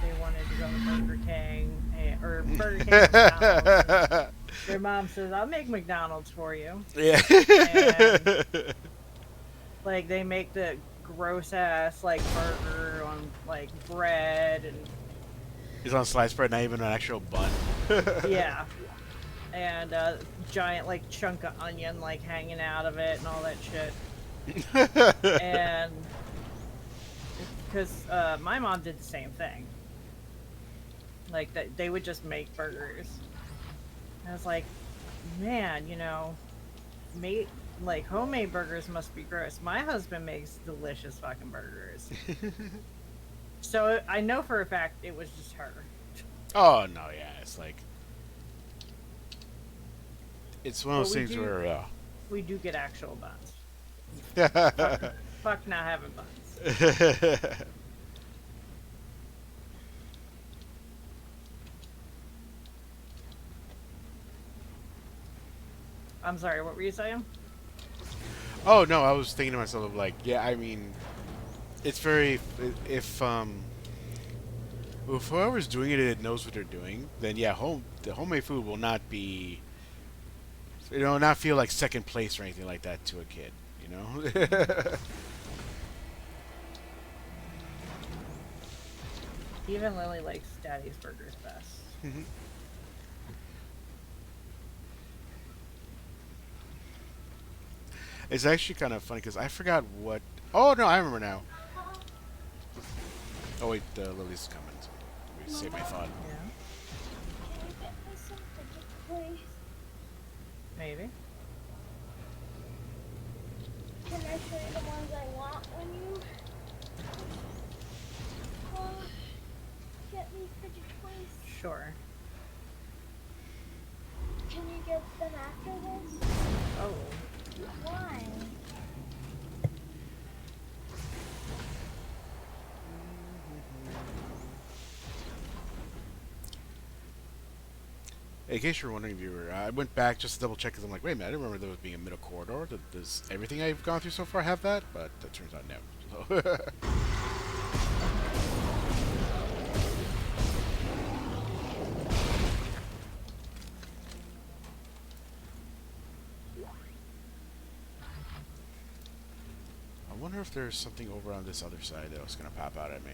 they wanted to go to Burger King or Burger King. McDonald's. Their mom says, "I'll make McDonald's for you." Yeah. And, like they make the gross ass like burger on like bread and. It's on sliced bread, not even an actual bun. Yeah. And giant like chunk of onion like hanging out of it and all that shit. And because my mom did the same thing. Like they would just make burgers. And I was like, man, you know, like homemade burgers must be gross. My husband makes delicious fucking burgers. So I know for a fact it was just her. Oh no, yeah, it's like it's one of those things where we do get actual buns. fuck not having buns. I'm sorry, what were you saying? Oh no, I was thinking to myself of like, yeah, I mean, it's very if whoever's doing it knows what they're doing, then yeah, the homemade food will not be, you know, not feel like second place or anything like that to a kid, you know. Even Lily likes Daddy's burgers best. Mm-hmm. It's actually kind of funny because I forgot what. Oh no, I remember now. Oh wait, Lily's coming. So let me save my thought. Yeah. Maybe. Can I show you the ones I want when you get me fidget toys? Sure. Can you get them after this? Oh. Why? In case you're wondering, viewer, I went back just to double check because I'm like, wait a minute, I didn't remember there was being a middle corridor. Does everything I've gone through so far have that? But that turns out no. So I wonder if there's something over on this other side that was going to pop out at me.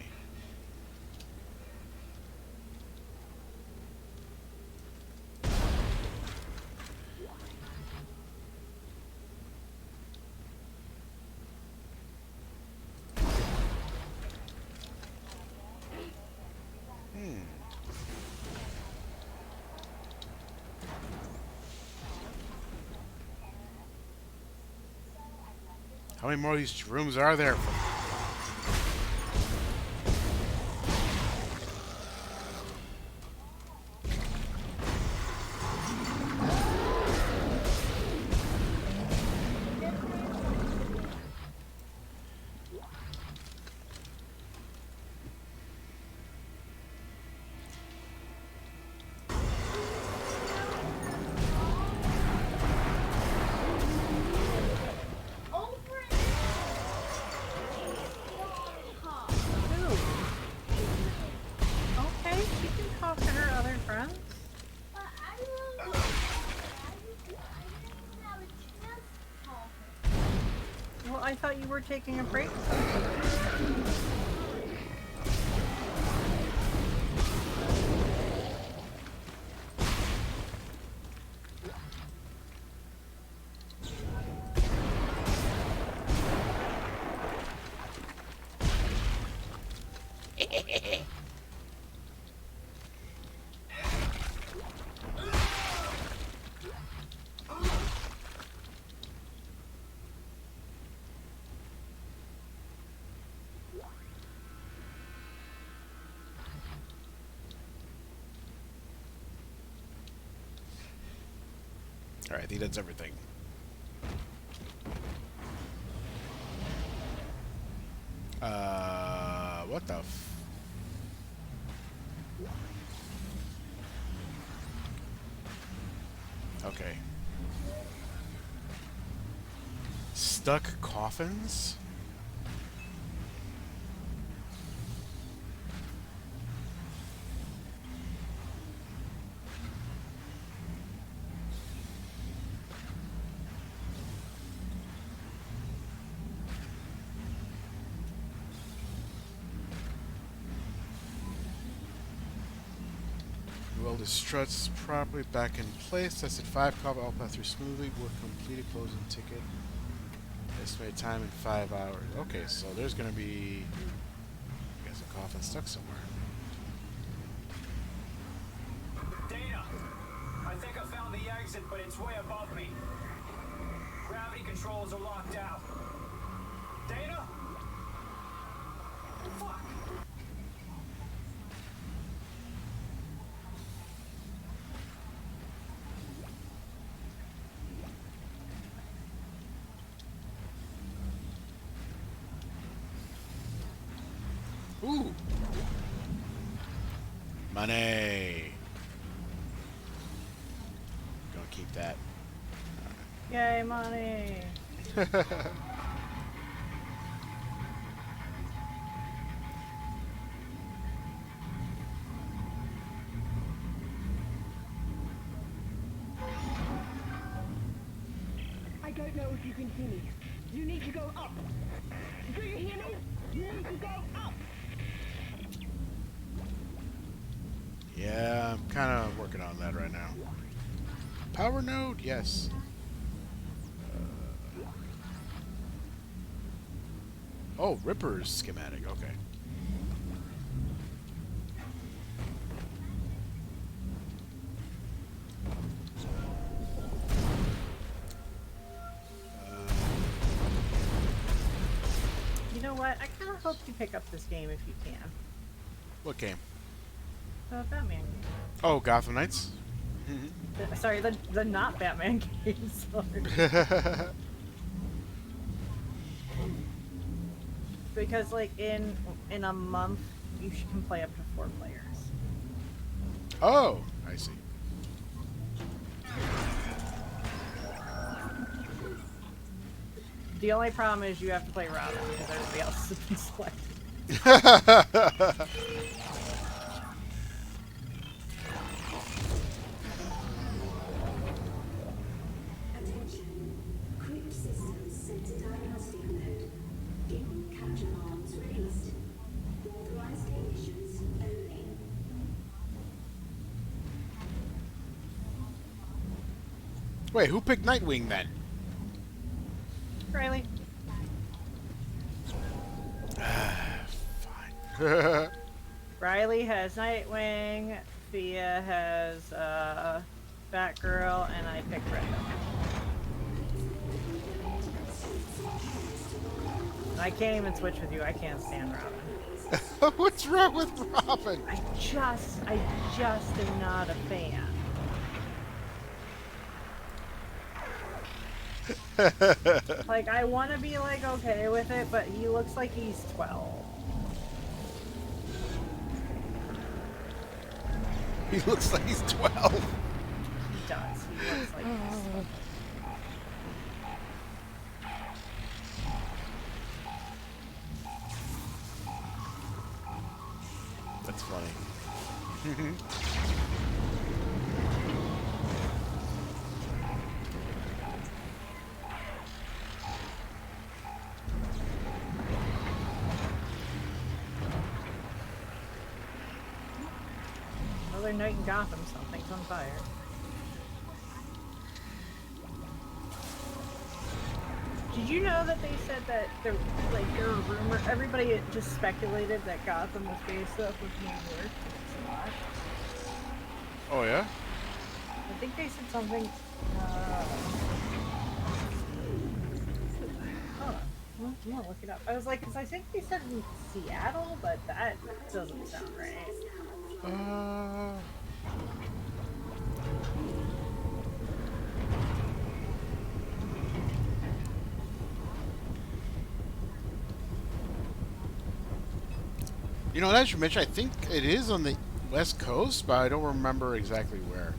How many more of these rooms are there? I thought you were taking a break. Alright, I think that's everything. What the Okay. Stuck coffins? Weld the struts properly back in place. Tested 5 coffin all pass through smoothly. Work completed. Closing ticket. Estimated time in 5 hours. Okay, so there's gonna be, I guess, a coffin stuck somewhere. Data! I think I found the exit, but it's way above me. Gravity controls are locked out. Data? Fuck! Ooh! Money! Gonna keep that. Yay, money! I don't know if you can hear me. You need to go up. Do you hear me? You need to go up. Yeah, I'm kind of working on that right now. Power node? Yes. Oh, Ripper's schematic. Okay. You know what? I kind of hope you pick up this game if you can. What game? The Batman game. Oh, Gotham Knights? Sorry, the not Batman game. Sorry. Because like in a month you can play up to 4 players. Oh, I see. The only problem is you have to play Robin because everybody else has been selected. Attention. Crypt systems set to diagnostic mode. Vehicle capture arms released. Authorized technicians only. Wait, who picked Nightwing then? Riley. Fine. Riley has Nightwing, Thea has Batgirl, and I picked Red. I can't even switch with you. I can't stand Robin. What's wrong with Robin? I just am not a fan. Like, I want to be, like, okay with it, but he looks like he's 12. He looks like he's 12. He does. He looks like he's 12. That's funny. Another night in Gotham, something's on fire. Did you know that they said that there were rumors? Everybody had just speculated that Gotham was based off of New York. It's not. Oh yeah. I think they said something. Hold on. I'm gonna look it up. I was like, because I think they said in Seattle, but that doesn't sound right. You know, as you mentioned, I think it is on the West Coast, but I don't remember exactly where.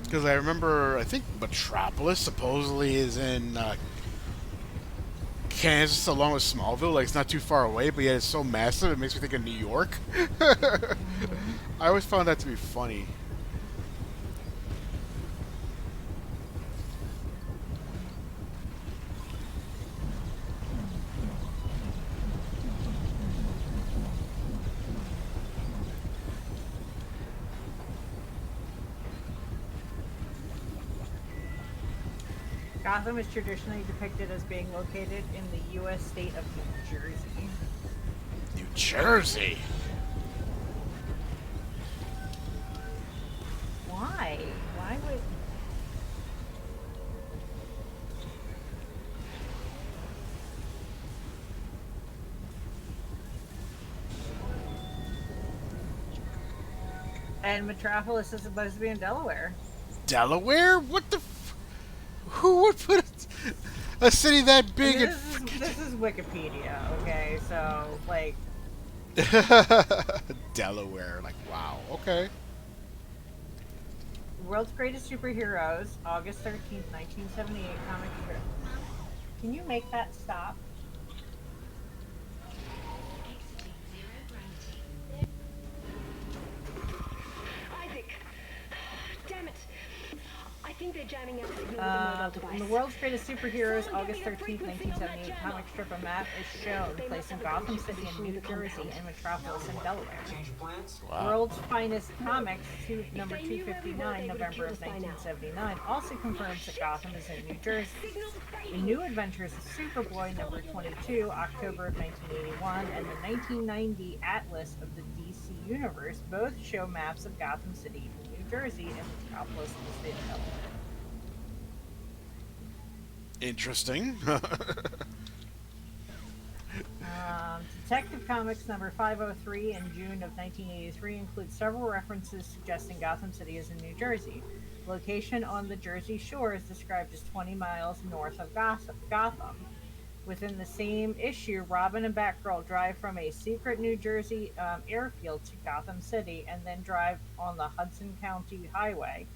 Because I remember, I think Metropolis supposedly is in Kansas along with Smallville. Like, it's not too far away, but yet it's so massive, it makes me think of New York. I always found that to be funny. Gotham is traditionally depicted as being located in the U.S. state of New Jersey. New Jersey? Why? Why would... And Metropolis is supposed to be in Delaware. Delaware? What the... Who would put a city that big in... This is Wikipedia, okay? So, like... Delaware. Like, wow. Okay. World's Greatest Superheroes, August 13th, 1978 comic strip. Can you make that stop? Isaac! Damn it! I think they're jamming out the signal with the mobile device. In the World's Greatest Superheroes, August 13th, 1978 comic strip, a map is shown placing Gotham City in New Jersey and Metropolis in Delaware. Wow. World's Finest Comics, number 259, November of 1979, also confirms that Gotham is in New Jersey. The New Adventures of Superboy, number 22, October of 1981, and the 1990 Atlas of the DC Universe both show maps of Gotham City in New Jersey and Metropolis in the state of Delaware. Interesting. Detective Comics number 503 in June of 1983 includes several references suggesting Gotham City is in New Jersey. Location on the Jersey Shore is described as 20 miles north of Gotham. Within the same issue, Robin and Batgirl drive from a secret New Jersey airfield to Gotham City and then drive on the Hudson County Highway,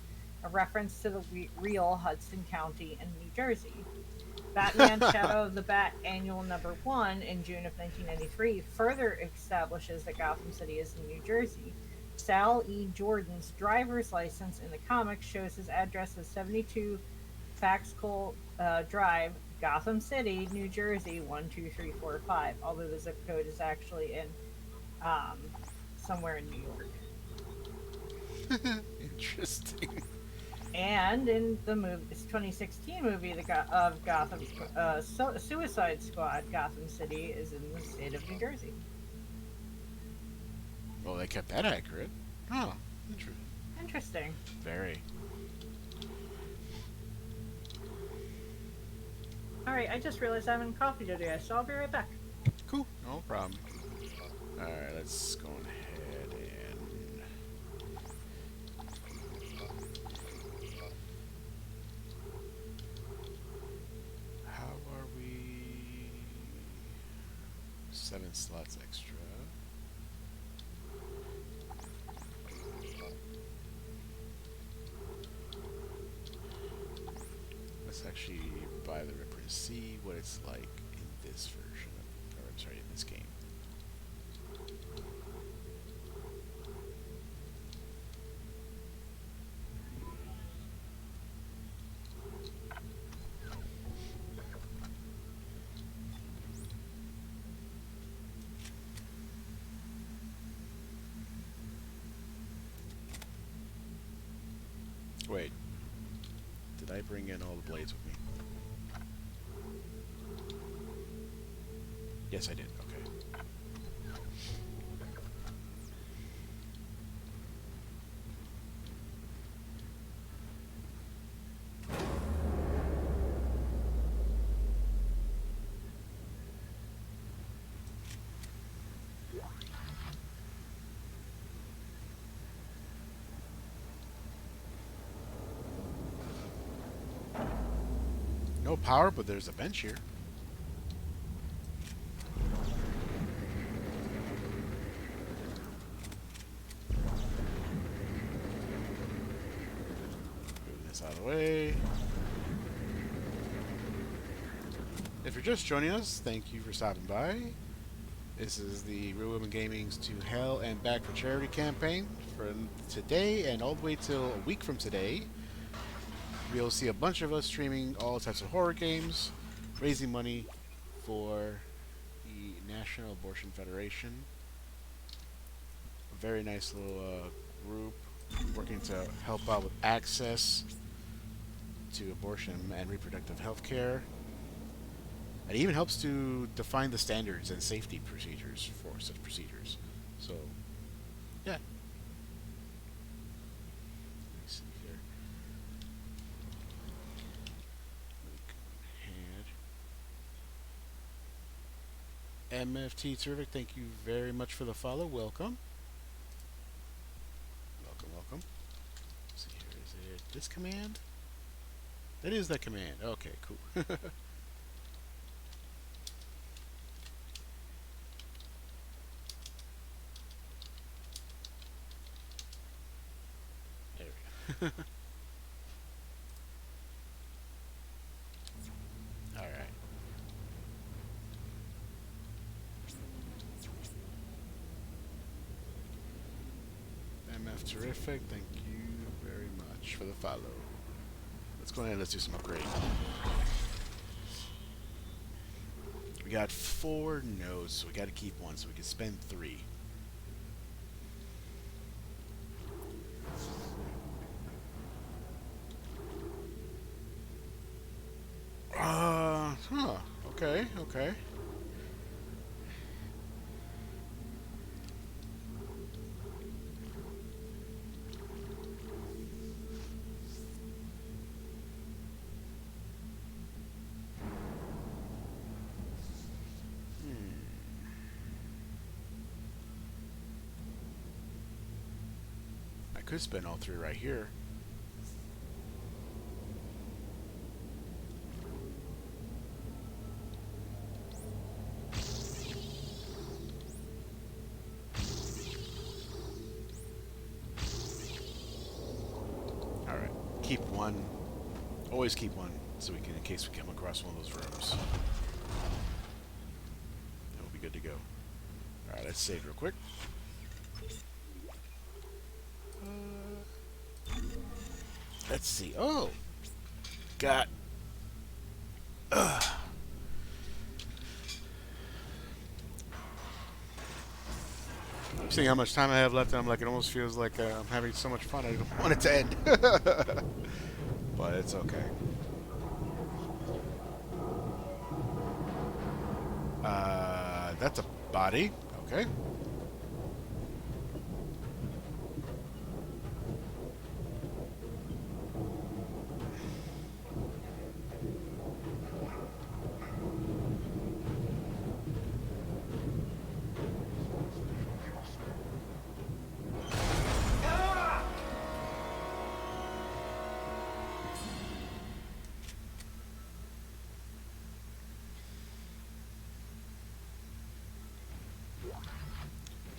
a reference to the real Hudson County in New Jersey. Batman Shadow of the Bat Annual Number 1 in June of 1993 further establishes that Gotham City is in New Jersey. Sal E. Jordan's driver's license in the comics shows his address as 72 Faxcole Drive, Gotham City, New Jersey 12345, although the zip code is actually in somewhere in New York. Interesting. And in the 2016 movie of Gotham Suicide Squad, Gotham City is in the state of New Jersey. Well, they kept that accurate. Oh, interesting. Very. Alright, I just realized I'm in coffee today, so I'll be right back. Cool, no problem. Alright, let's go ahead and... How are we? 7 slots extra. Let's actually buy the Ripper and see what it's like in this version of, or I'm sorry, in this game. Wait, did I bring in all the blades with me? Yes, I did. Okay. No power, but there's a bench here. Moving this out of the way. If you're just joining us, thank you for stopping by. This is the Real Women Gaming's To Hell and Back for Charity campaign for today and all the way till a week from today. You'll see a bunch of us streaming all types of horror games, raising money for the National Abortion Federation. A very nice little group working to help out with access to abortion and reproductive health care. It even helps to define the standards and safety procedures for such procedures. So, yeah. Let me see here. MFT Terrific, thank you very much for the follow. Welcome. Welcome, welcome. Let's see here, is it this command? That is that command. Okay, cool. There we go. Alright. MF Terrific, thank you very much for the follow. Let's go ahead and let's do some upgrades. We got 4 nodes, so we got to keep one, so we can spend 3. Okay, okay. I could spend all 3 right here. Alright, keep one. Always keep one, so we can, in case we come across one of those rooms. That will be good to go. Alright, let's save real quick. Let's see. Oh! Got... Seeing how much time I have left, and I'm like, it almost feels like I'm having so much fun. I don't want it to end. But it's okay. That's a body. Okay.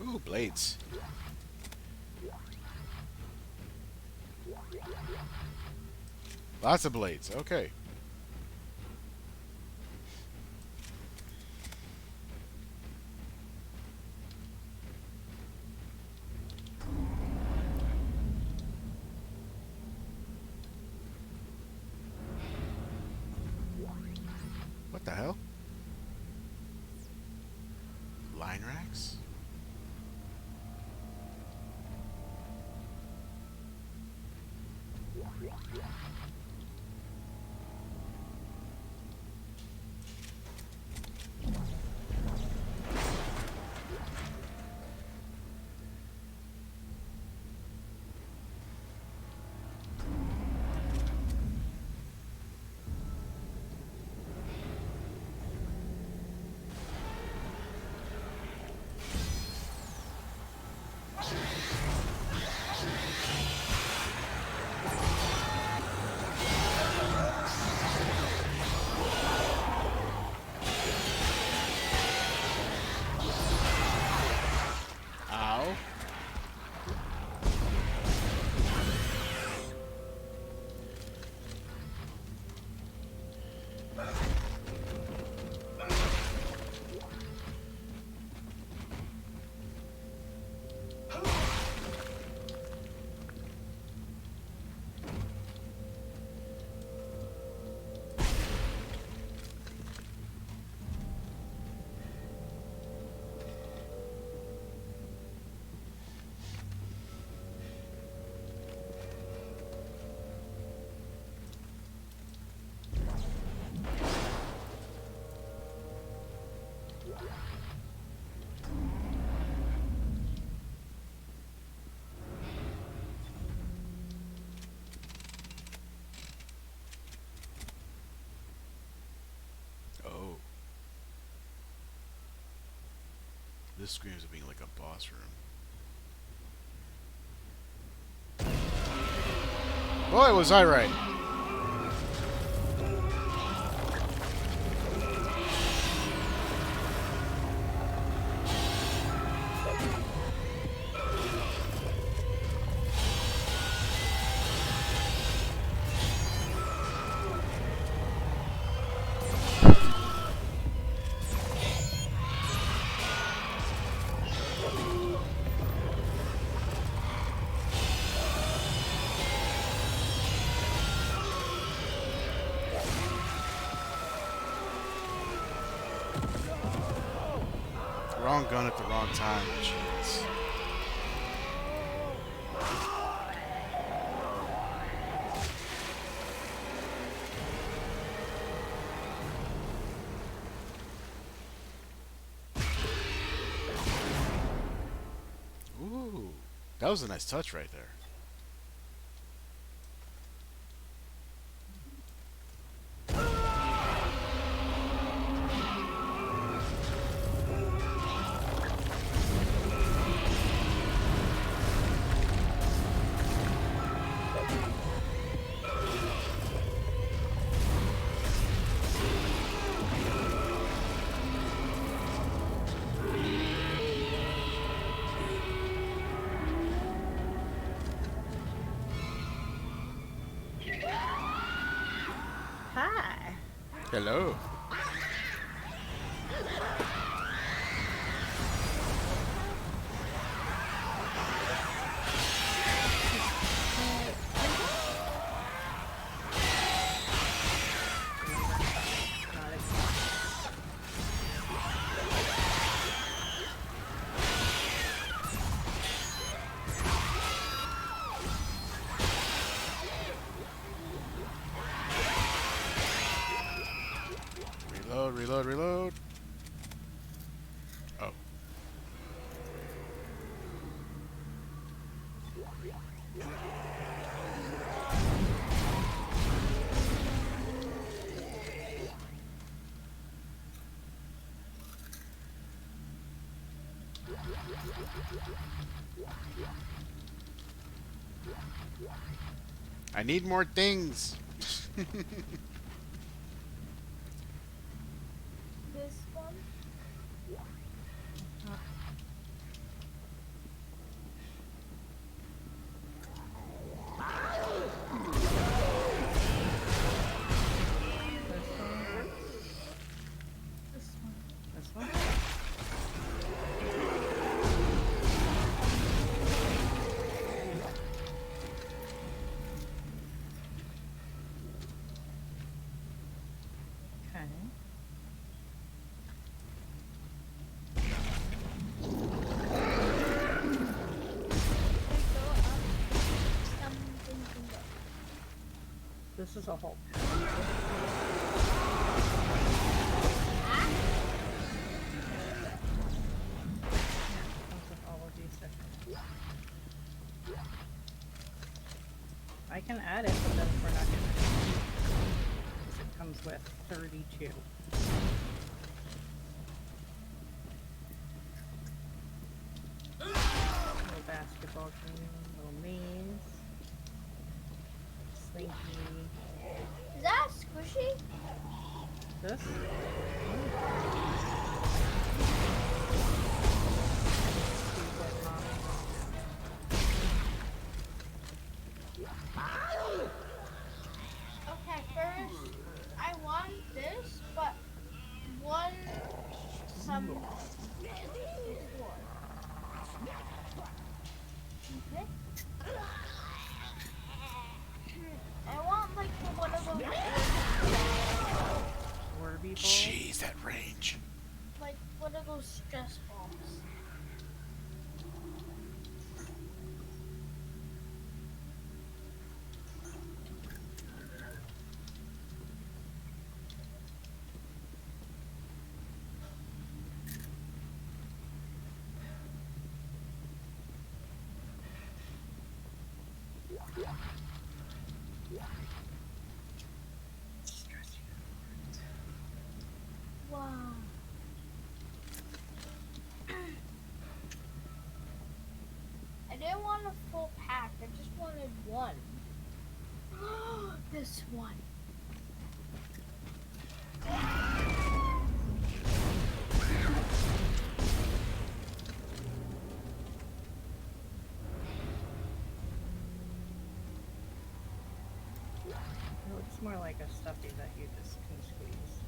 Ooh, blades. Lots of blades. Okay. What the hell? Line racks? Ow. Oh. This screams of being like a boss room. Boy, was I right. Wrong gun at the wrong time. Jeez. Ooh, that was a nice touch right there. Hi. Hello. Reload, reload, reload. Oh. I need more things. This one? This one? This is a whole. All of these sections. I can add it, but then we're not gonna. It comes with 32. Little basketball game, little maze, slinky. Is that squishy? This? Okay, first I want this, but one some. Okay. I want like one of those. Orby balls. Jeez, that range. Like one of those stress balls. Wow. I didn't want a full pack, I just wanted one. This one. It looks more like a stuffy that you just can squeeze.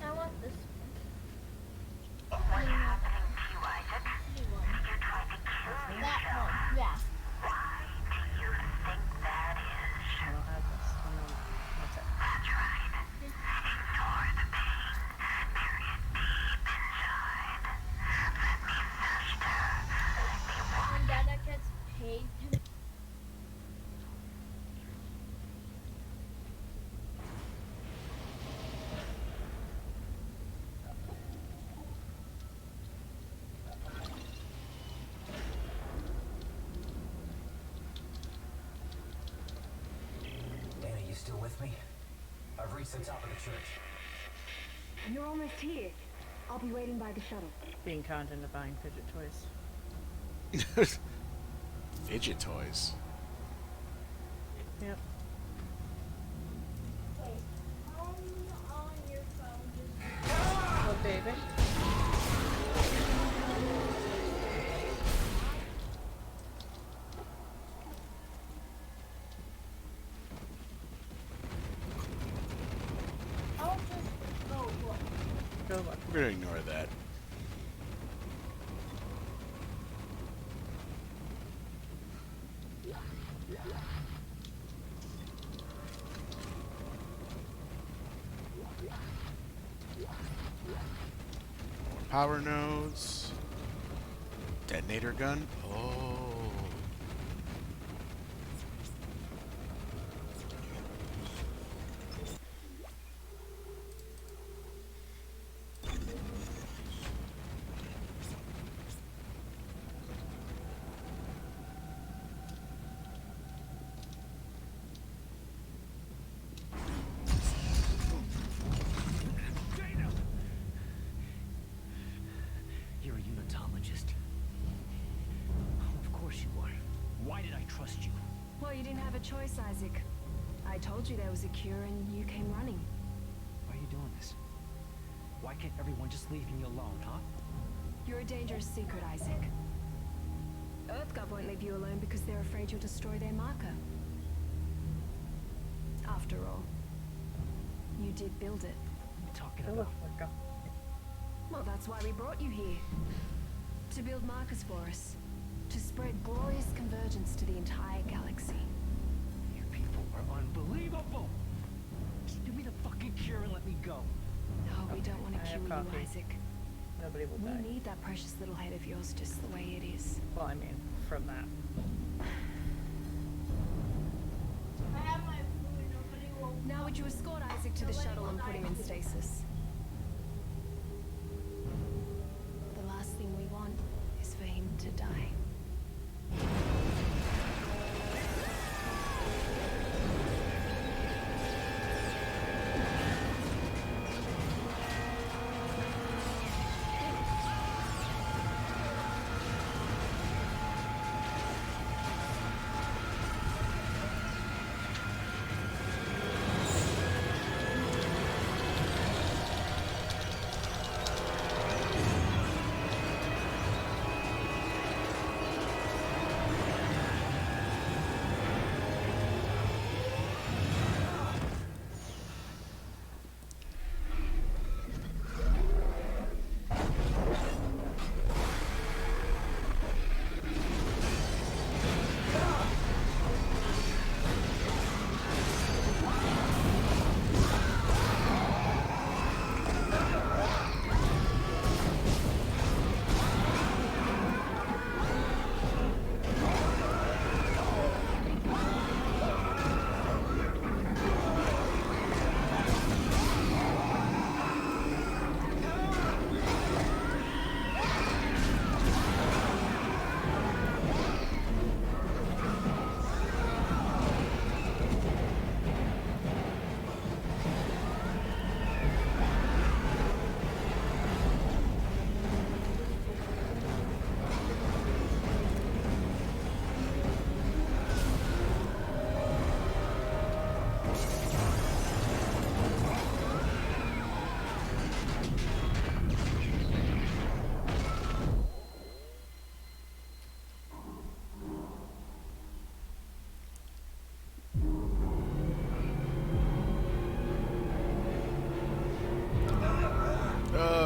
I want this one. What's happening to you, Isaac? You tried to kill me. That one, yeah. Why do you think that is? I don't have this. Oh, no. That's it. That's right. Ignore the pain. Bury it deep inside. Let me fester. Let me When watch. Dada gets paid to Dana, you still with me? I've reached the top of the church. You're almost here. I'll be waiting by the shuttle. Being conned into buying fidget toys. Fidget toys. Yep. wait, on your phone just Oh, baby. I'll just go look. Go look. We're gonna ignore that. Power nodes. Detonator gun. Oh. You're a unitologist. Of course you are. Why did I trust you? Well, you didn't have a choice, Isaac. I told you there was a cure and you came running. Why are you doing this? Why can't everyone just leave me alone, huh? You're a dangerous secret, Isaac. EarthGov won't leave you alone because they're afraid you'll destroy their marker. After all, you did build it. What are you talking Go about? look. Go. Well, that's why we brought you here. To build markers for us. To spread glorious convergence to the entire galaxy. You people are unbelievable! Just give me the fucking cure and let me go. No, we don't want to I have kill you, coffee. Isaac. Nobody will We die. need that precious little head of yours just the way it is. Well, I mean, from that. Could you escort Isaac to the shuttle and put him in stasis? The last thing we want is for him to die.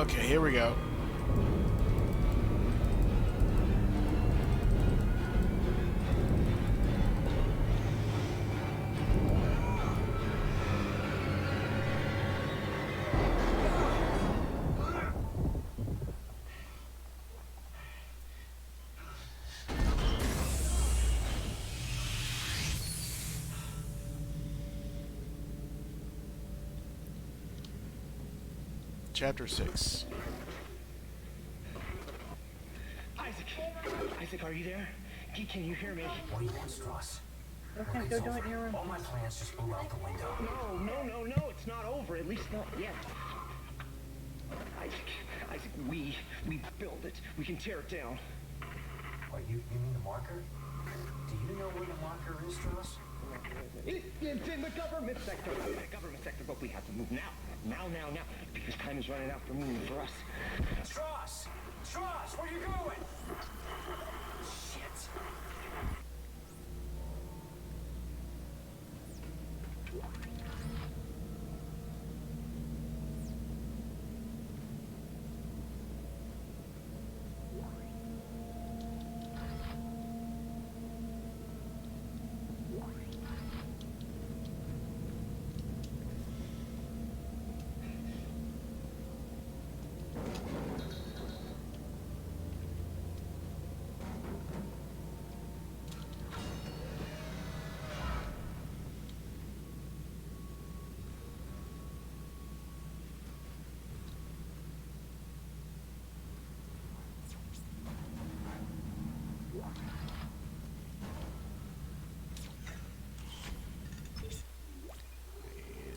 Okay, here we go. Chapter 6. Isaac, are you there? Can you hear me? What do you want, Strauss? Okay, go do it in your room. All my plans just blew out the window. No, it's not over. At least not yet. Isaac, we build it. We can tear it down. What, you mean the marker? Do you know where the marker is, Strauss? It's in the government sector. But we have to move now. Now. Because time is running out for me and for us. Strauss! Strauss, where you going? Shit.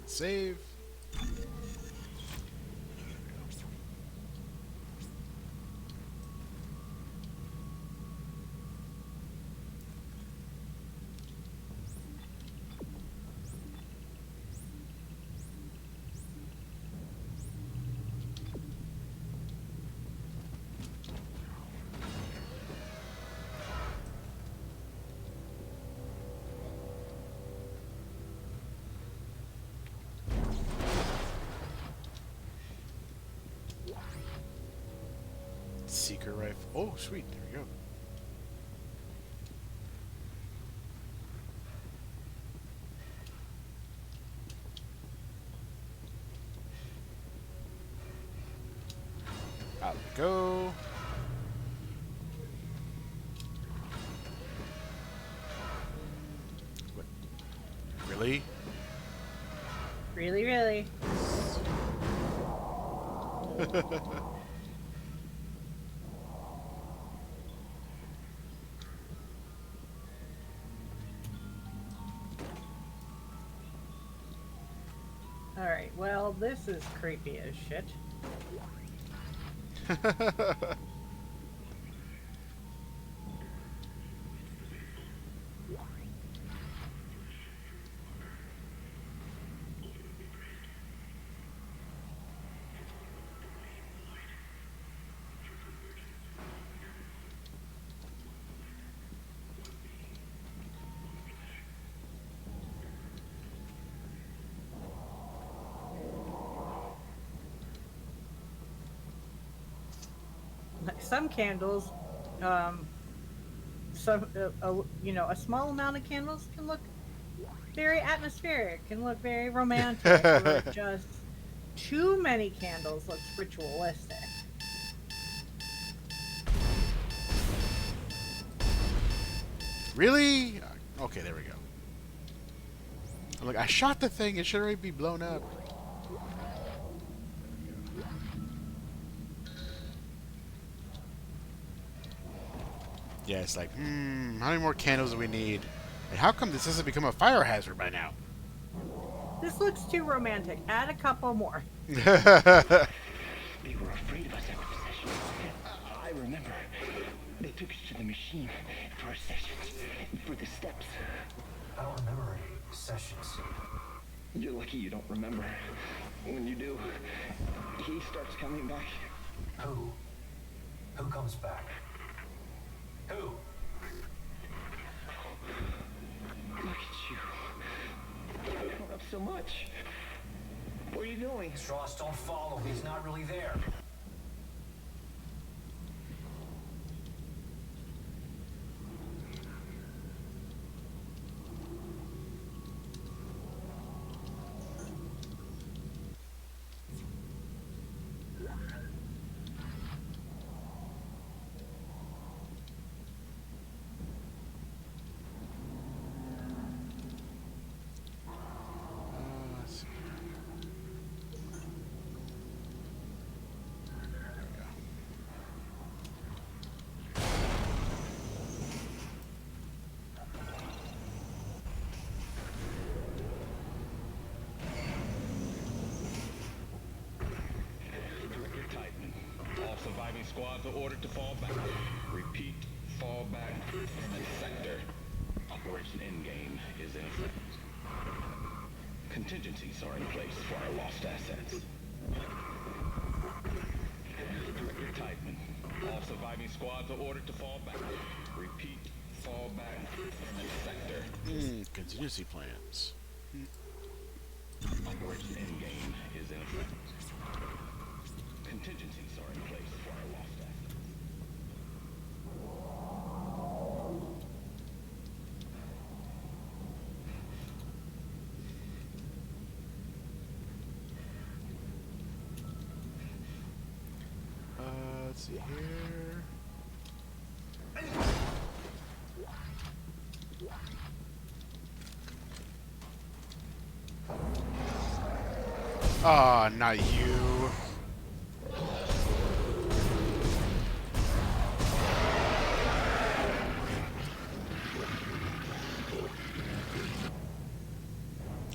Save. Seeker rifle. Oh, sweet. There we go. Out we go. What? Really? Really, really. Alright, well, this is creepy as shit. Like some candles, some you know, a small amount of candles can look very atmospheric, can look very romantic, or just too many candles looks ritualistic. Really? Okay, there we go. Look, I shot the thing. It should already be blown up. Yeah, it's like, how many more candles do we need? And how come this hasn't become a fire hazard by now? This looks too romantic. Add a couple more. They were afraid of us after the session. I remember. They took us to the machine for our sessions, for the steps. I don't remember any sessions. You're lucky you don't remember. When you do, he starts coming back. Who? Who comes back? Who? Look at you. You've grown up so much. Where are you going? Strauss, don't follow. He's not really there. Let's see. There we go. Director Titan. All surviving squads are ordered to fall back. Repeat, fall back from the sector. Operation Endgame is in effect. Contingencies are in place for our lost assets. Director Titan. All surviving squads are ordered to fall back. Repeat, fall back from the sector. Contingency plans. Operation Endgame is in effect. Contingencies are in place for our lost assets. Let's see here. Ah, not you.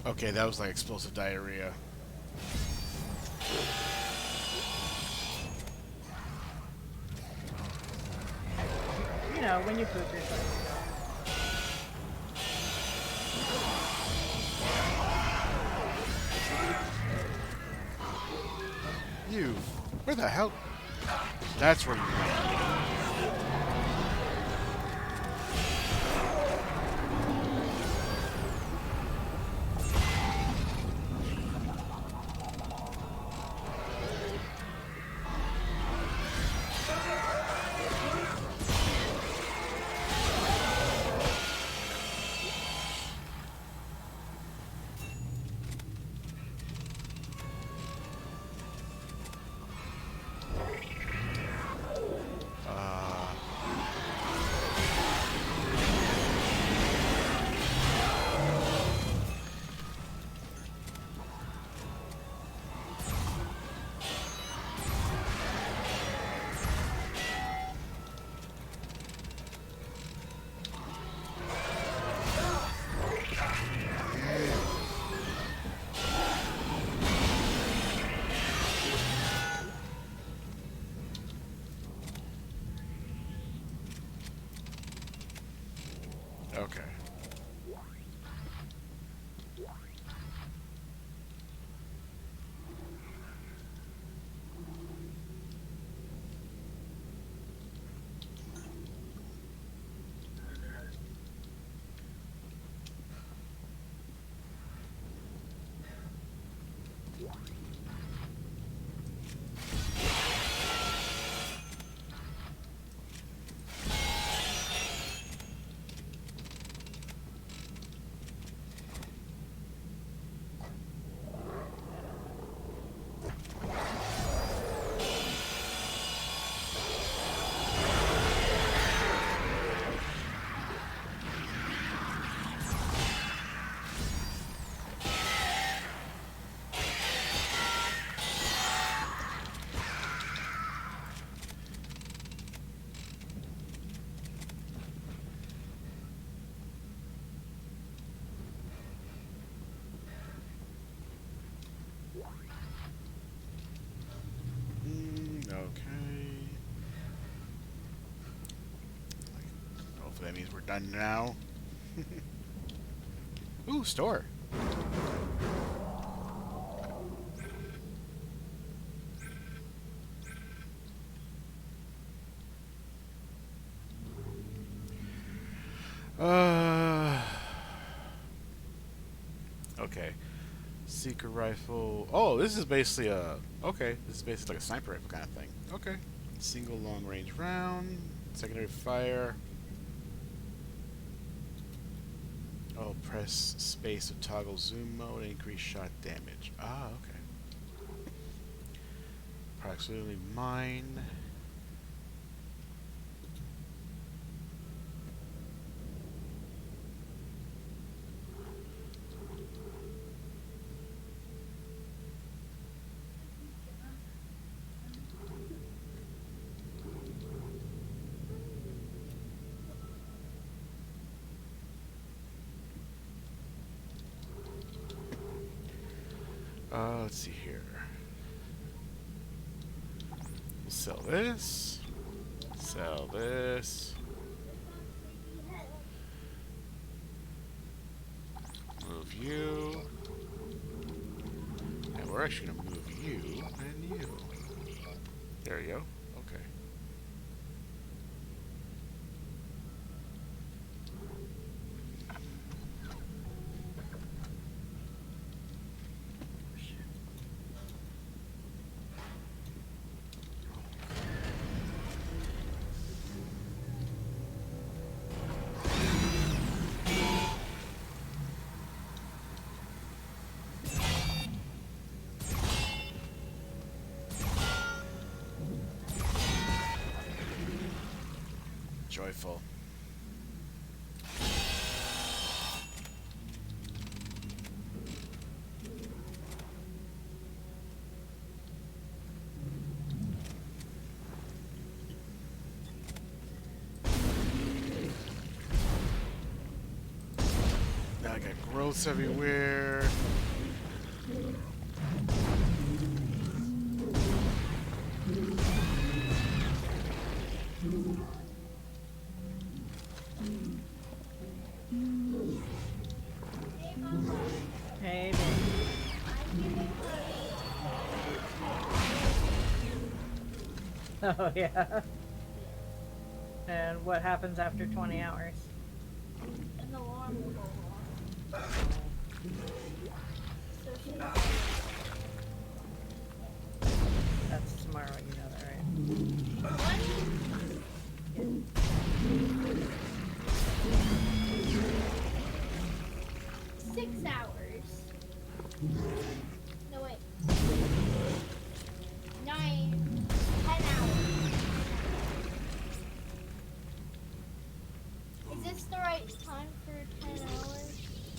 Okay, that was like explosive diarrhea. You know, when you poop yourself. You. Where the hell? That's where you went. Okay. Okay. Hopefully that means we're done now. Ooh, store. Okay. Secret rifle. Oh, this is basically a... Okay, this is basically like a sniper rifle kind of thing. Okay. Single long range round. Secondary fire. Oh, press space to toggle zoom mode and increase shot damage. Ah, okay. Approximately mine. Let's see here. We'll sell this. Sell this. Move you. And we're actually going to move you and you. There you go. Okay. Joyful. Now I got growths everywhere. Hey, oh, yeah. And what happens after 20 hours? An alarm will go off. So she... That's tomorrow, you know that, right? What? 6 hours. No, wait. 9, 10 hours. Is this the right time for 10 hours?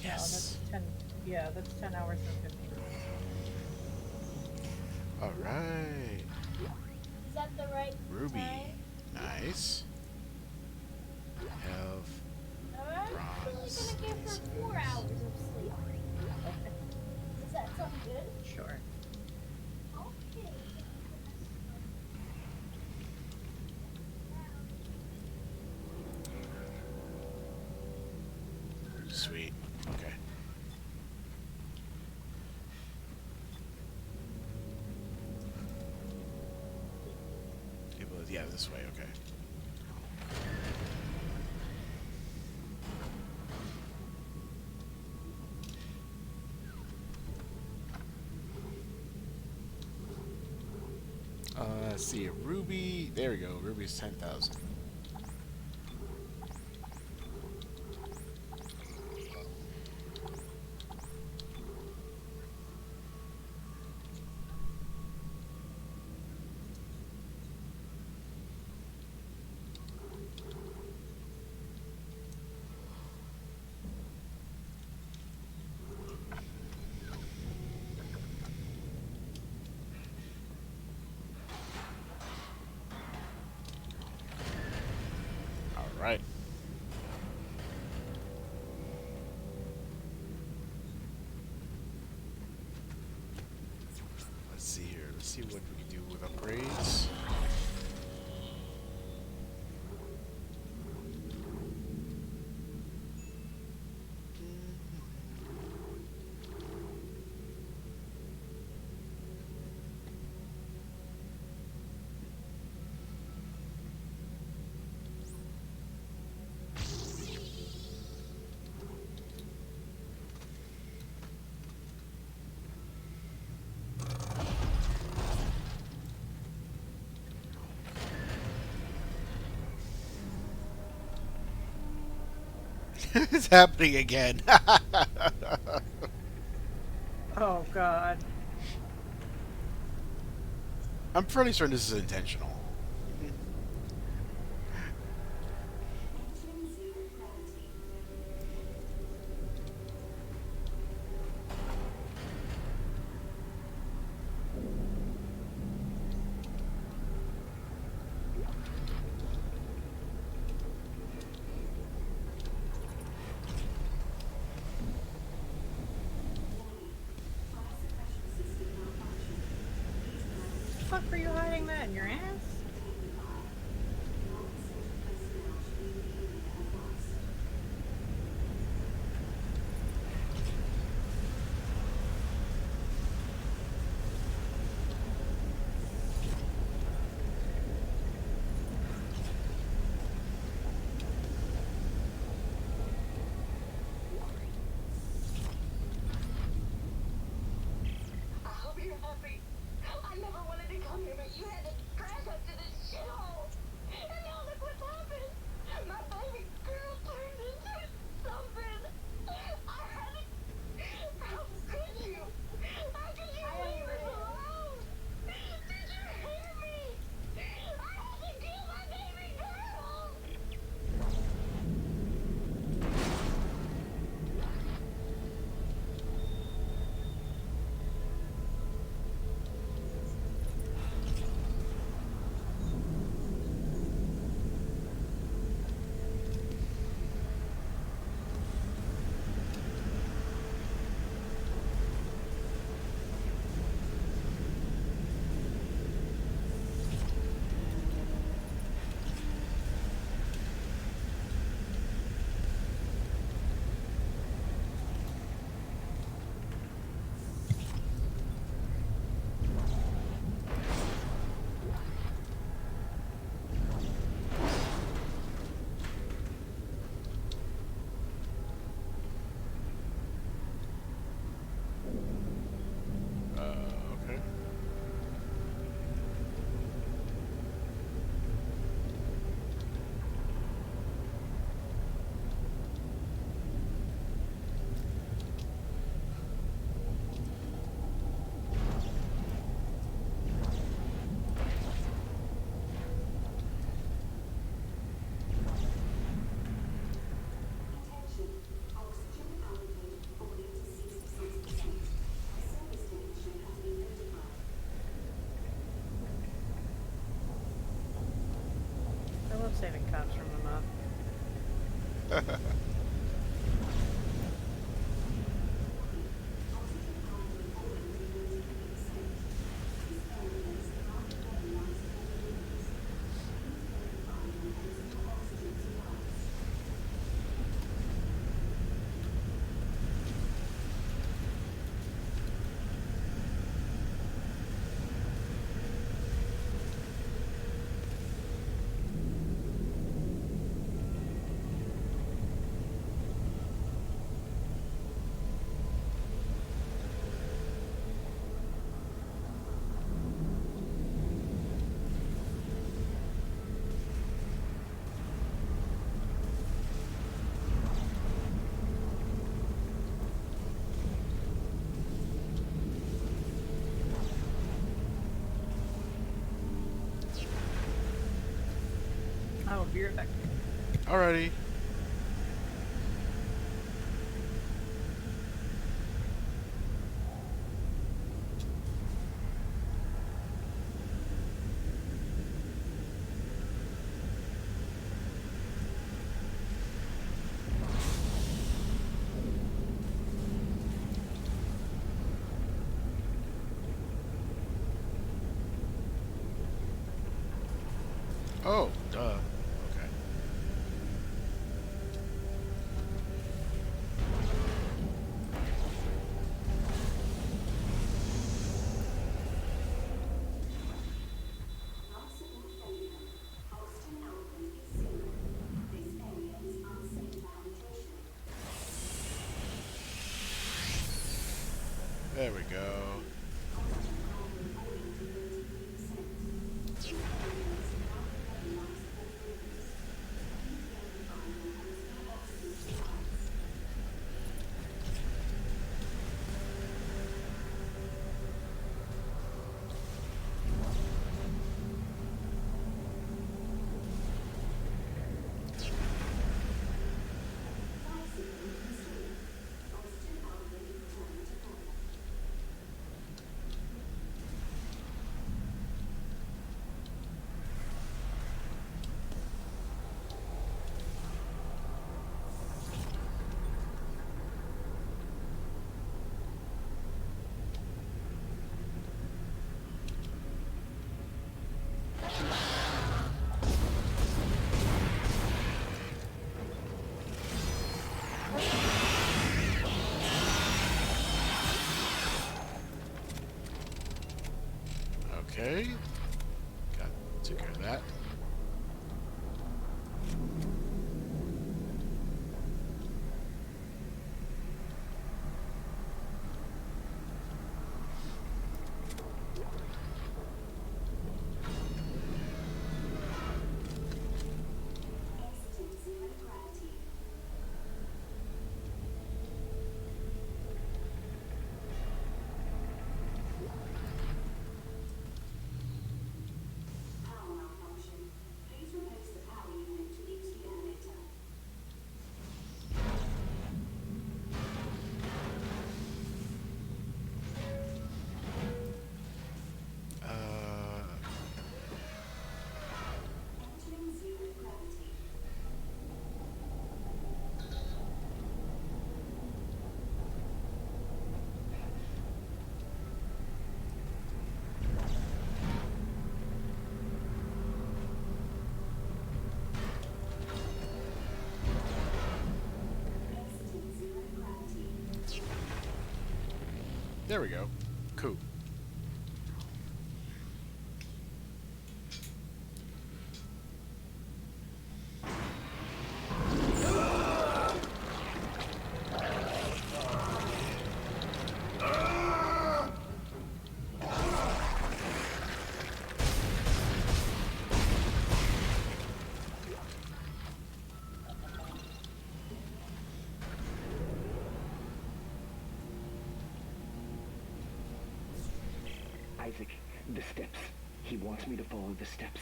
Yes. No, that's 10. Yeah, that's 10 hours and 15 minutes. All right. Is that the right Ruby. time? Nice. Health. I'm Bronze. only gonna give her 4 hours of sleep. Okay. Does that sound good? Sure. Okay. Sweet. Okay. Yeah, this way. Okay. Let's see. A ruby. There we go. Ruby's 10,000. All right. Let's see here. Let's see what we can do with upgrades. It's happening again. Oh God. I'm pretty certain this is intentional. Entering zero gravity. The fuck were you hiding that in your ass? I hope you're happy. I never wanted to come here, but you had to drag us to this shithole. And now look what's happened. My baby girl turned into something. I had to... How could you? How could you leave us alone? Did you hear me? I had to kill my baby girl. Okay. Attention. Oxygen output falling to 66%. A service technician has been notified. I love saving cops from the mob. right back. Alrighty. Oh, duh. Okay. Life support failure. Oxygen output is 0. This area is unsafe for habitation. There we go. Oxygen content falling to 33%. This area is now below life support limits. Please verify your personal oxygen supplies. Life support restored. Oxygen output returned to normal. Okay. Got took care of that. Exiting zero gravity. Power malfunction. Please replace the power unit to use the elevator. Entering zero gravity. Exiting zero gravity. There we go. Cool. Isaac, the steps. He wants me to follow the steps.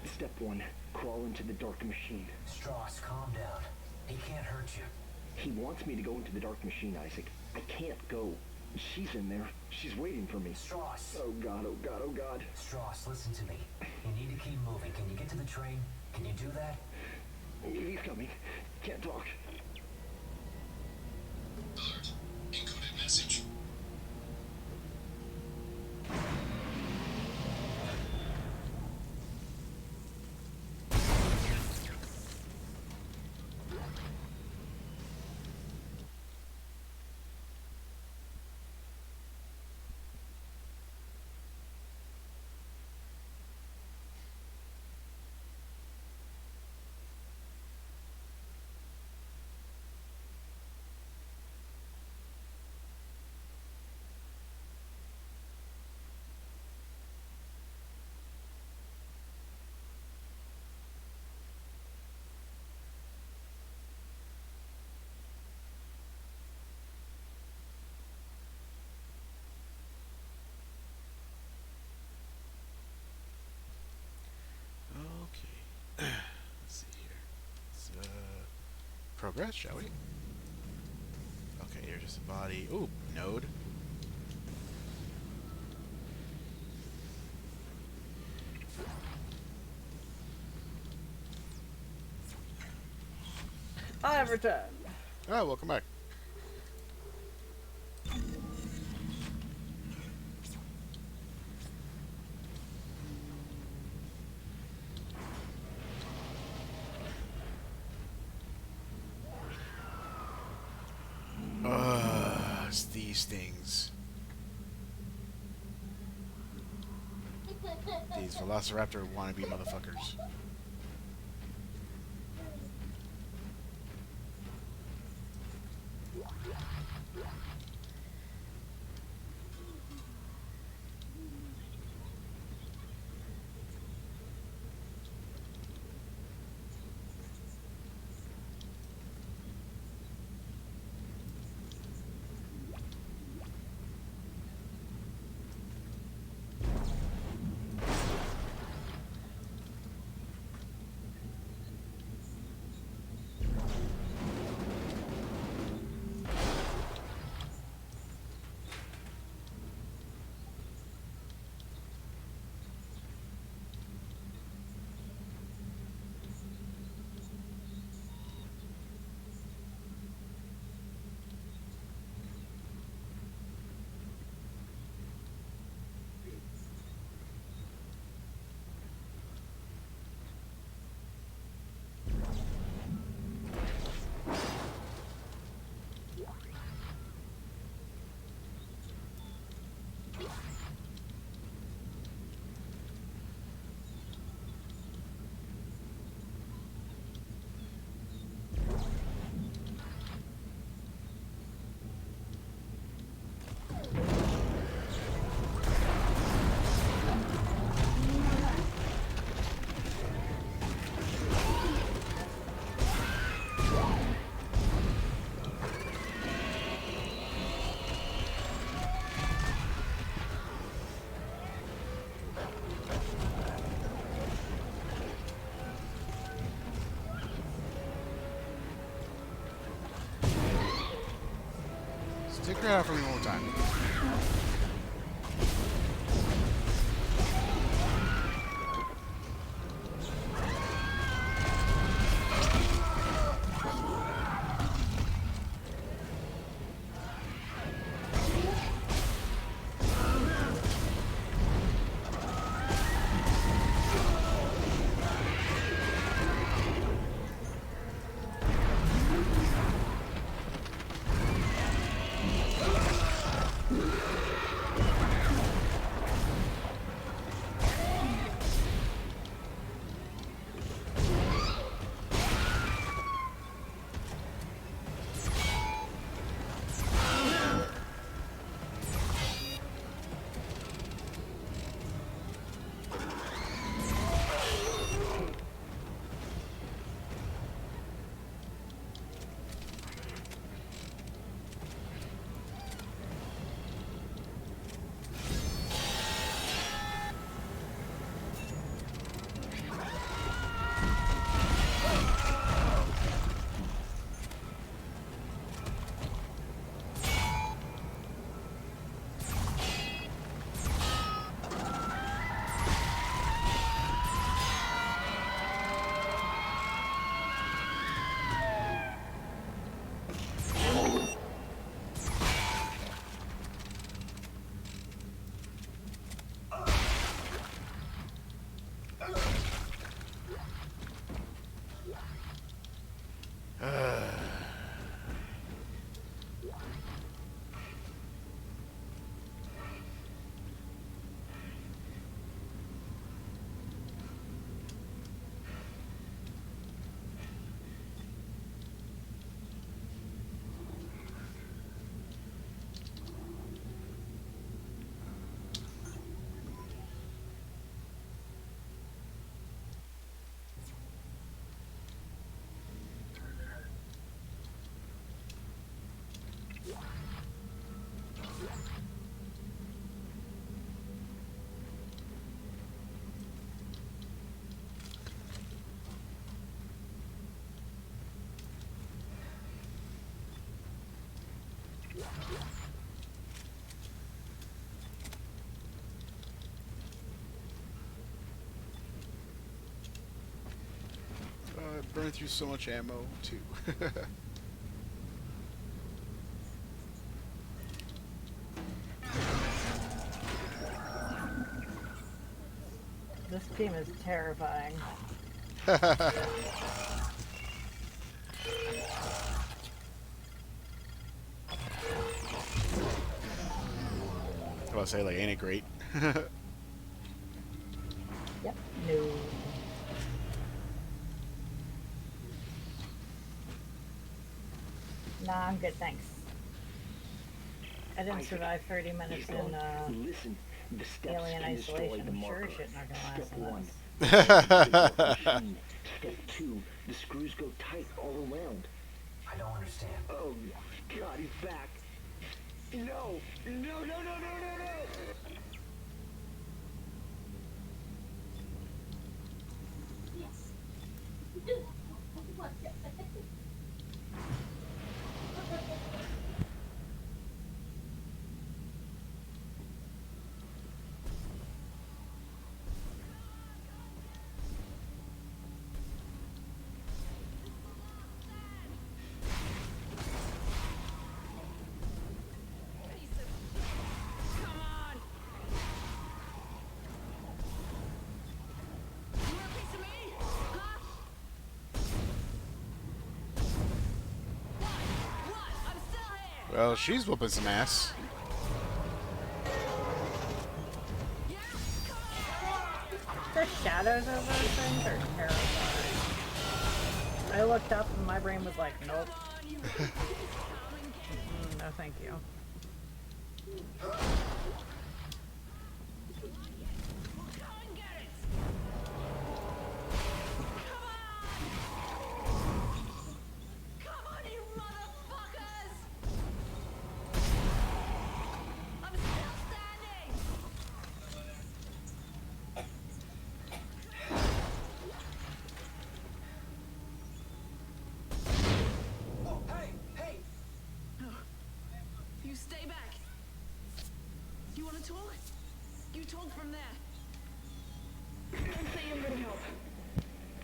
Step 1, crawl into the dark machine. Strauss, calm down. He can't hurt you. He wants me to go into the dark machine, Isaac. I can't go. She's in there. She's waiting for me. Strauss. Oh God, oh God, oh God. Strauss, listen to me. You need to keep moving. Can you get to the train? Can you do that? He's coming. Can't talk. Alert. Encoded message. progress, shall we? Okay, here's just a body. Ooh, node. Everton. Oh, welcome back. It's these things. These Velociraptor wannabe motherfuckers. Stick her out for me one more time. I burned through so much ammo too. This team is terrifying. I was say, like, ain't it great? Yep. No. Nah, I'm good, thanks. I didn't survive 30 minutes in Listen, the steps Alien can destroy Isolation. the I'm sure marker. shit not gonna last Step in one, this. machine. Step two, the screws go tight all around. I don't understand. Oh God, he's back. No, no, no, no, no, no, no. Yes. What? Well, she's whooping some ass. The shadows over those things are terrifying. I looked up and my brain was like, nope. No, thank you. You stay back. You want to talk? You talk from there. Don't say you're gonna help.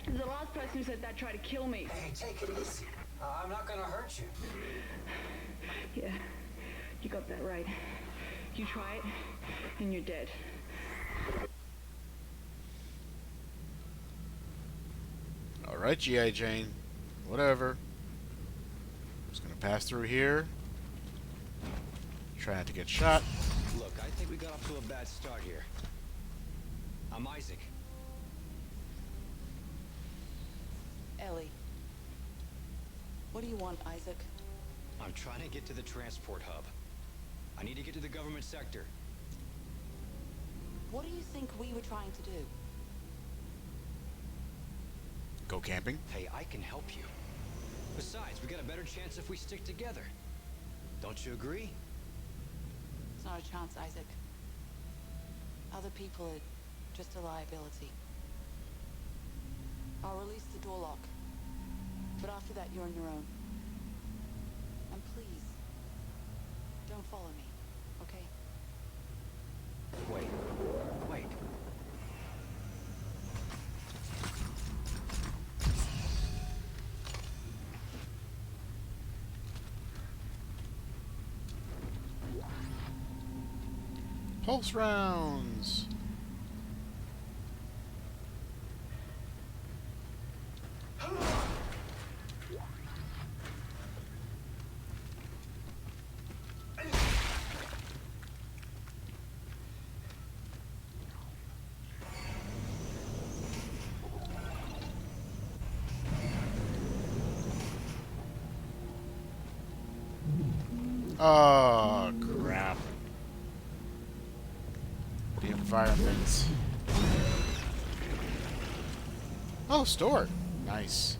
The last person who said that tried to kill me. Hey, take it easy. I'm not gonna hurt you. Yeah, you got that right. You try it, and you're dead. Alright, G.I. Jane. Whatever. Just gonna pass through here. Try not to get shot. Look, I think we got off to a bad start here. I'm Isaac. Ellie. What do you want, Isaac? I'm trying to get to the transport hub. I need to get to the government sector. What do you think we were trying to do? Go camping. Hey, I can help you. Besides, we got a better chance if we stick together. Don't you agree? It's not a chance, Isaac. Other people are just a liability. I'll release the door lock. But after that, you're on your own. And please, don't follow me, okay? Wait. Wait. Pulse rounds. Oh, crap. The environment. Oh, store. Nice.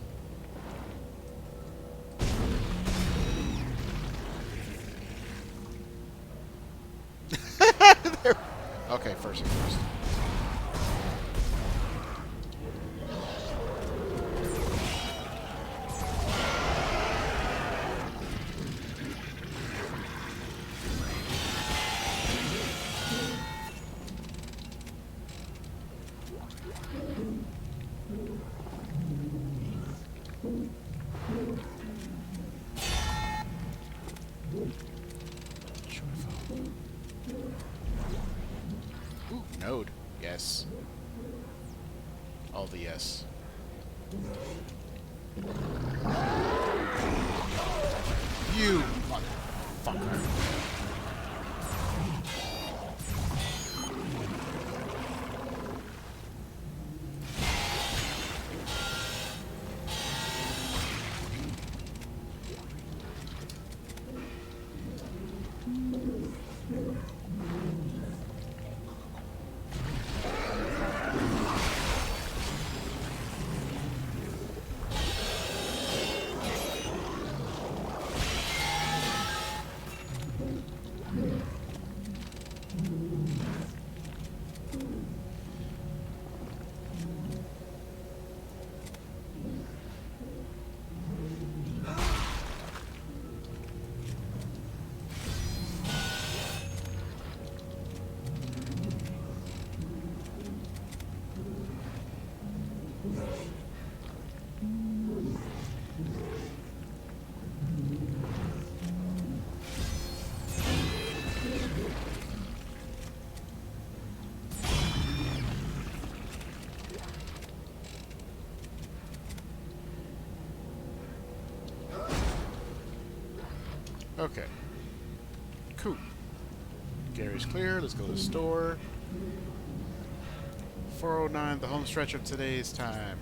Okay, first things first. Ooh, node. Yes. All the yes. You motherfucker. Okay. Cool. Gary's clear. Let's go to the store. 4:09, the home stretch of today's time.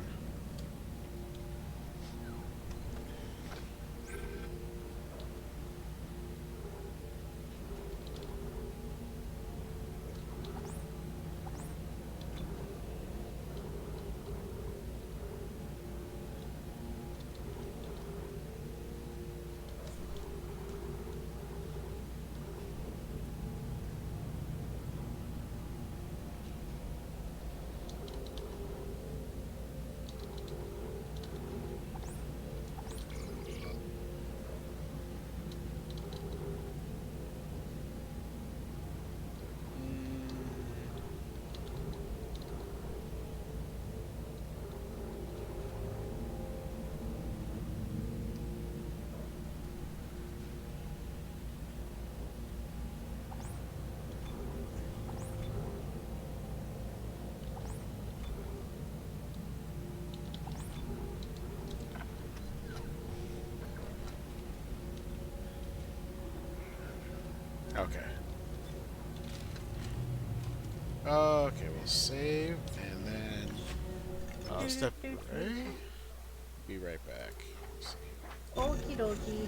Okay. Okay, we'll save and then step away. Be right back. Okie dokie.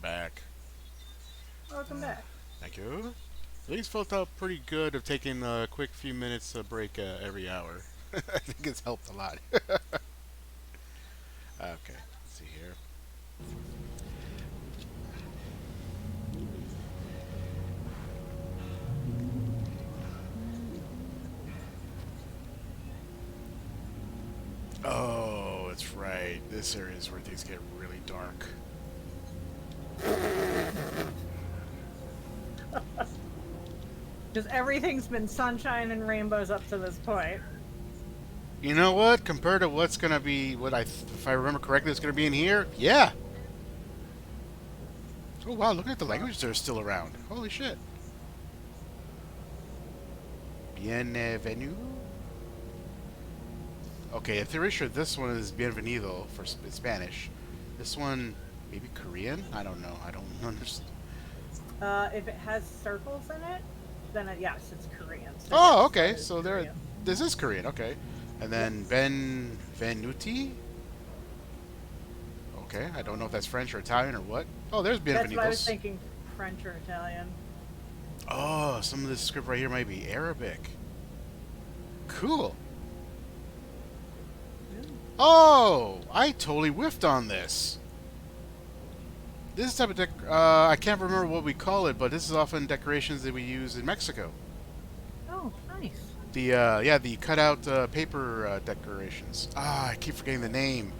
we're back. Welcome back. Thank you. At least felt out pretty good of taking a quick few minutes break every hour. I think it's helped a lot. Okay, let's see here. Oh, that's right. This area is where things get really dark. Because everything's been sunshine and rainbows up to this point. You know what? Compared to what's gonna be, if I remember correctly, it's gonna be in here. Yeah. Oh wow! Look at the languages that are still around. Holy shit. Bienvenido. Okay, I'm pretty sure this one is bienvenido for Spanish. This one, maybe Korean? I don't know. I don't understand. If it has circles in it, then yes, it's Korean. So Oh, yes, okay. that is So Korean. this is Korean. Okay, and then Benvenuti. Okay, I don't know if that's French or Italian or what. Oh, there's That's bienvenidos. what I was thinking, French or Italian. Oh, some of this script right here might be Arabic. Cool. Oh, I totally whiffed on this. This is the type of I can't remember what we call it, but this is often decorations that we use in Mexico. Oh, nice. The cutout paper decorations. Ah, I keep forgetting the name.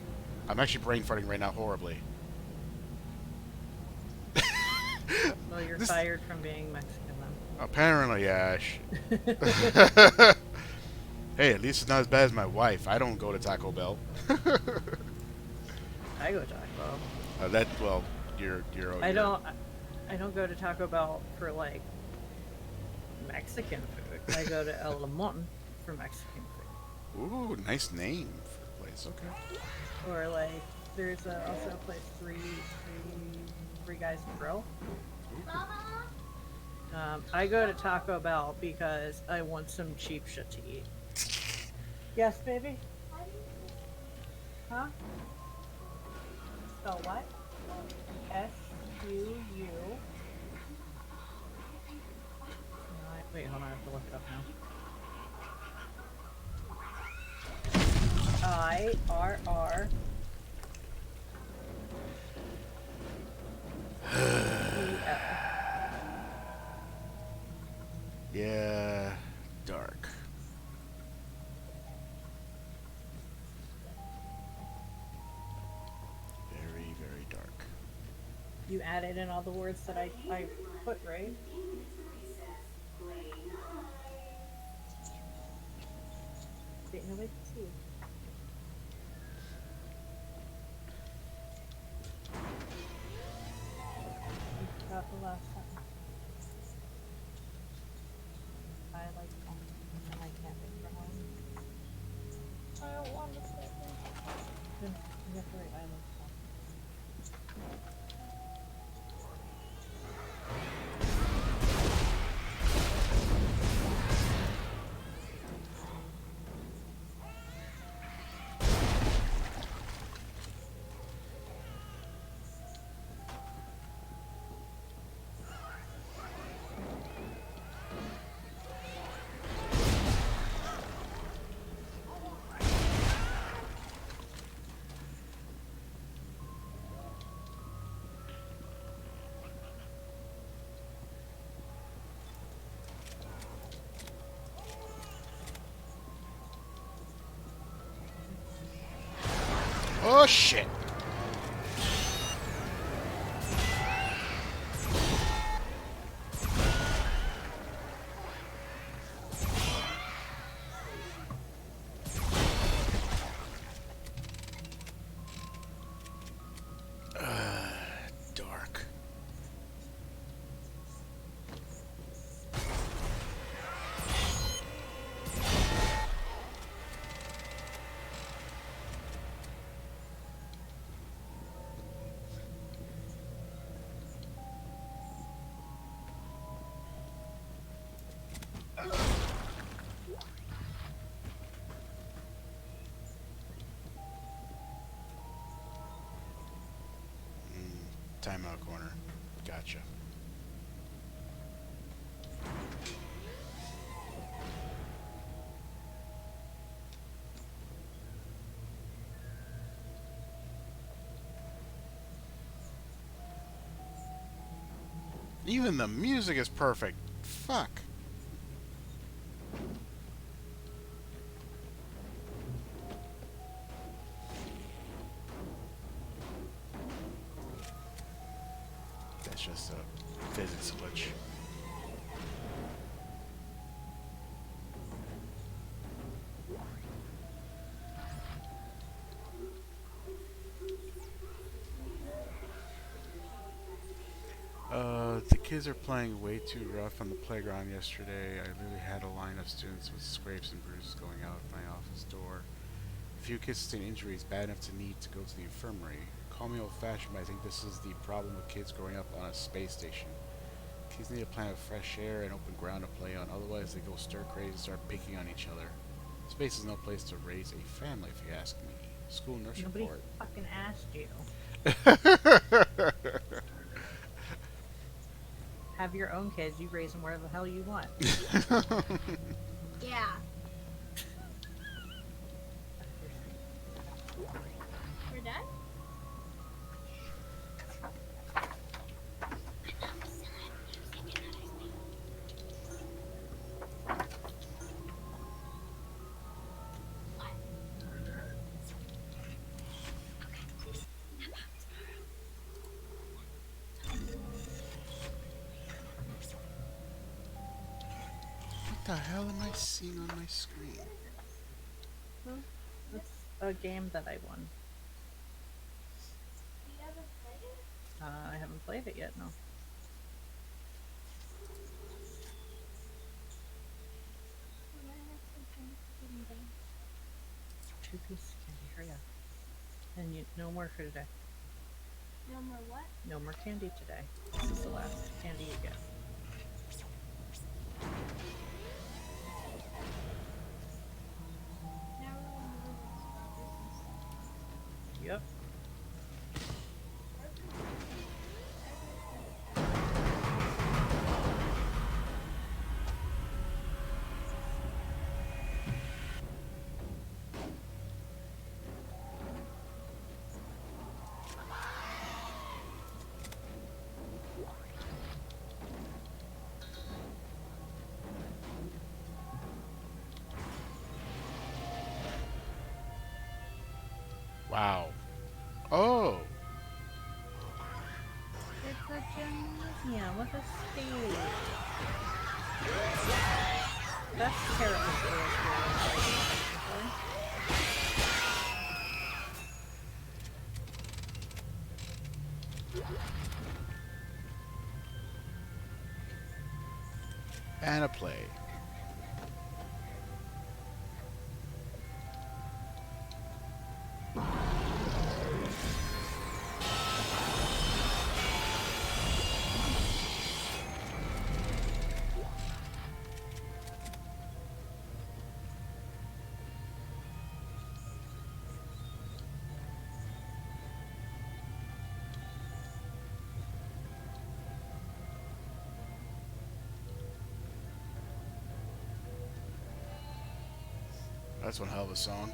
I'm actually brain farting right now horribly. Well, you're fired from being Mexican then. Apparently, Ash. Hey, at least it's not as bad as my wife. I don't go to Taco Bell. I go to Taco Bell. Well, you're. I don't go to Taco Bell for like Mexican food. I go to El Limon for Mexican food. Ooh, nice name for the place. Okay. Or like, there's also a place, Three Guys to Grill. I go to Taco Bell because I want some cheap shit to eat. Yes, baby? Huh? Spell what? S-U-U. Wait, hold on, I have to look it up now. I-R-R. Yeah, dark. Very, very dark. You added in all the words that I put, right? Wait, nobody can see. You got the last sentence. I like that. I can't think for one. I don't want to say it. Then you have to write I like that. Oh shit! Dark. Timeout corner. Gotcha. Even the music is perfect. Fuck. That's just a physics glitch. The kids are playing way too rough on the playground yesterday. I literally had a line of students with scrapes and bruises going out of my office door. A few kids sustained injuries bad enough to need to go to the infirmary. Call me old-fashioned, but I think this is the problem with kids growing up on a space station. Kids need a planet of fresh air and open ground to play on, otherwise they go stir-crazy and start picking on each other. Space is no place to raise a family, if you ask me. School nurse Nobody report. fucking asked you. Have your own kids. You raise them wherever the hell you want. Yeah. We're done? What the hell am I seeing on my screen? Well, that's a game that I won. You haven't played it? I haven't played it yet, no. Well, I have some fun getting done. 2 pieces of candy, hurry up. And no more for today. No more what? No more candy today. This is the last candy you get. Now we're on the road strawberries and stuff. Yep. Wow. Oh! It's a gymnasium with a stage. That's terrible. And a play. That's one hell of a song.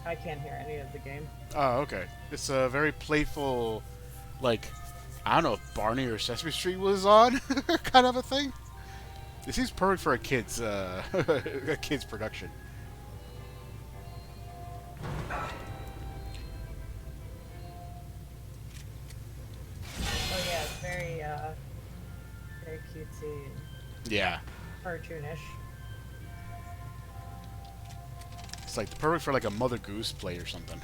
I can't hear any of the game. Oh, okay. It's a very playful, like, I don't know if Barney or Sesame Street was on, kind of a thing. It seems perfect for a kid's, a kid's production. Oh yeah, it's very cutesy and Yeah. cartoonish. It's like perfect for like a Mother Goose play or something.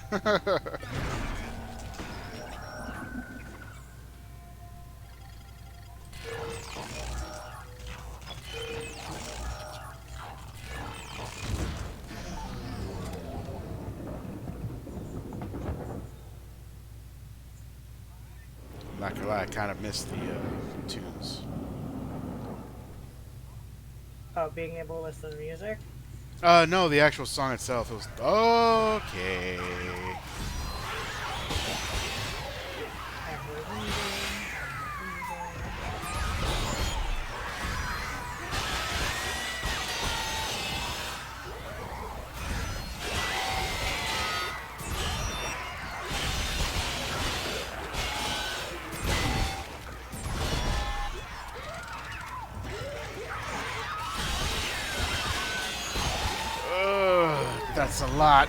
Not gonna lie, I kind of missed the tunes. Oh, being able to listen to music? No, the actual song itself. It was okay. That's a lot.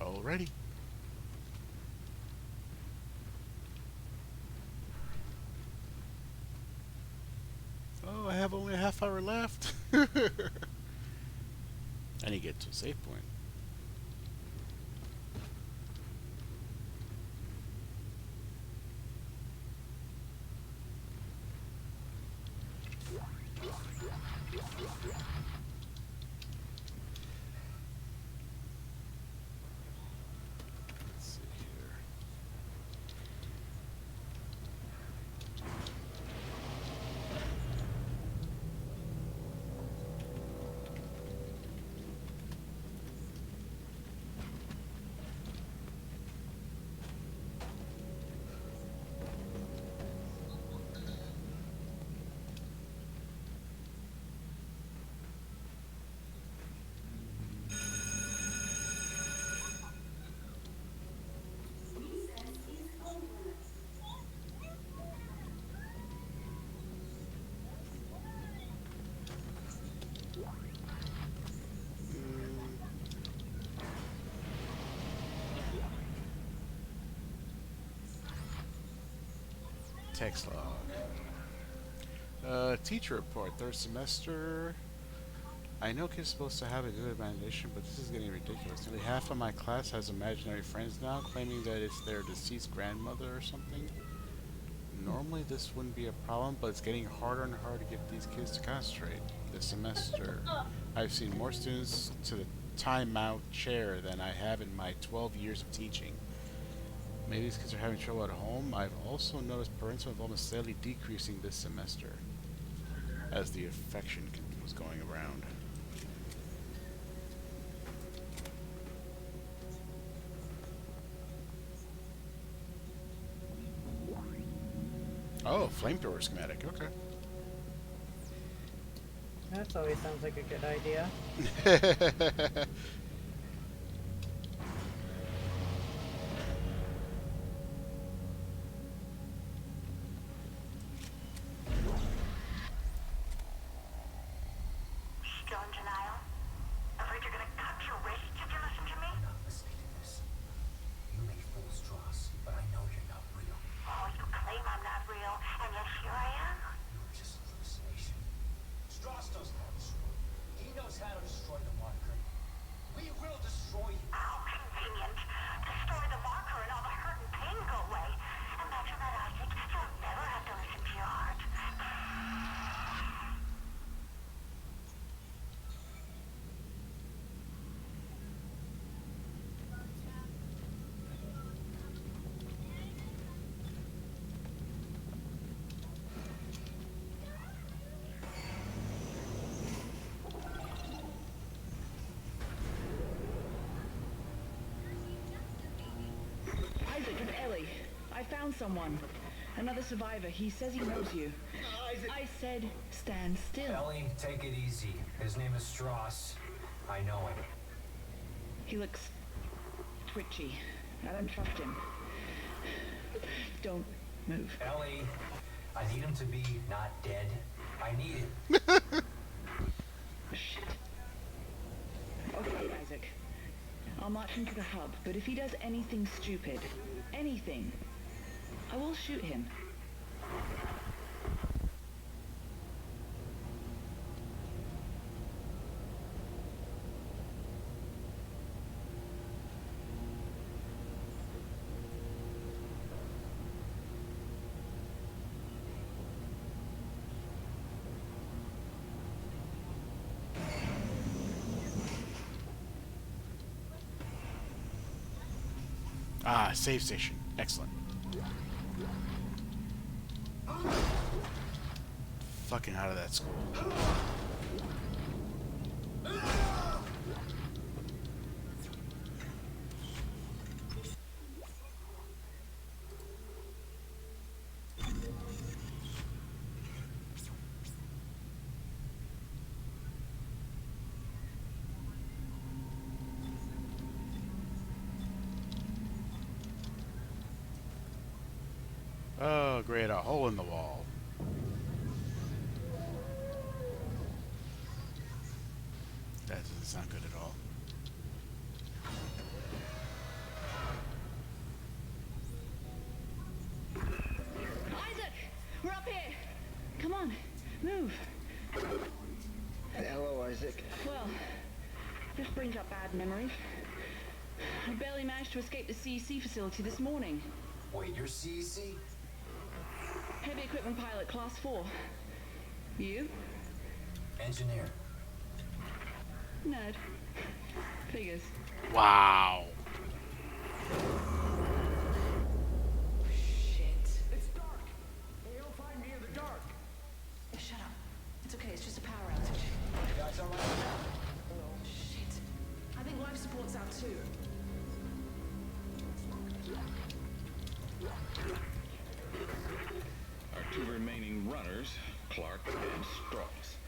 Already. Oh, I have only a half hour left. I need to get to a save point. Let's see here. Text log. Teacher report. Third semester. I know kids are supposed to have a good imagination, but this is getting ridiculous. Nearly half of my class has imaginary friends now, claiming that it's their deceased grandmother or something. Normally this wouldn't be a problem, but it's getting harder and harder to get these kids to concentrate. This semester, I've seen more students to the timeout chair than I have in my 12 years of teaching. Maybe these kids are having trouble at home. I've also noticed parental involvement steadily decreasing this semester as the infection was going around. Oh, flamethrower schematic. Okay. That always sounds like a good idea. Still in denial? Afraid you're gonna cut your wrists if you listen to me? I'm not listening to this. You may fool Strauss, but I know you're not real. Oh, you claim I'm not real, and yet here I am. You're just a hallucination. Strauss doesn't have a sword. He knows how to destroy the marker. We will destroy you. How convenient. Destroy the marker and all the hurt and pain go away. Imagine that, Isaac. You'll never have to listen to your heart. Isaac, it's Ellie. I found someone. Another survivor. He says he knows you. I said stand still. Ellie, take it easy. His name is Strauss. I know him. He looks twitchy. I don't trust him. Don't move. Ellie, I need him to be not dead. I need him. Shit. Okay, Isaac. I'll march him to the hub, but if he does anything stupid, anything, I will shoot him. Ah, save station. Excellent. Fucking out of that school. create a hole in the wall. That doesn't sound good at all. Isaac! We're up here! Come on, move. Hello, Isaac. Well, this brings up bad memories. I barely managed to escape the CEC facility this morning. Wait, you're CEC? Heavy equipment pilot, class 4. You? Engineer. Nerd. Figures. Wow. Shit. It's dark. You'll find me in the dark. Shut up. It's okay, it's just a power outage. You guys all right now? Oh, shit. I think life support's out too. Our two remaining runners, Clark and Strauss.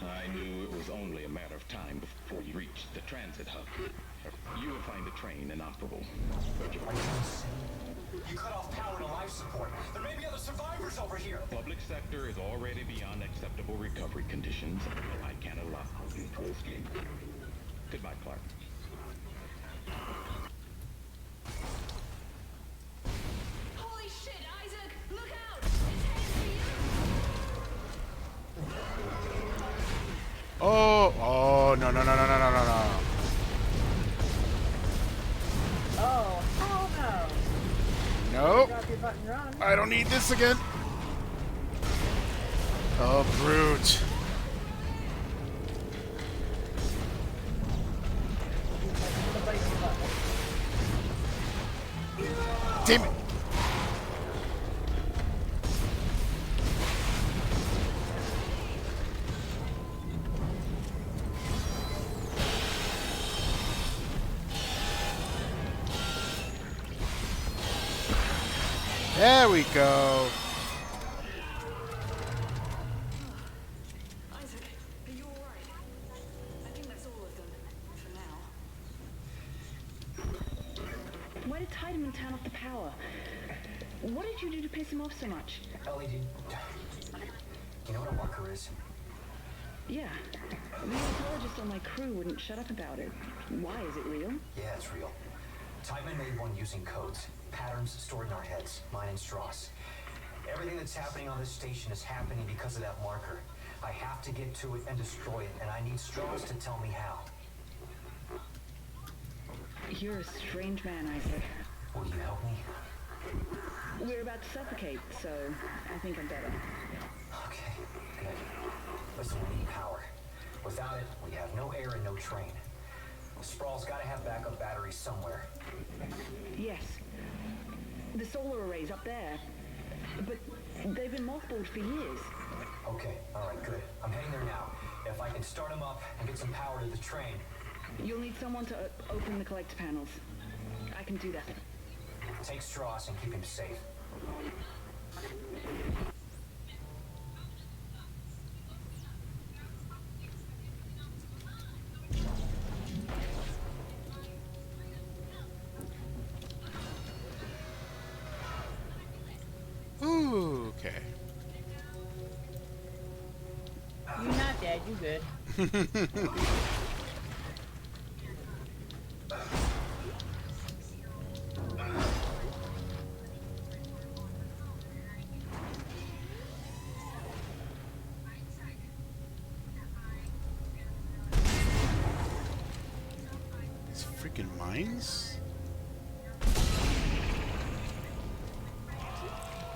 I knew it was only a matter of time before you reached the transit hub. You would find the train inoperable. Are you insane? You cut off power to life support. There may be other survivors over here. Public sector is already beyond acceptable recovery conditions. I can't allow you to escape. Goodbye, Clark. Holy shit, Isaac! Look out! It's headed for you! Oh, no, no, no, no, no, no, no, no. Oh, hell no. Nope. Drop your button run. I don't need this again. Oh, brute. Damn it. There we go. Isaac, are you alright? I think that's all of them, for now. Why did Tiedemann turn off the power? What did you do to piss him off so much? LED. You know what a marker is? Yeah. The oncologist on my crew wouldn't shut up about it. Why? Is it real? Yeah, it's real. Tiedemann made one using codes. Patterns stored in our heads, mine and Strauss. Everything that's happening on this station is happening because of that marker. I have to get to it and destroy it, and I need Strauss to tell me how. You're a strange man, Isaac. Will you help me? We're about to suffocate, so I think I'm better. Okay, good. Listen, we need power. Without it, we have no air and no train. Sprawl's gotta have backup batteries somewhere. Yes. The solar array's up there. But they've been mothballed for years. Okay, alright, good. I'm heading there now. If I can start them up and get some power to the train. You'll need someone to open the collector panels. I can do that. Take Strauss and keep him safe. Ooh, okay. You're not dead, you good. These freaking mines?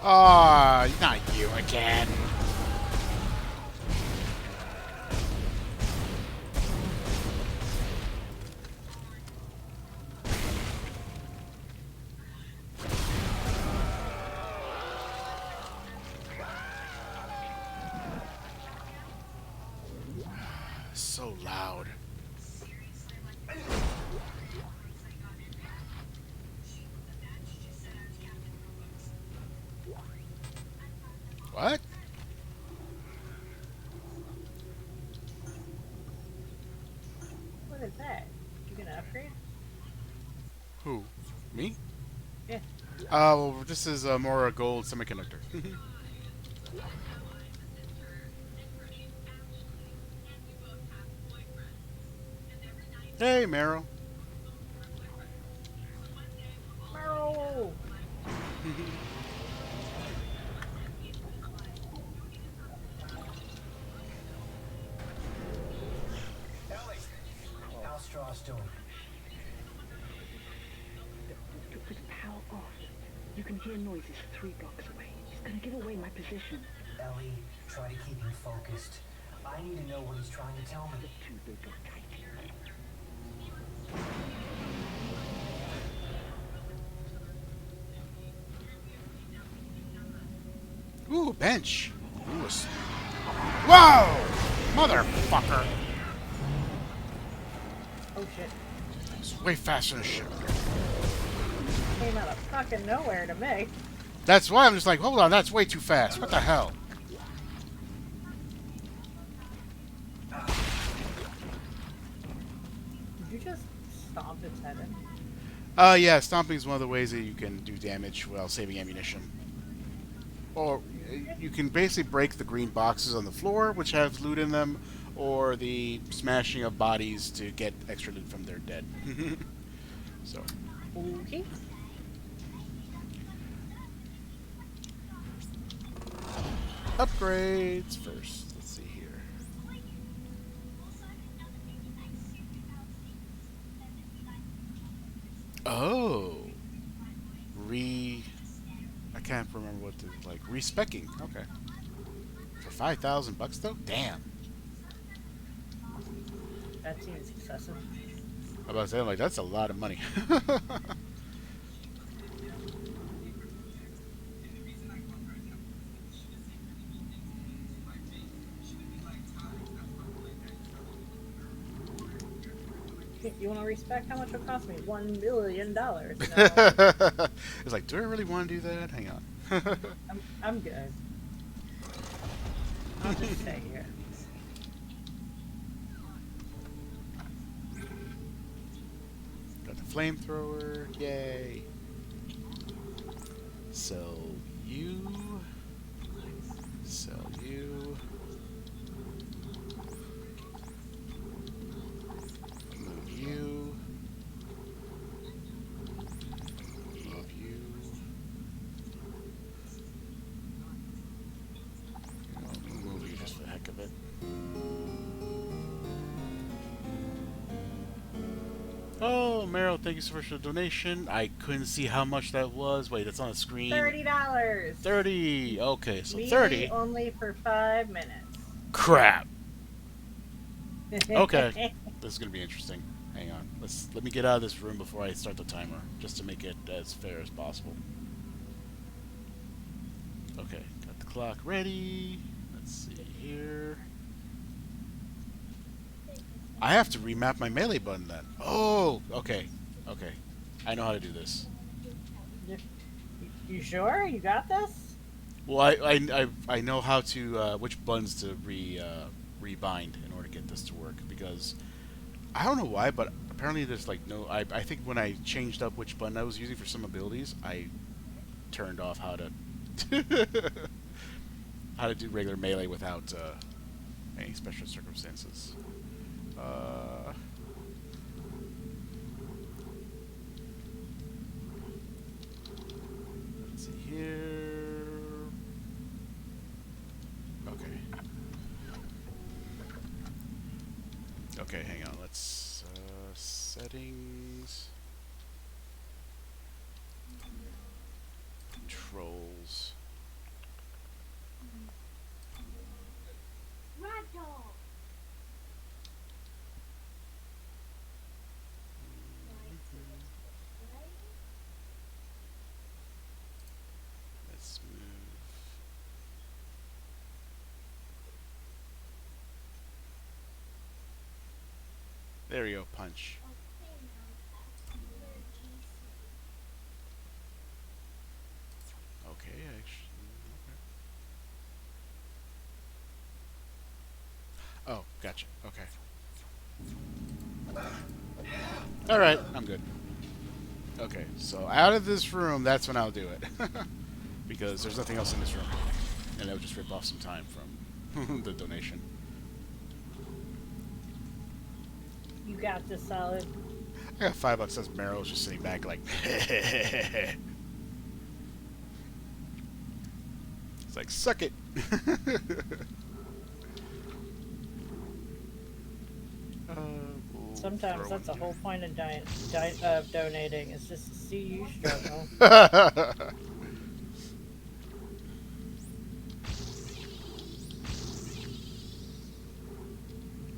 Ah, not you again. So loud. What? What is that? You gonna upgrade? Who? Me? Yeah. Well, this is more a gold semiconductor. Hey, Meryl. No! Ellie, how's Strauss doing? With the power off, you can hear noises 3 blocks away. He's gonna give away my position. Ellie, try to keep him focused. I need to know what he's trying to tell me. Too big of tight. Ooh, bench. Ooh, whoa! Motherfucker! Oh shit. It's way faster than shit. Came out of fucking nowhere to me. That's why I'm just like, hold on, that's way too fast. What the hell? Did you just stomp its head in? Yeah, stomping is one of the ways that you can do damage while saving ammunition. Or you can basically break the green boxes on the floor, which have loot in them, or the smashing of bodies to get extra loot from their dead. So. Okay. Upgrades first. Let's see here. Oh. I can't remember what to like. Respecking. Okay. For $5,000 though? Damn. That seems excessive. I'm about to say, like, that's a lot of money. You want to respect how much it cost me? $1 million. No. It's like, do I really want to do that? Hang on. I'm good. I'll just stay here. Got the flamethrower. Yay. Sell you. Sell you. Move you. Move you. I'll move you just for the heck of it. Oh, Meryl, thank you so much for the donation. I couldn't see how much that was. Wait, it's on the screen. $30. 30. Okay, so Maybe 30. only for 5 minutes. Crap. Okay, this is gonna be interesting. Hang on. Let me get out of this room before I start the timer, just to make it as fair as possible. Okay, got the clock ready. Let's see here. I have to remap my melee button then. Oh, okay, okay. I know how to do this. You sure? You got this? Well, I know how to which buttons to rebind in order to get this to work, because I don't know why, but apparently there's like no. I think when I changed up which button I was using for some abilities, I turned off how to how to do regular melee without any special circumstances. Let's see here. Okay. Okay, hang on. Let's settings, controls. Ragdoll. Let's move. There we go. Punch. Okay, actually. Okay. Oh, gotcha. Okay. All right, I'm good. Okay, so out of this room, that's when I'll do it. Because there's nothing else in this room. And that would just rip off some time from the donation. You got this, Solid. I got $5 as Meryl's just sitting back like it's like, suck it. Sometimes that's the whole point of donating, is just to see you struggle.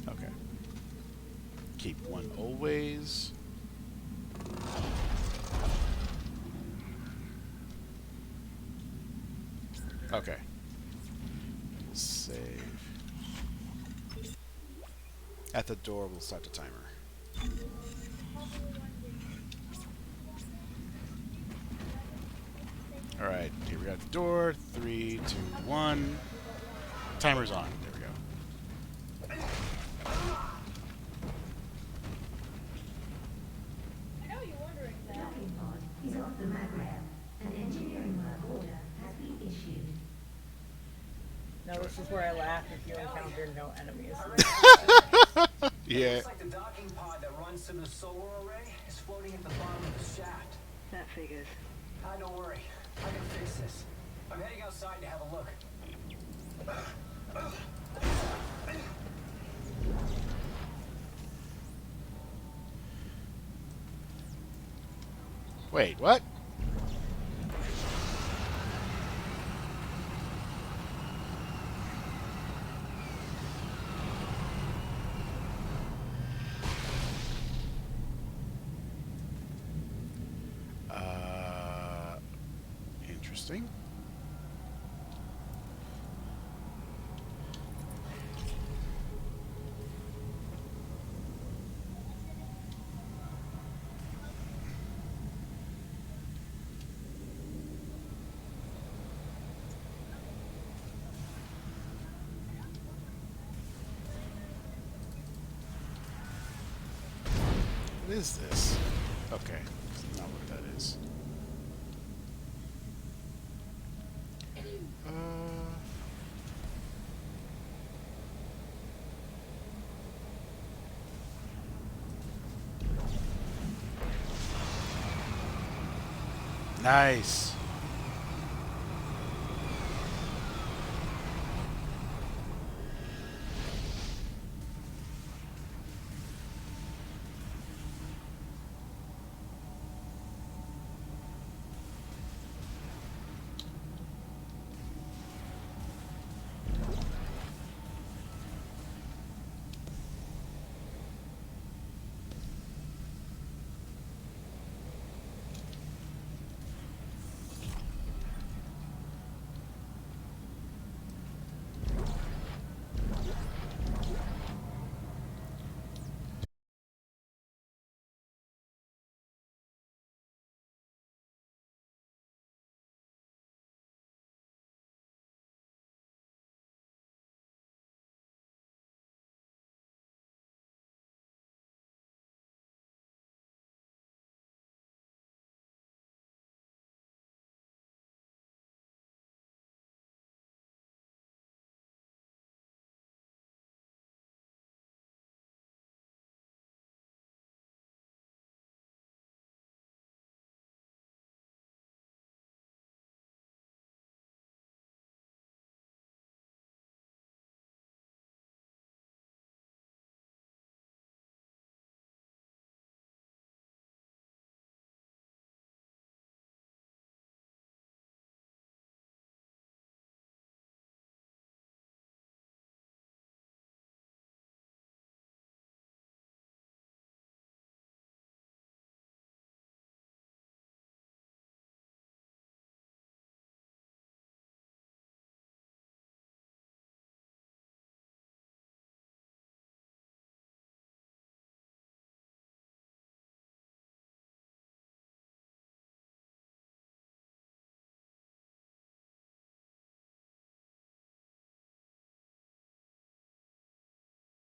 Okay. Keep one always. Okay. Save. At the door, we'll start the timer. Alright, here we got the door. 3, 2, 1. Timer's on. There we go. I know you're wondering that. Docking pod is off the mat rail. An engineering work order has been issued. Now this is where I laugh if you encounter no enemies. Yeah. Looks like the docking pod that runs to the solar array is floating at the bottom of the shaft. That figures. Don't worry. I can fix this. I'm heading outside to have a look. Wait, what? Interesting. What is this? Okay, that's not what that is. Nice.